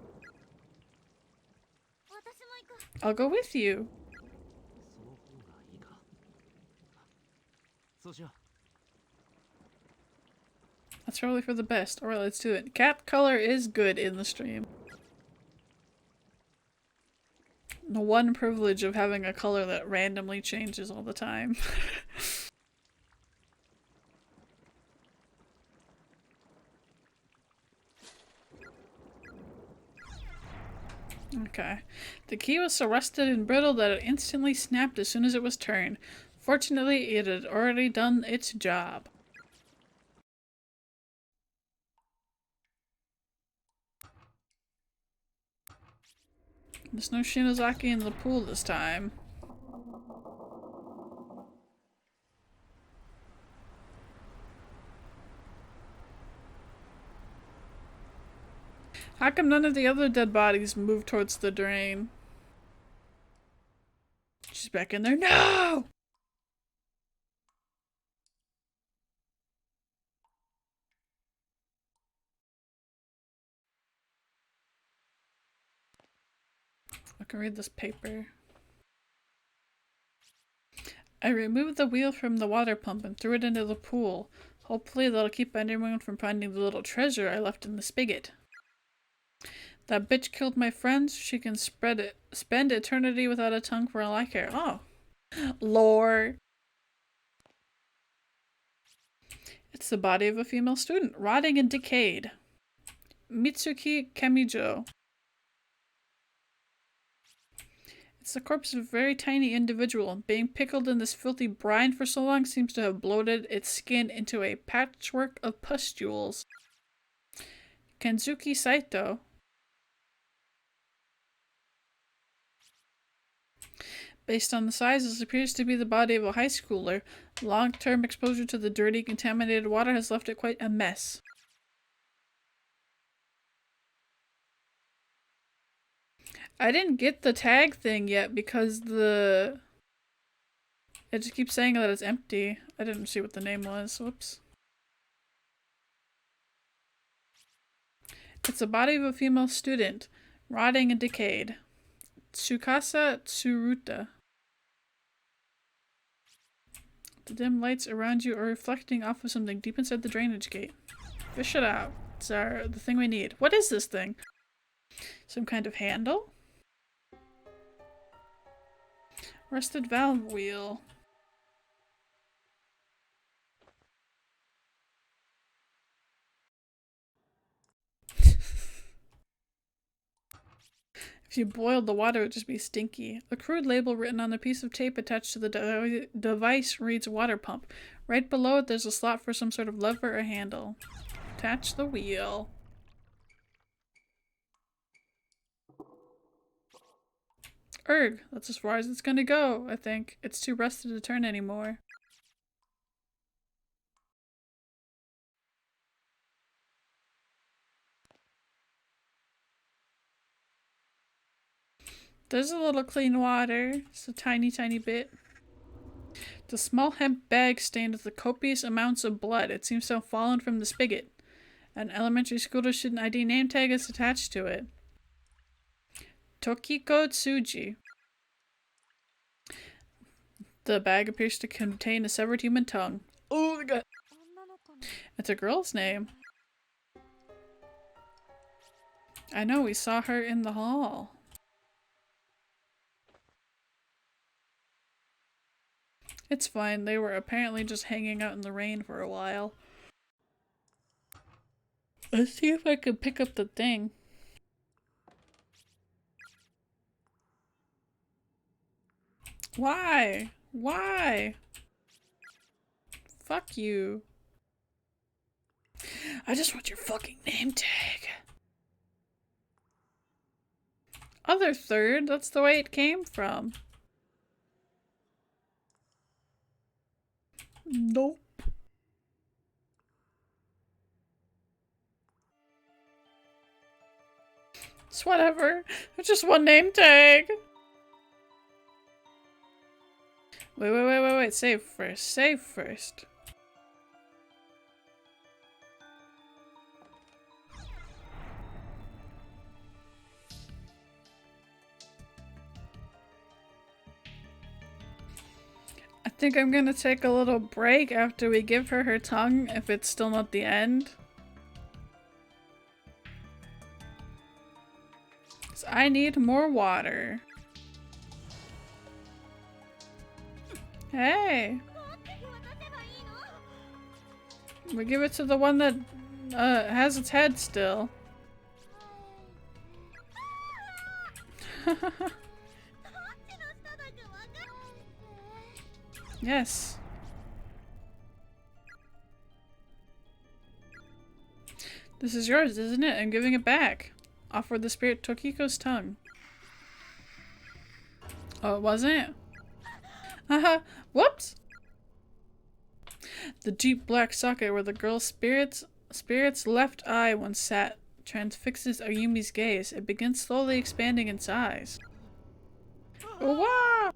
I'll go with you. That's probably for the best. Alright, let's do it. Cat color is good in the stream. The one privilege of having a color that randomly changes all the time. Okay. The key was so rusted and brittle that it instantly snapped as soon as it was turned. Fortunately, it had already done its job. There's no Shinozaki in the pool this time. How come none of the other dead bodies moved towards the drain? She's back in there. No! I can read this paper. I removed the wheel from the water pump and threw it into the pool. Hopefully that'll keep anyone from finding the little treasure I left in the spigot. That bitch killed my friends. She can spend eternity without a tongue for all I care. Oh. Lore. It's the body of a female student, rotting and decayed. Mitsuki Kamijo. It's the corpse of a very tiny individual. Being pickled in this filthy brine for so long seems to have bloated its skin into a patchwork of pustules. Kenzuki Saito. Based on the size, this appears to be the body of a high schooler. Long-term exposure to the dirty, contaminated water has left it quite a mess. I didn't get the tag thing yet because it just keeps saying that it's empty. I didn't see what the name was. Whoops. It's the body of a female student, rotting and decayed. Tsukasa Tsuruta. The dim lights around you are reflecting off of something deep inside the drainage gate. Fish it out. It's the thing we need. What is this thing? Some kind of handle? Rusted valve wheel. If you boiled the water, it would just be stinky. A crude label written on the piece of tape attached to the device reads water pump. Right below it, there's a slot for some sort of lever or handle. Attach the wheel. Erg, that's as far as it's gonna go, I think. It's too rusted to turn anymore. There's a little clean water. It's a tiny, tiny bit. The small hemp bag stained with the copious amounts of blood. It seems to have fallen from the spigot. An elementary school student ID name tag is attached to it. Tokiko Tsuji. The bag appears to contain a severed human tongue. Oh my god. It's a girl's name. I know, we saw her in the hall. It's fine, they were apparently just hanging out in the rain for a while. Let's see if I can pick up the thing. Why? Why? Fuck you. I just want your fucking name tag. Other third, that's the way it came from. Nope. It's whatever. It's just one name tag. Wait. Save first. Save first. I think I'm gonna take a little break after we give her her tongue if it's still not the end. 'Cause I need more water. Hey! We give it to the one that has its head still. Yes. This is yours, isn't it? I'm giving it back. Offered the spirit Tokiko's tongue. Oh, it wasn't? Haha. Whoops! The deep black socket where the girl's spirit's left eye once sat transfixes Ayumi's gaze. It begins slowly expanding in size. Wow!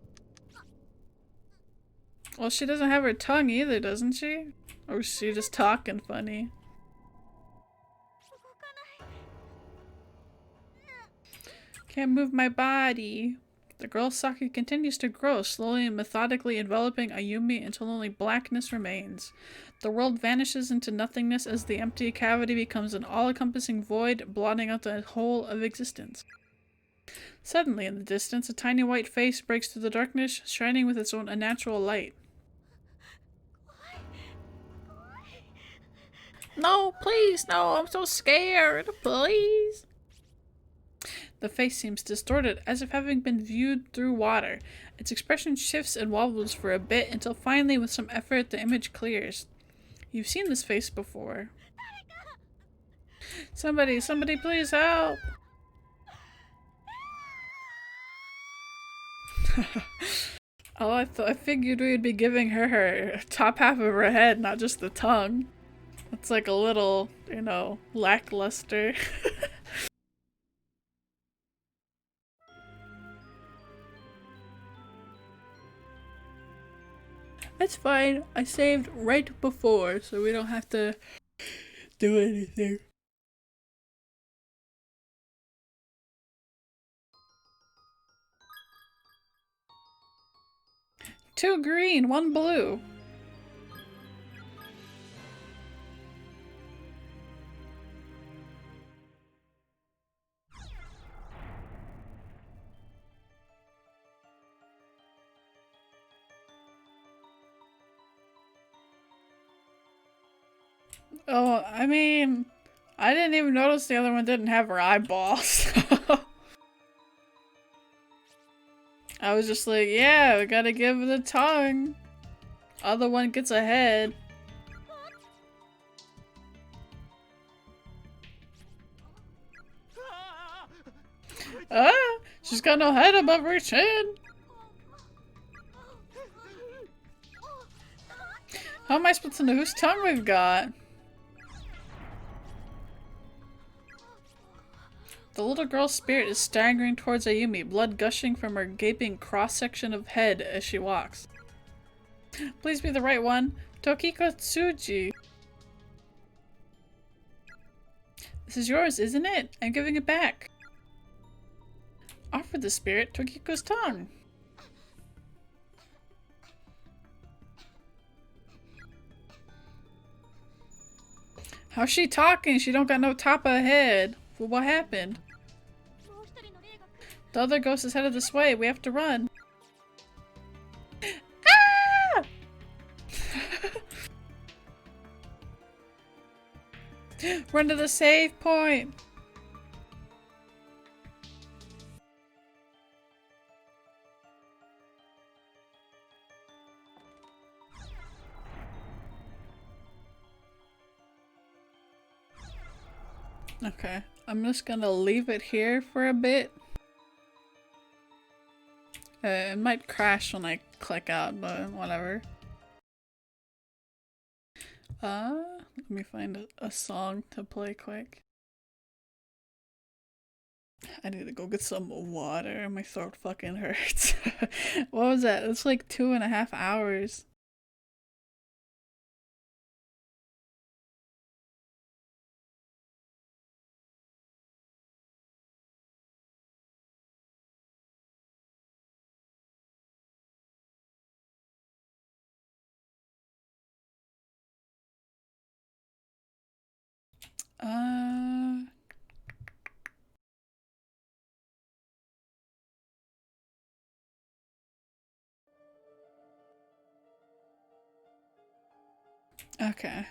Well, she doesn't have her tongue either, doesn't she? Or is she just talking funny? Can't move my body. The girl's socket continues to grow, slowly and methodically enveloping Ayumi until only blackness remains. The world vanishes into nothingness as the empty cavity becomes an all-encompassing void, blotting out the whole of existence. Suddenly, in the distance, a tiny white face breaks through the darkness, shining with its own unnatural light. No, please, no, I'm so scared, please. The face seems distorted, as if having been viewed through water. Its expression shifts and wobbles for a bit until finally, with some effort, the image clears. You've seen this face before. Somebody please help! Oh, I figured we would be giving her top half of her head, not just the tongue. It's like a little, you know, lackluster. It's fine. I saved right before, so we don't have to do anything. Two green, one blue. Oh, I mean, I didn't even notice the other one didn't have her eyeballs. I was just like, yeah, we gotta give her the tongue. Other one gets a head. Ah, she's got no head above her chin. How am I supposed to know whose tongue we've got? The little girl's spirit is staggering towards Ayumi, blood gushing from her gaping cross-section of head as she walks. Please be the right one. Tokiko Tsuji. This is yours, isn't it? I'm giving it back. Offer the spirit Tokiko's tongue. How's she talking? She don't got no top of her head. Well, what happened? The other ghost is headed this way. We have to run. Ah! Run to the save point. Okay, I'm just gonna leave it here for a bit. It might crash when I click out, but whatever. Let me find a song to play quick. I need to go get some water. My throat fucking hurts. What was that? It's like 2.5 hours. Okay.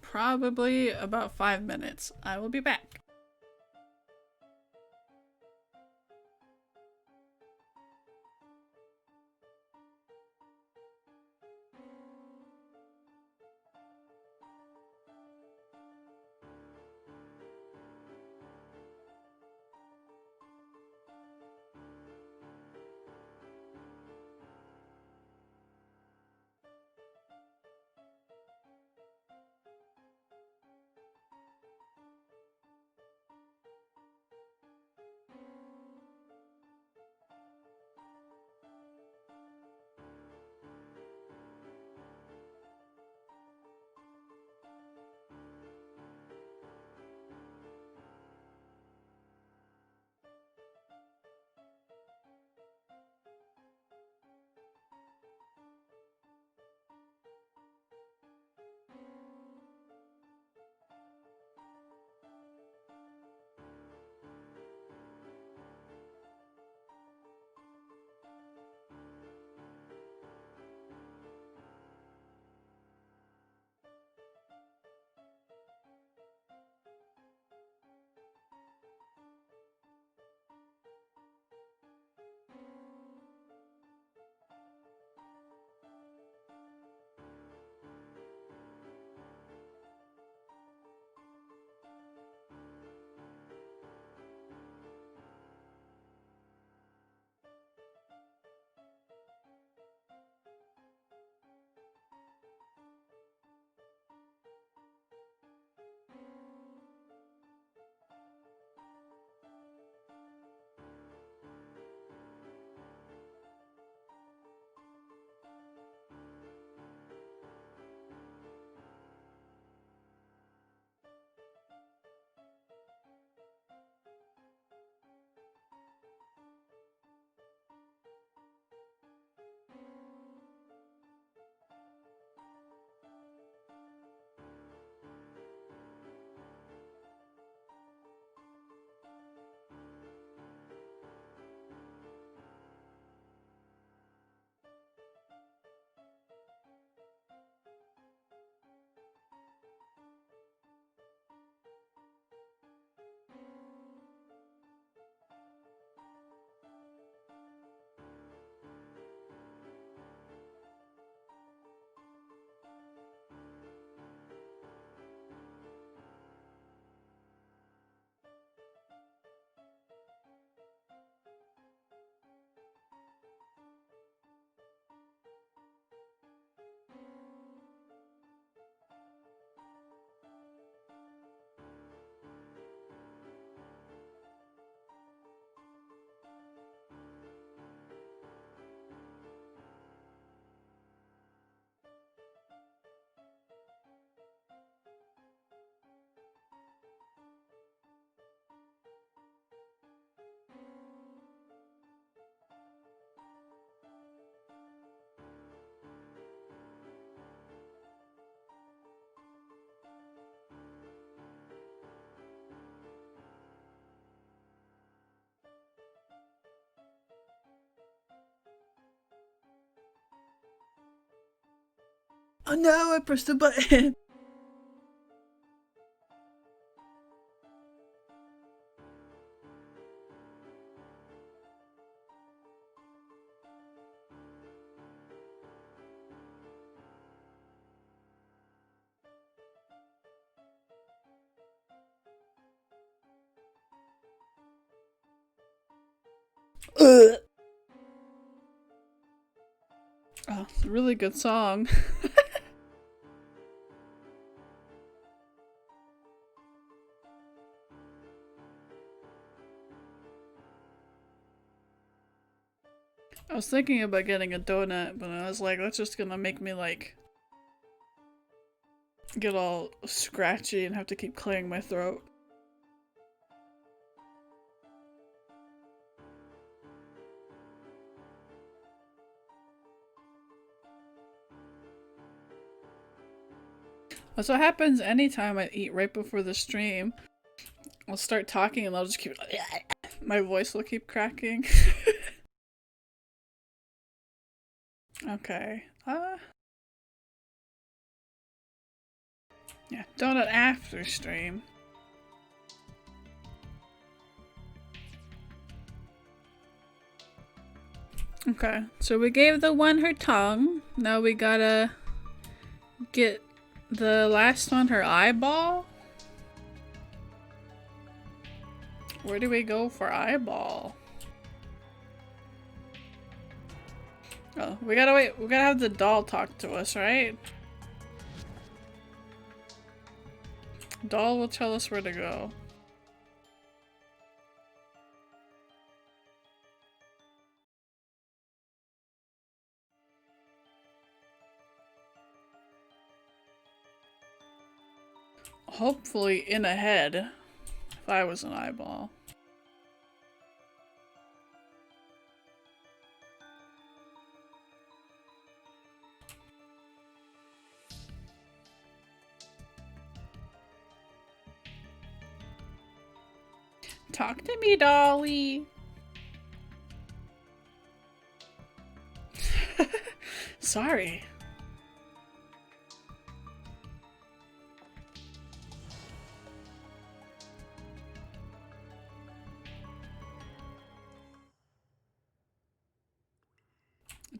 Probably about 5 minutes. I will be back. Oh no, I pressed the button. Ugh. Oh, it's a really good song. I was thinking about getting a donut, but I was like, that's just gonna make me like get all scratchy and have to keep clearing my throat. That's what happens anytime I eat right before the stream. I'll start talking and I'll just keep my voice will keep cracking. Okay. Yeah, donut after stream. Okay, so we gave the one her tongue. Now we gotta get the last one her eyeball. Where do we go for eyeball? Oh, we gotta wait. We gotta have the doll talk to us, right? Doll will tell us where to go. Hopefully in a head, if I was an eyeball. Talk to me, Dolly. Sorry.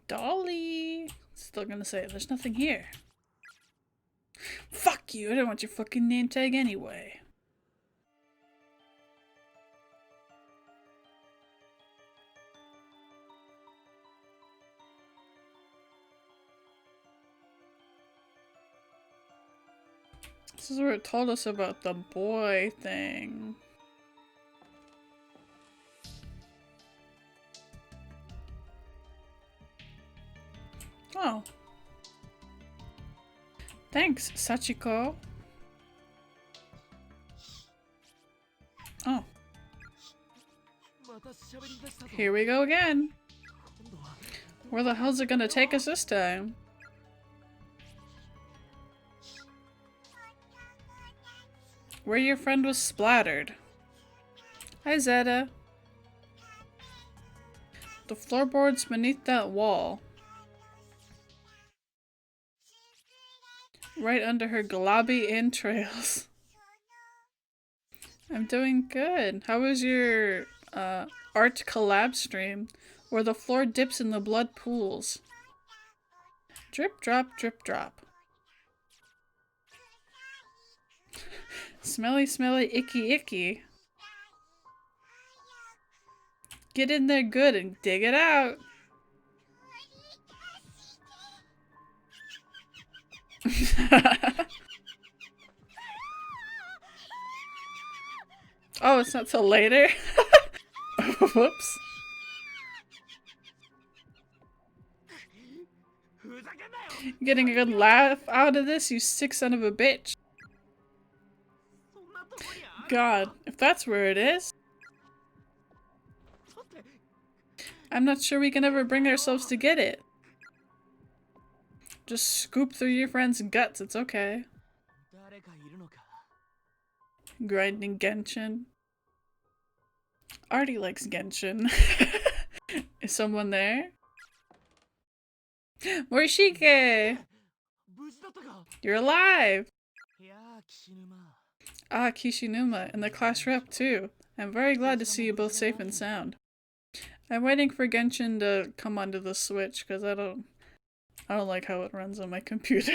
Dolly. Still gonna say there's nothing here. Fuck you, I don't want your fucking name tag anyway. This is where it told us about the boy thing. Oh. Thanks, Sachiko. Oh. Here we go again. Where the hell's it gonna take us this time? Where your friend was splattered. Hi, Zeta. The floorboards beneath that wall. Right under her globby entrails. I'm doing good. How was your art collab stream? Where the floor dips in the blood pools. Drip drop, drip drop. Smelly, smelly, icky, icky. Get in there good and dig it out. Oh, it's not till later? Whoops. Getting a good laugh out of this, you sick son of a bitch. God, if that's where it is. I'm not sure we can ever bring ourselves to get it. Just scoop through your friend's guts, it's okay. Grinding Genshin. Artie likes Genshin. Is someone there? Morishige! 無事だったか。 You're alive! いやー、岸沼。 Ah, Kishinuma, and the class rep too. I'm very glad to see you both safe and sound. I'm waiting for Genshin to come onto the Switch, because I don't like how it runs on my computer.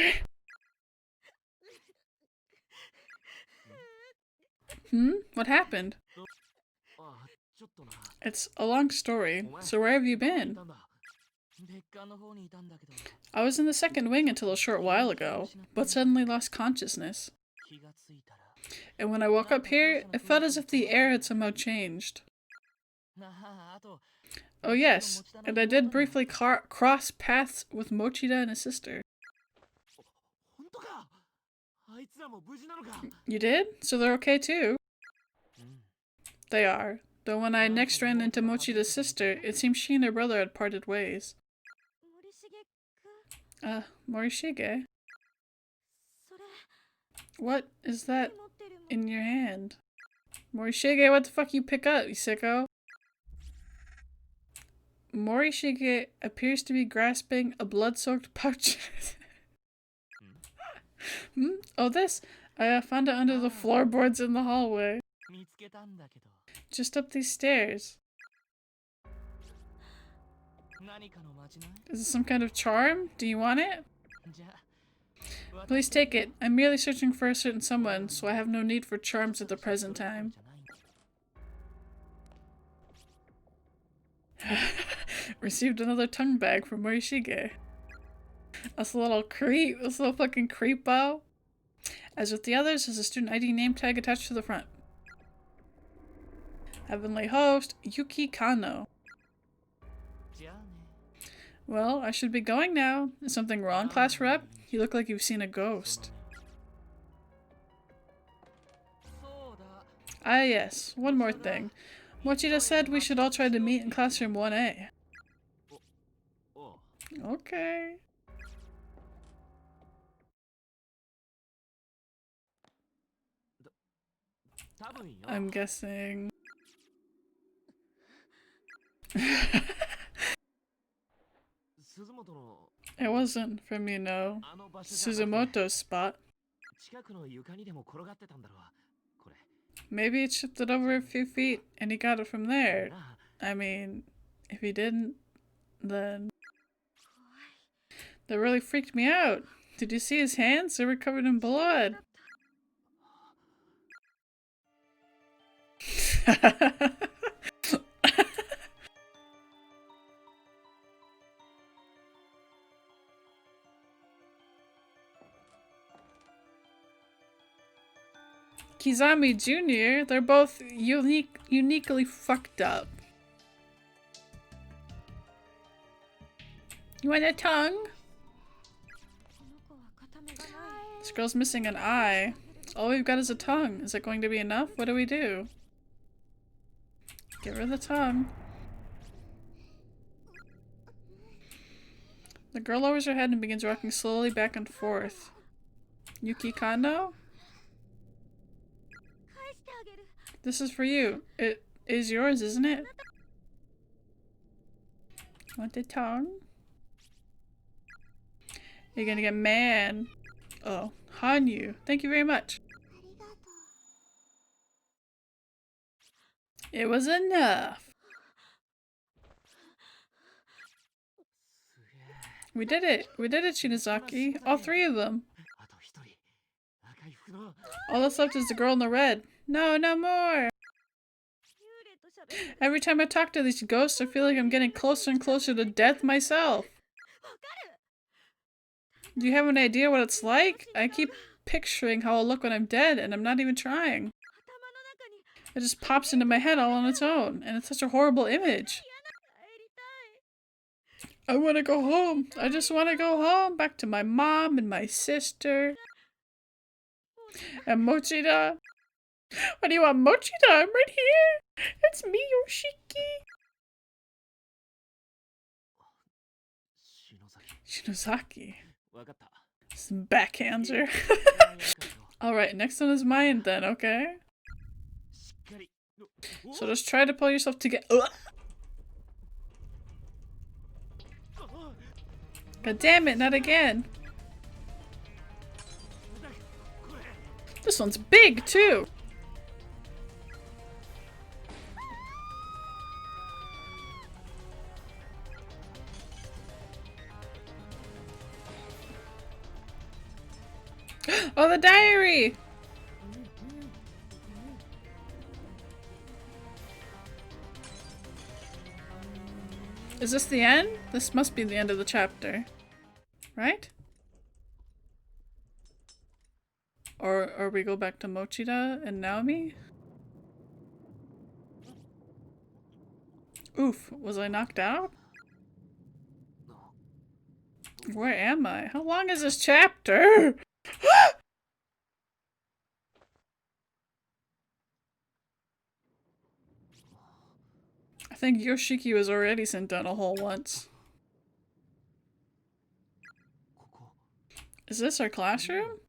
What happened? あ、ちょっとな。 It's a long story, so where have you been? 別館の方にいたんだけど。 I was in the second wing until a short while ago, but suddenly lost consciousness. 気がついたら。 And when I woke up here, it felt as if the air had somehow changed. なあ、あと。 Oh yes, and I did briefly cross paths with Mochida and his sister. 本当か。あいつらも無事なのか。 You did? So they're okay too? うん。 They are. Though when I next ran into Mochida's sister, it seems she and her brother had parted ways. 森重くん Morishige? それ What is that 持ってるもん in your hand? Morishige, what the fuck you pick up, you sicko? Morishige appears to be grasping a blood-soaked pouch. Oh, this! I found it under the floorboards in the hallway. 見つけたんだけど。 Just up these stairs. 何かの間違い？ Is this some kind of charm? Do you want it? じゃあ。 Please take it. I'm merely searching for a certain someone, so I have no need for charms at the present time. Received another tongue bag from Morishige. That's a little creep. That's a little fucking creepo. As with the others, there's a student ID name tag attached to the front. Heavenly host, Yuki Kano. じゃあね。 Well, I should be going now. Is something wrong, class rep? You look like you've seen a ghost. そうだ。 Ah yes, one more thing. Mochida said we should all try to meet in classroom 1A. おう。 Okay. 多分よ。 I'm guessing. 鈴本の It wasn't from, あの場所じゃなくて Suzumoto's spot. 近くの床にでも転がってたんだろう。これ。 Maybe it shifted over a few feet and he got it from there. なあ。 I mean, if he didn't, then... That really freaked me out. Did you see his hands? They were covered in blood. Kizami Jr., they're both uniquely fucked up. You want a tongue? この子は片目がない This girl's missing an eye. All we've got is a tongue. Is it going to be enough? What do we do? Give her the tongue. The girl lowers her head and begins rocking slowly back and forth. Yuki Kano? 返してあげる This is for you. It is yours, isn't it? Want the tongue? You're gonna get mad. Oh, Hanyu. Thank you very much. ありがとう It was enough. すげえ。 We did it. We did it, Shinozaki. All three of them. あと一人。赤い服の。 All that's left is the girl in the red. No, no more. 幽霊と喋る Every time I talk to these ghosts, I feel like I'm getting closer and closer to death myself. わかる Do you have an idea what it's like? I keep picturing how I'll look when I'm dead, and I'm not even trying. 頭の中に It just pops into my head all on its own, and it's such a horrible image. 帰りたい I want to go home. I just want to go home, back to my mom and my sister. And Mochida. What do you want, Mochida? I'm right here. It's me, Yoshiki. 篠崎。 Shinozaki. わかった。 Some backhands her. Alright, next one is mine then, okay? しっかり。お So just try to pull yourself together. Ugh. God damn it, not again. This one's big too. Oh, the diary! Is this the end? This must be the end of the chapter. Right? Or we go back to Mochida and Naomi? Oof, was I knocked out? Where am I? How long is this chapter? I think Yoshiki was already sent down a hole once. Is this our classroom?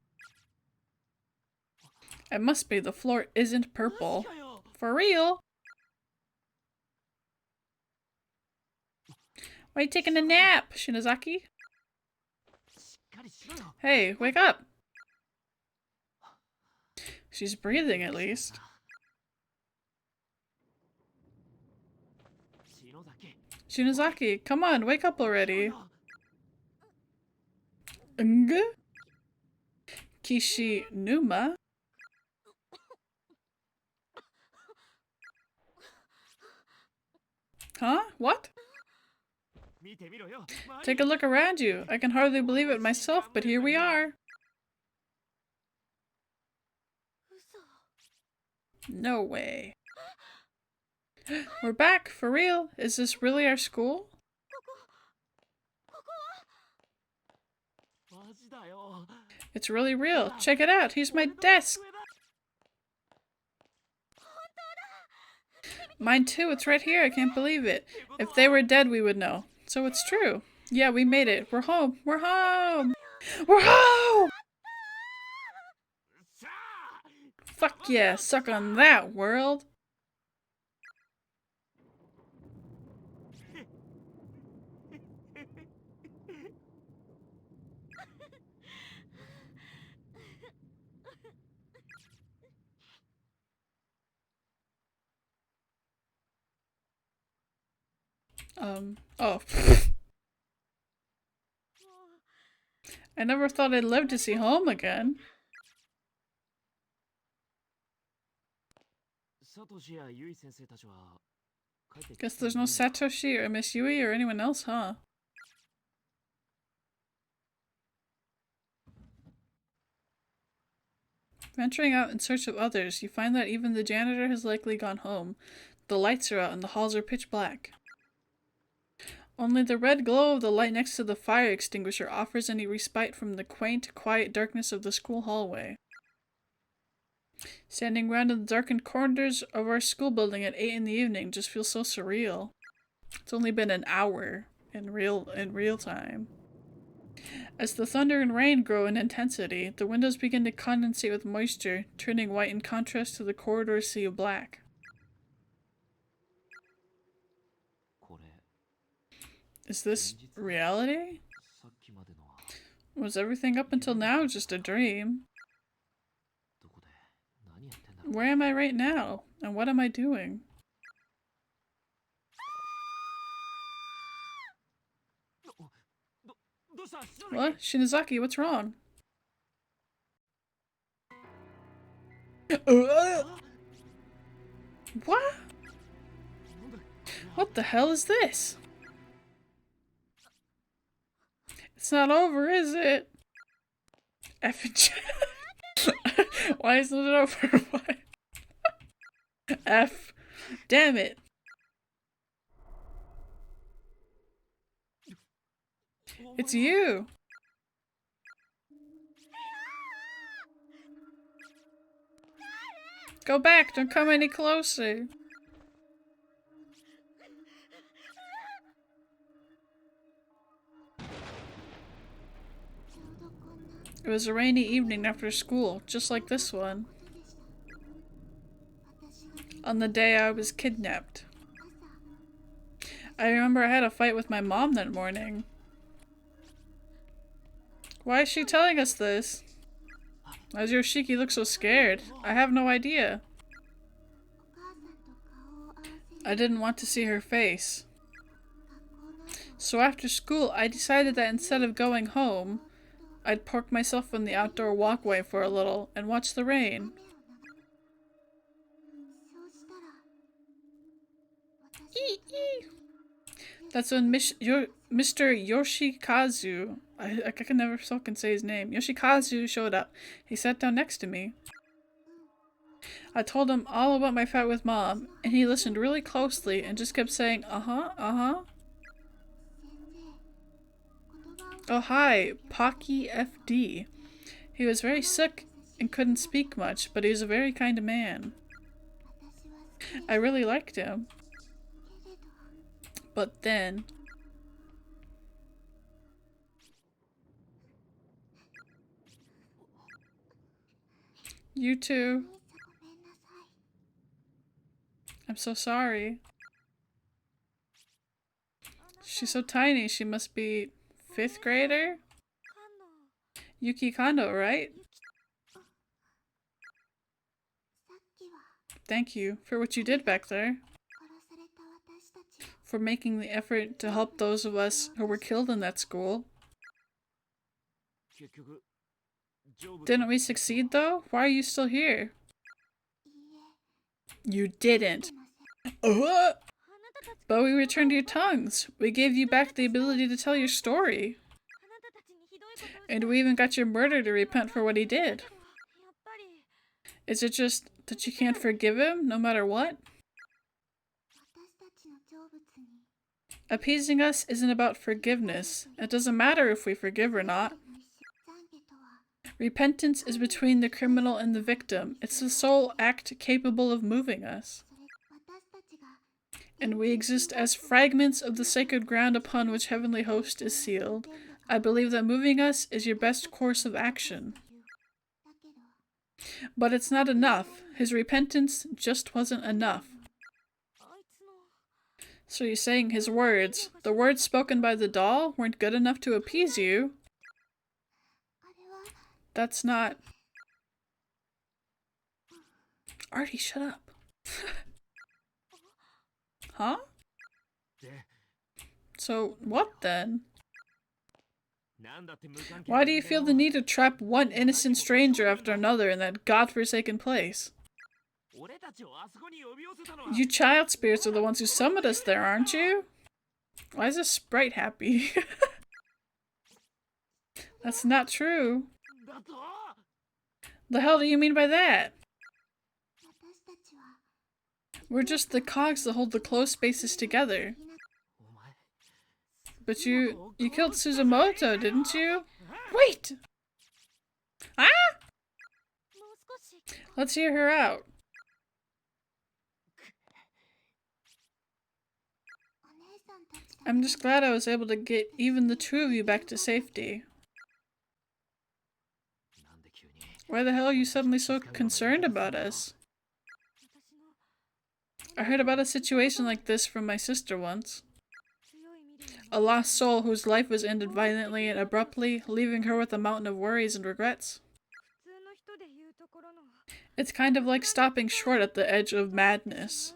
It must be. The floor isn't purple. For real? Why are you taking a nap, Shinozaki? Hey, wake up! She's breathing at least. Shinozaki, come on, wake up already. Kishinuma? Huh? What? Take a look around you. I can hardly believe it myself, but here we are. No way. We're back, for real. Is this really our school? It's really real. Check it out. Here's my desk. Mine too. It's right here. I can't believe it. If they were dead, we would know. So it's true. Yeah, we made it. We're home. We're home. We're home! Fuck yeah. Suck on that, world. Oh. I never thought I'd live to see home again. Guess there's no Satoshi or Miss Yui or anyone else, huh? Venturing out in search of others, you find that even the janitor has likely gone home. The lights are out and the halls are pitch black. Only the red glow of the light next to the fire extinguisher offers any respite from the quaint, quiet darkness of the school hallway. Standing around in the darkened corners of our school building at 8 in the evening just feels so surreal. It's only been an hour in real time. As the thunder and rain grow in intensity, the windows begin to condensate with moisture, turning white in contrast to the corridor's sea of black. Is this reality? Was everything up until now just a dream? Where am I right now? And what am I doing? What? Shinozaki, what's wrong? What? What the hell is this? It's not over, is it? F and J. Why isn't it over? Why? F. Damn it. It's you. Go back, don't come any closer. It was a rainy evening after school, just like this one. On the day I was kidnapped. I remember I had a fight with my mom that morning. Why is she telling us this? Why does Yoshiki look so scared? I have no idea. I didn't want to see her face. So after school, I decided that instead of going home, I'd park myself on the outdoor walkway for a little and watch the rain. That's when Mr. Yoshikazu, I can never fucking say his name, Yoshikazu showed up. He sat down next to me. I told him all about my fight with Mom, and he listened really closely and just kept saying, uh-huh, uh-huh. Oh hi, Pocky FD. He was very sick and couldn't speak much, but he was a very kind man. I really liked him. But then... You too. I'm so sorry. She's so tiny, she must be 5th grader? Yuki Kano, right? Thank you for what you did back there. For making the effort to help those of us who were killed in that school. Didn't we succeed though? Why are you still here? You didn't. But we returned your tongues. We gave you back the ability to tell your story. And we even got your murderer to repent for what he did. Is it just that you can't forgive him, no matter what? Appeasing us isn't about forgiveness. It doesn't matter if we forgive or not. Repentance is between the criminal and the victim. It's the sole act capable of moving us. And we exist as fragments of the sacred ground upon which Heavenly Host is sealed. I believe that moving us is your best course of action. But it's not enough. His repentance just wasn't enough. So you're saying his words, the words spoken by the doll, weren't good enough to appease you? That's not... Artie, shut up. Huh? So, what then? Why do you feel the need to trap one innocent stranger after another in that godforsaken place? You child spirits are the ones who summoned us there, aren't you? Why is this sprite happy? That's not true. The hell do you mean by that? We're just the cogs that hold the closed spaces together. But you killed Suzumoto, didn't you? Wait! Ah! Let's hear her out. I'm just glad I was able to get even the two of you back to safety. Why the hell are you suddenly so concerned about us? I heard about a situation like this from my sister once. A lost soul whose life was ended violently and abruptly, leaving her with a mountain of worries and regrets. It's kind of like stopping short at the edge of madness,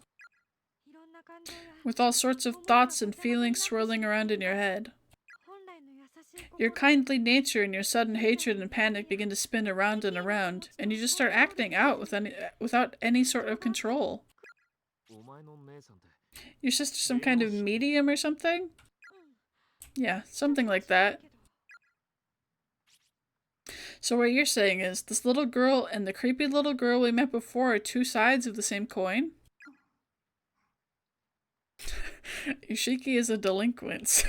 with all sorts of thoughts and feelings swirling around in your head. Your kindly nature and your sudden hatred and panic begin to spin around and around, and you just start acting out without any sort of control. Your sister's some kind of medium or something? Yeah, something like that. So what you're saying is, this little girl and the creepy little girl we met before are two sides of the same coin? Yoshiki is a delinquent.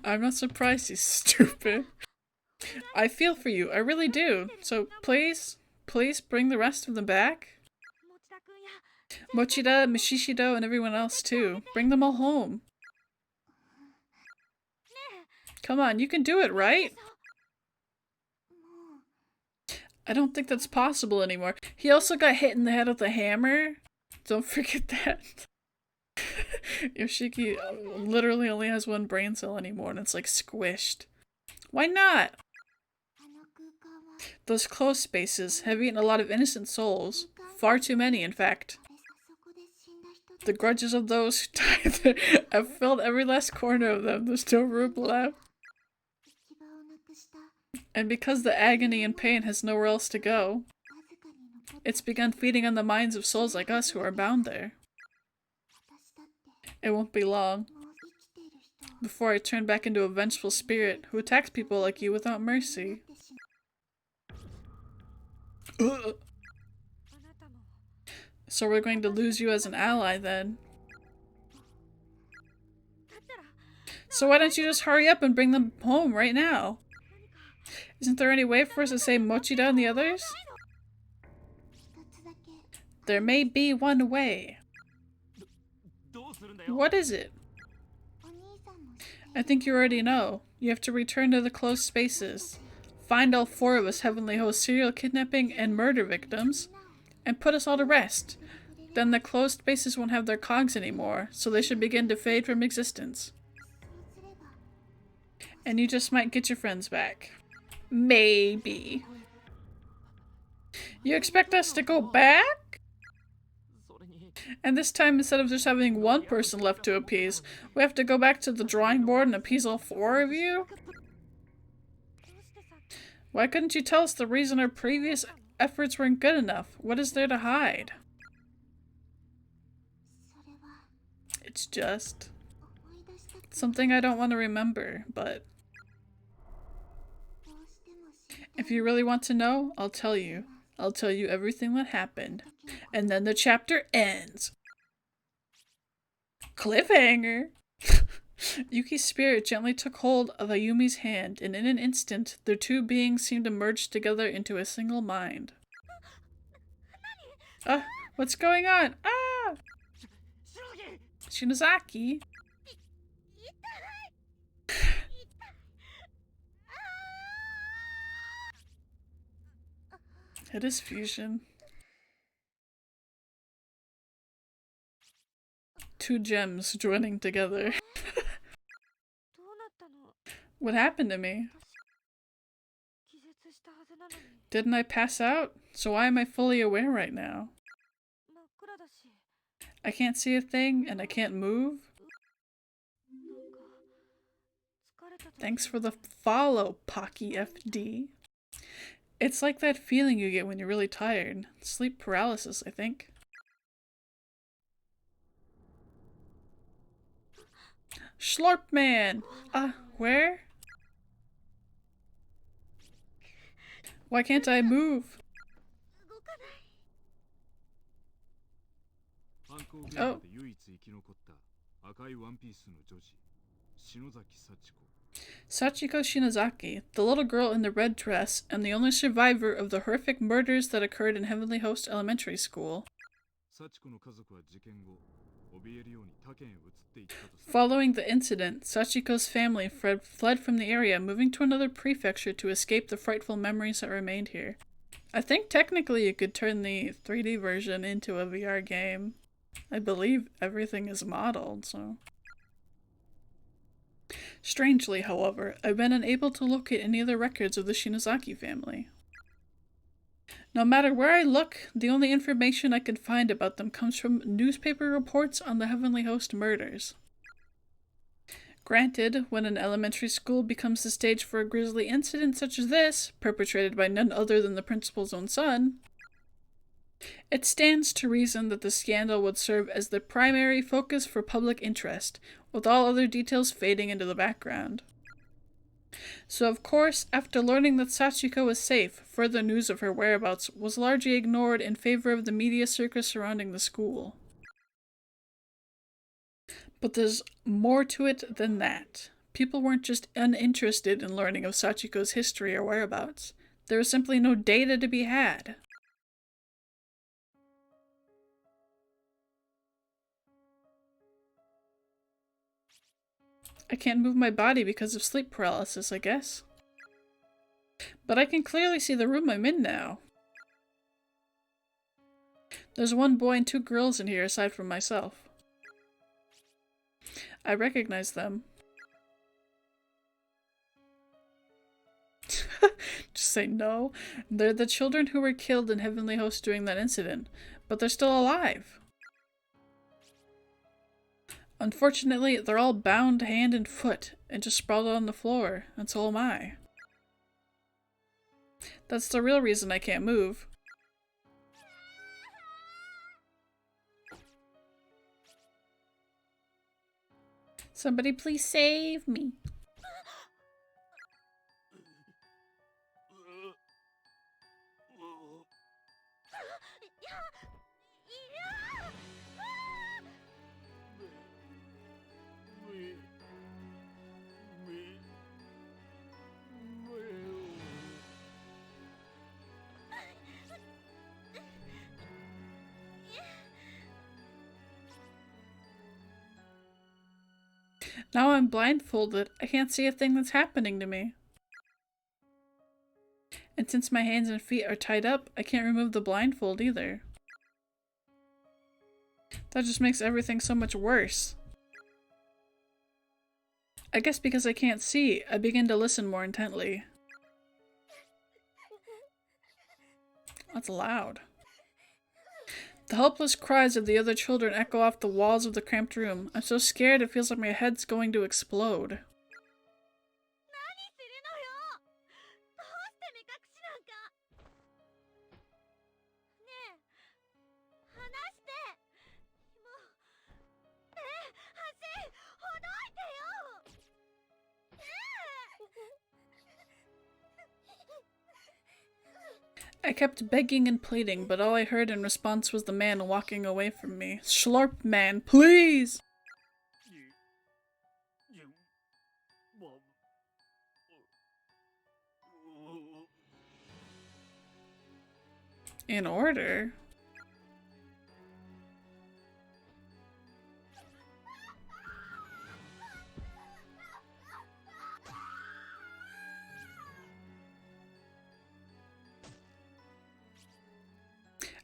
I'm not surprised he's stupid. I feel for you, I really do. So please bring the rest of them back. Mochida, Mishishido, and everyone else too. Bring them all home. Come on, you can do it, right? I don't think that's possible anymore. He also got hit in the head with a hammer. Don't forget that. Yoshiki literally only has one brain cell anymore and it's like squished. Why not? Those closed spaces have eaten a lot of innocent souls. Far too many, in fact. The grudges of those who died there have filled every last corner of them. There's no room left. And because the agony and pain has nowhere else to go, it's begun feeding on the minds of souls like us who are bound there. It won't be long before I turn back into a vengeful spirit who attacks people like you without mercy. Ugh. So we're going to lose you as an ally then. So why don't you just hurry up and bring them home right now? Isn't there any way for us to save Mochida and the others? There may be one way. What is it? I think you already know. You have to return to the closed spaces, find all 4 of us Heavenly Host serial kidnapping and murder victims, and put us all to rest. Then the closed spaces won't have their cogs anymore, so they should begin to fade from existence. And you just might get your friends back. Maybe. You expect us to go back? And this time, instead of just having one person left to appease, we have to go back to the drawing board and appease all 4 of you? Why couldn't you tell us the reason our previous efforts weren't good enough? What is there to hide? It's just something I don't want to remember, but if you really want to know, I'll tell you. I'll tell you everything that happened. And then the chapter ends. Cliffhanger! Yuki's spirit gently took hold of Ayumi's hand, and in an instant, their 2 beings seemed to merge together into a single mind. What's going on? Ah! Shinozaki? It is fusion. 2 gems joining together. What happened to me? Didn't I pass out? So why am I fully aware right now? I can't see a thing and I can't move? Thanks for the follow, Pocky FD. It's like that feeling you get when you're really tired. Sleep paralysis, I think. Schlorp man! Where? Why can't I move? Oh. Sachiko Shinozaki, the little girl in the red dress, and the only survivor of the horrific murders that occurred in Heavenly Host Elementary School. Following the incident, Sachiko's family fled from the area, moving to another prefecture to escape the frightful memories that remained here. I think technically you could turn the 3D version into a VR game. I believe everything is modeled, so... Strangely, however, I've been unable to locate any other records of the Shinozaki family. No matter where I look, the only information I can find about them comes from newspaper reports on the Heavenly Host murders. Granted, when an elementary school becomes the stage for a grisly incident such as this, perpetrated by none other than the principal's own son, it stands to reason that the scandal would serve as the primary focus for public interest, with all other details fading into the background. So of course, after learning that Sachiko was safe, further news of her whereabouts was largely ignored in favor of the media circus surrounding the school. But there's more to it than that. People weren't just uninterested in learning of Sachiko's history or whereabouts. There was simply no data to be had. I can't move my body because of sleep paralysis, I guess. But I can clearly see the room I'm in now. There's 1 boy and 2 girls in here aside from myself. I recognize them. Just say no. They're the children who were killed in Heavenly Host during that incident, but they're still alive. Unfortunately, they're all bound hand and foot and just sprawled on the floor, and so am I. That's the real reason I can't move. Somebody please save me. Now I'm blindfolded. I can't see a thing that's happening to me. And since my hands and feet are tied up, I can't remove the blindfold either. That just makes everything so much worse. I guess because I can't see, I begin to listen more intently. That's loud. The helpless cries of the other children echo off the walls of the cramped room. I'm so scared it feels like my head's going to explode. I kept begging and pleading, but all I heard in response was the man walking away from me. Schlorp man, please! In order?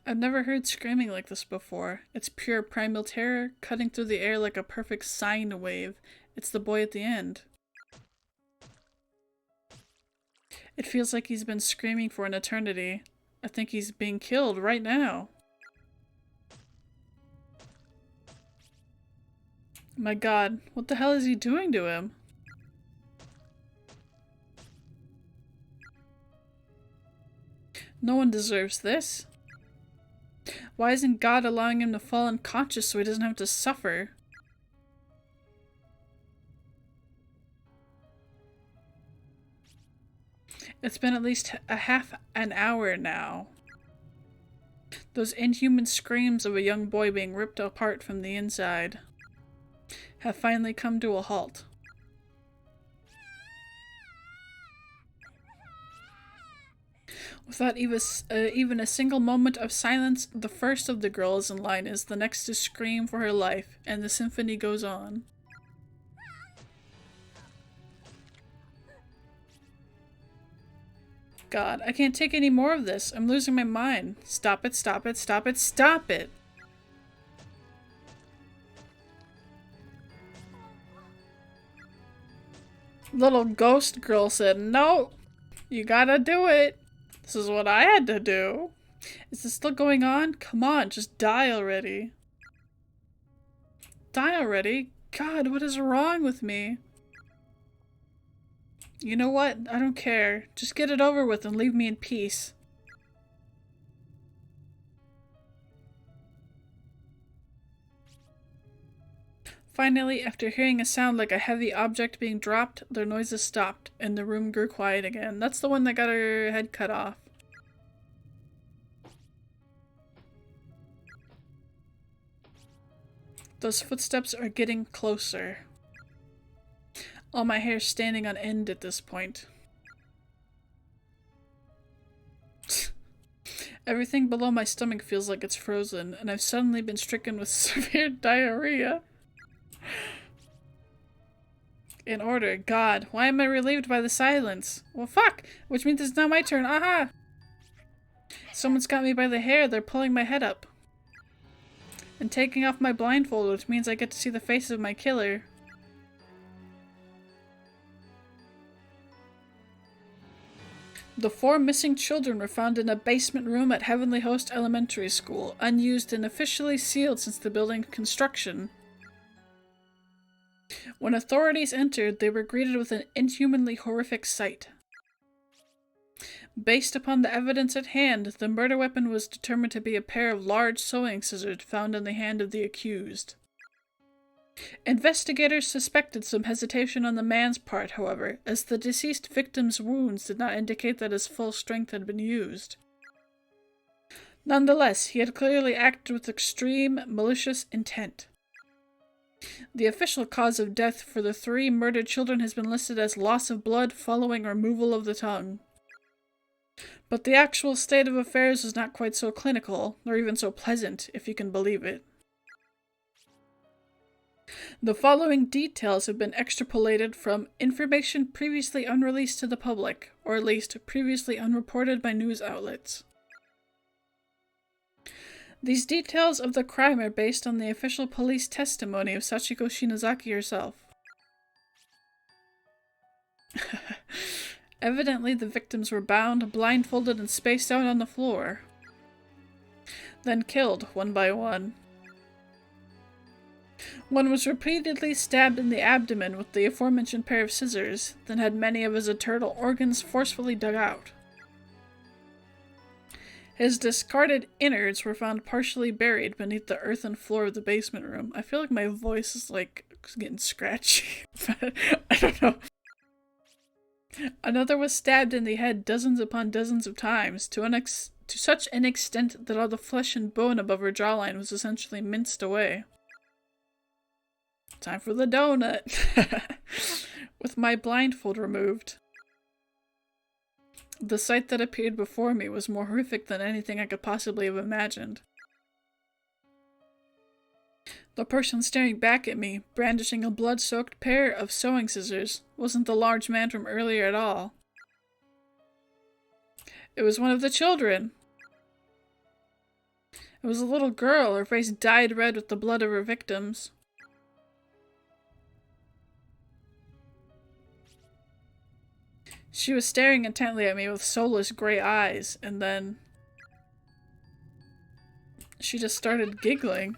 I've never heard screaming like this before. It's pure primal terror, cutting through the air like a perfect sine wave. It's the boy at the end. It feels like he's been screaming for an eternity. I think he's being killed right now. My god, what the hell is he doing to him? No one deserves this. Why isn't God allowing him to fall unconscious so he doesn't have to suffer? It's been at least a half an hour now. Those inhuman screams of a young boy being ripped apart from the inside have finally come to a halt. Without even a single moment of silence, the first of the girls in line is the next to scream for her life, and the symphony goes on. God, I can't take any more of this. I'm losing my mind. Stop it, stop it, stop it, stop it! Little ghost girl said, no! You gotta do it! This is what I had to do. Is this still going on? Come on, just die already. Die already? God, what is wrong with me? You know what? I don't care. Just get it over with and leave me in peace. Finally, after hearing a sound like a heavy object being dropped, their noises stopped, and the room grew quiet again. That's the one that got her head cut off. Those footsteps are getting closer. All my hair's standing on end at this point. Everything below my stomach feels like it's frozen, and I've suddenly been stricken with severe diarrhea. In order. God, why am I relieved by the silence? Well, fuck! Which means it's now my turn. Aha! Someone's got me by the hair. They're pulling my head up. And taking off my blindfold, which means I get to see the face of my killer. The 4 missing children were found in a basement room at Heavenly Host Elementary School, unused and officially sealed since the building's construction. When authorities entered, they were greeted with an inhumanly horrific sight. Based upon the evidence at hand, the murder weapon was determined to be a pair of large sewing scissors found in the hand of the accused. Investigators suspected some hesitation on the man's part, however, as the deceased victim's wounds did not indicate that his full strength had been used. Nonetheless, he had clearly acted with extreme, malicious intent. The official cause of death for the 3 murdered children has been listed as loss of blood following removal of the tongue. But the actual state of affairs is not quite so clinical, nor even so pleasant, if you can believe it. The following details have been extrapolated from information previously unreleased to the public, or at least previously unreported by news outlets. These details of the crime are based on the official police testimony of Sachiko Shinozaki herself. Evidently, the victims were bound, blindfolded, and spaced out on the floor. Then killed, one by one. One was repeatedly stabbed in the abdomen with the aforementioned pair of scissors, then had many of his internal organs forcefully dug out. His discarded innards were found partially buried beneath the earthen floor of the basement room. I feel like my voice is getting scratchy, but I don't know. Another was stabbed in the head dozens upon dozens of times, to such an extent that all the flesh and bone above her jawline was essentially minced away. Time for the donut! With my blindfold removed. The sight that appeared before me was more horrific than anything I could possibly have imagined. The person staring back at me, brandishing a blood-soaked pair of sewing scissors, wasn't the large man from earlier at all. It was one of the children! It was a little girl, her face dyed red with the blood of her victims. She was staring intently at me with soulless gray eyes, and then she just started giggling.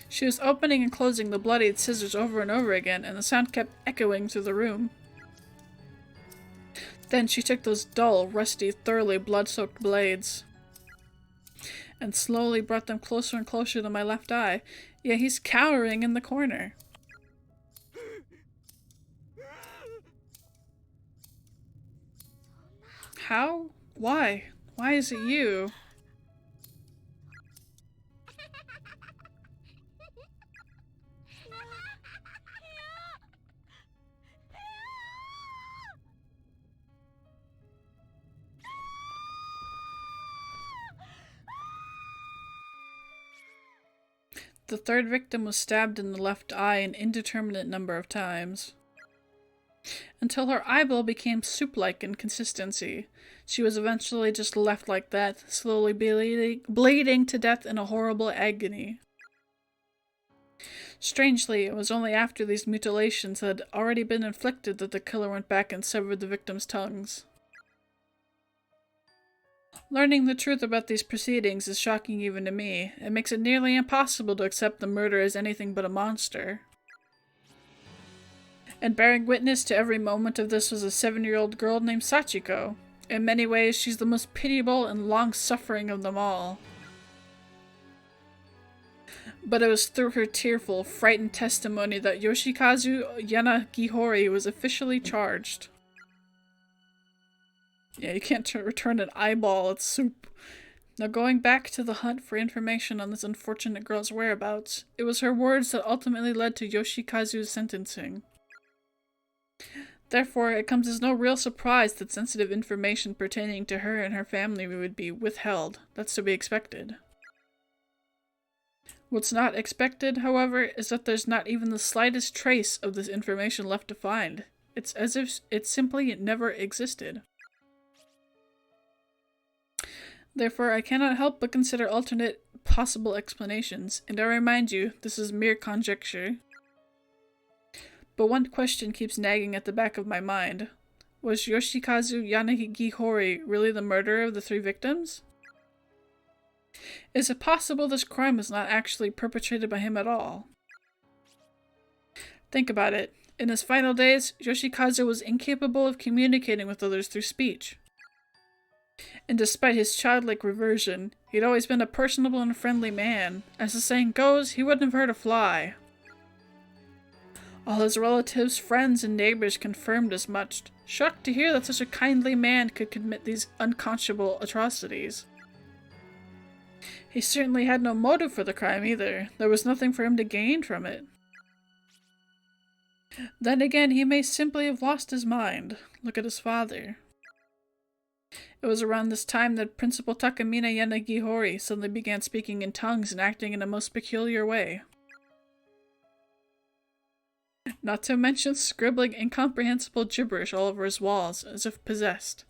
She was opening and closing the bloodied scissors over and over again, and the sound kept echoing through the room. Then she took those dull, rusty, thoroughly blood-soaked blades and slowly brought them closer and closer to my left eye. Yeah, he's cowering in the corner. How? Why? Why is it you? The 3rd victim was stabbed in the left eye an indeterminate number of times, until her eyeball became soup-like in consistency. She was eventually just left like that, slowly bleeding to death in a horrible agony. Strangely, it was only after these mutilations had already been inflicted that the killer went back and severed the victims' tongues. Learning the truth about these proceedings is shocking even to me. It makes it nearly impossible to accept the murder as anything but a monster. And bearing witness to every moment of this was a 7-year-old girl named Sachiko. In many ways, she's the most pitiable and long-suffering of them all. But it was through her tearful, frightened testimony that Yoshikazu Yanagihori was officially charged. Yeah, you can't return an eyeball, it's soup. Now going back to the hunt for information on this unfortunate girl's whereabouts, it was her words that ultimately led to Yoshikazu's sentencing. Therefore, it comes as no real surprise that sensitive information pertaining to her and her family would be withheld. That's to be expected. What's not expected, however, is that there's not even the slightest trace of this information left to find. It's as if it simply never existed. Therefore, I cannot help but consider alternate possible explanations, and I remind you, this is mere conjecture. But one question keeps nagging at the back of my mind. Was Yoshikazu Yanagihori really the murderer of the 3 victims? Is it possible this crime was not actually perpetrated by him at all? Think about it. In his final days, Yoshikazu was incapable of communicating with others through speech. And despite his childlike reversion, he'd always been a personable and friendly man. As the saying goes, he wouldn't have hurt a fly. All his relatives, friends, and neighbors confirmed as much, shocked to hear that such a kindly man could commit these unconscionable atrocities. He certainly had no motive for the crime either. There was nothing for him to gain from it. Then again, he may simply have lost his mind. Look at his father. It was around this time that Principal Takamine Yanagihori suddenly began speaking in tongues and acting in a most peculiar way. Not to mention scribbling incomprehensible gibberish all over his walls, as if possessed.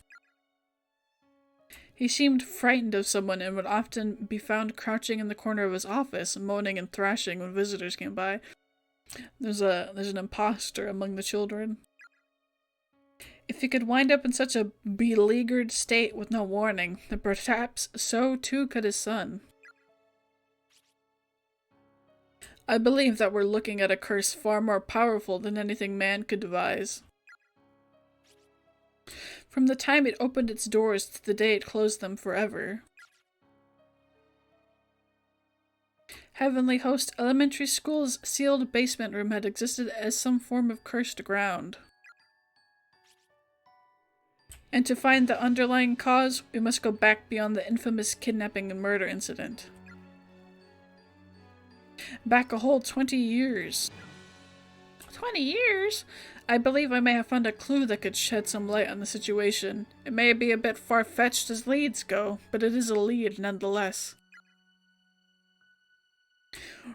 He seemed frightened of someone and would often be found crouching in the corner of his office, moaning and thrashing when visitors came by. There's an imposter among the children. If he could wind up in such a beleaguered state with no warning, then perhaps so too could his son. I believe that we're looking at a curse far more powerful than anything man could devise. From the time it opened its doors to the day it closed them forever. Heavenly Host Elementary School's sealed basement room had existed as some form of cursed ground. And to find the underlying cause, we must go back beyond the infamous kidnapping and murder incident. Back a whole 20 years. 20 years? I believe I may have found a clue that could shed some light on the situation. It may be a bit far-fetched as leads go, but it is a lead nonetheless.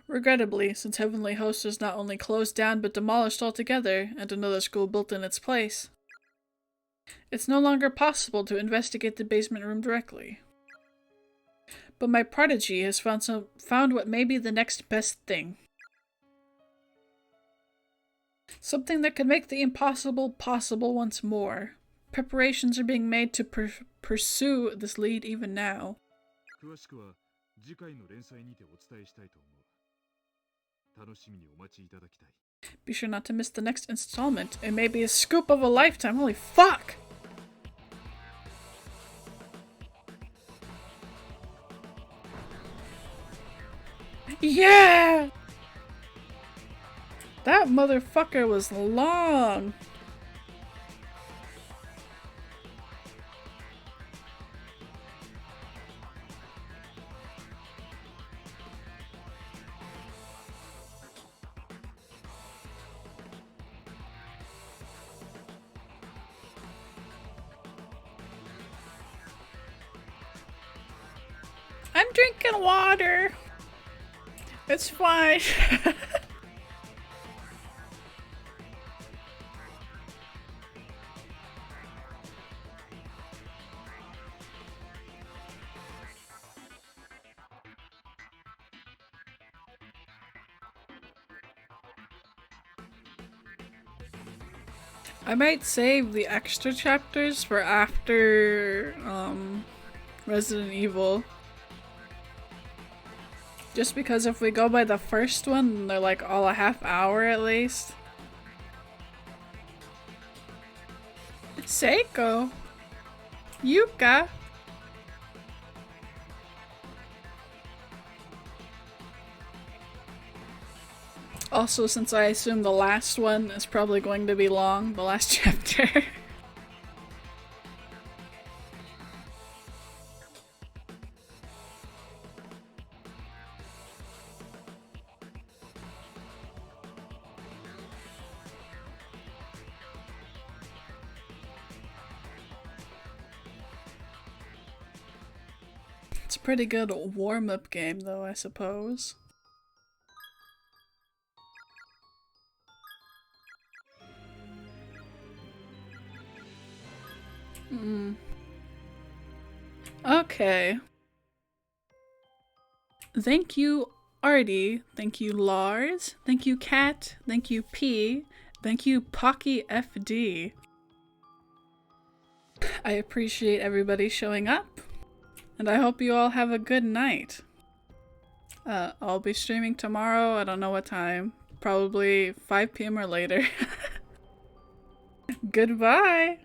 Regrettably, since Heavenly Host was not only closed down but demolished altogether, and another school built in its place, it's no longer possible to investigate the basement room directly. But my prodigy has found what may be the next best thing. Something that could make the impossible possible once more. Preparations are being made to pursue this lead even now. Be sure not to miss the next installment. It may be a scoop of a lifetime. Holy fuck! Yeah! That motherfucker was long! I'm drinking water! It's fine. I might save the extra chapters for after Resident Evil. Just because if we go by the first one, they're like all a half hour at least. Seiko. Yuka. Also, since I assume the last one is probably going to be long, the last chapter. It's a pretty good warm-up game though, I suppose. Okay. Thank you, Artie. Thank you, Lars. Thank you, Kat. Thank you, P. Thank you, Pocky FD. I appreciate everybody showing up, and I hope you all have a good night. I'll be streaming tomorrow. I don't know what time. Probably 5 p.m. or later. Goodbye!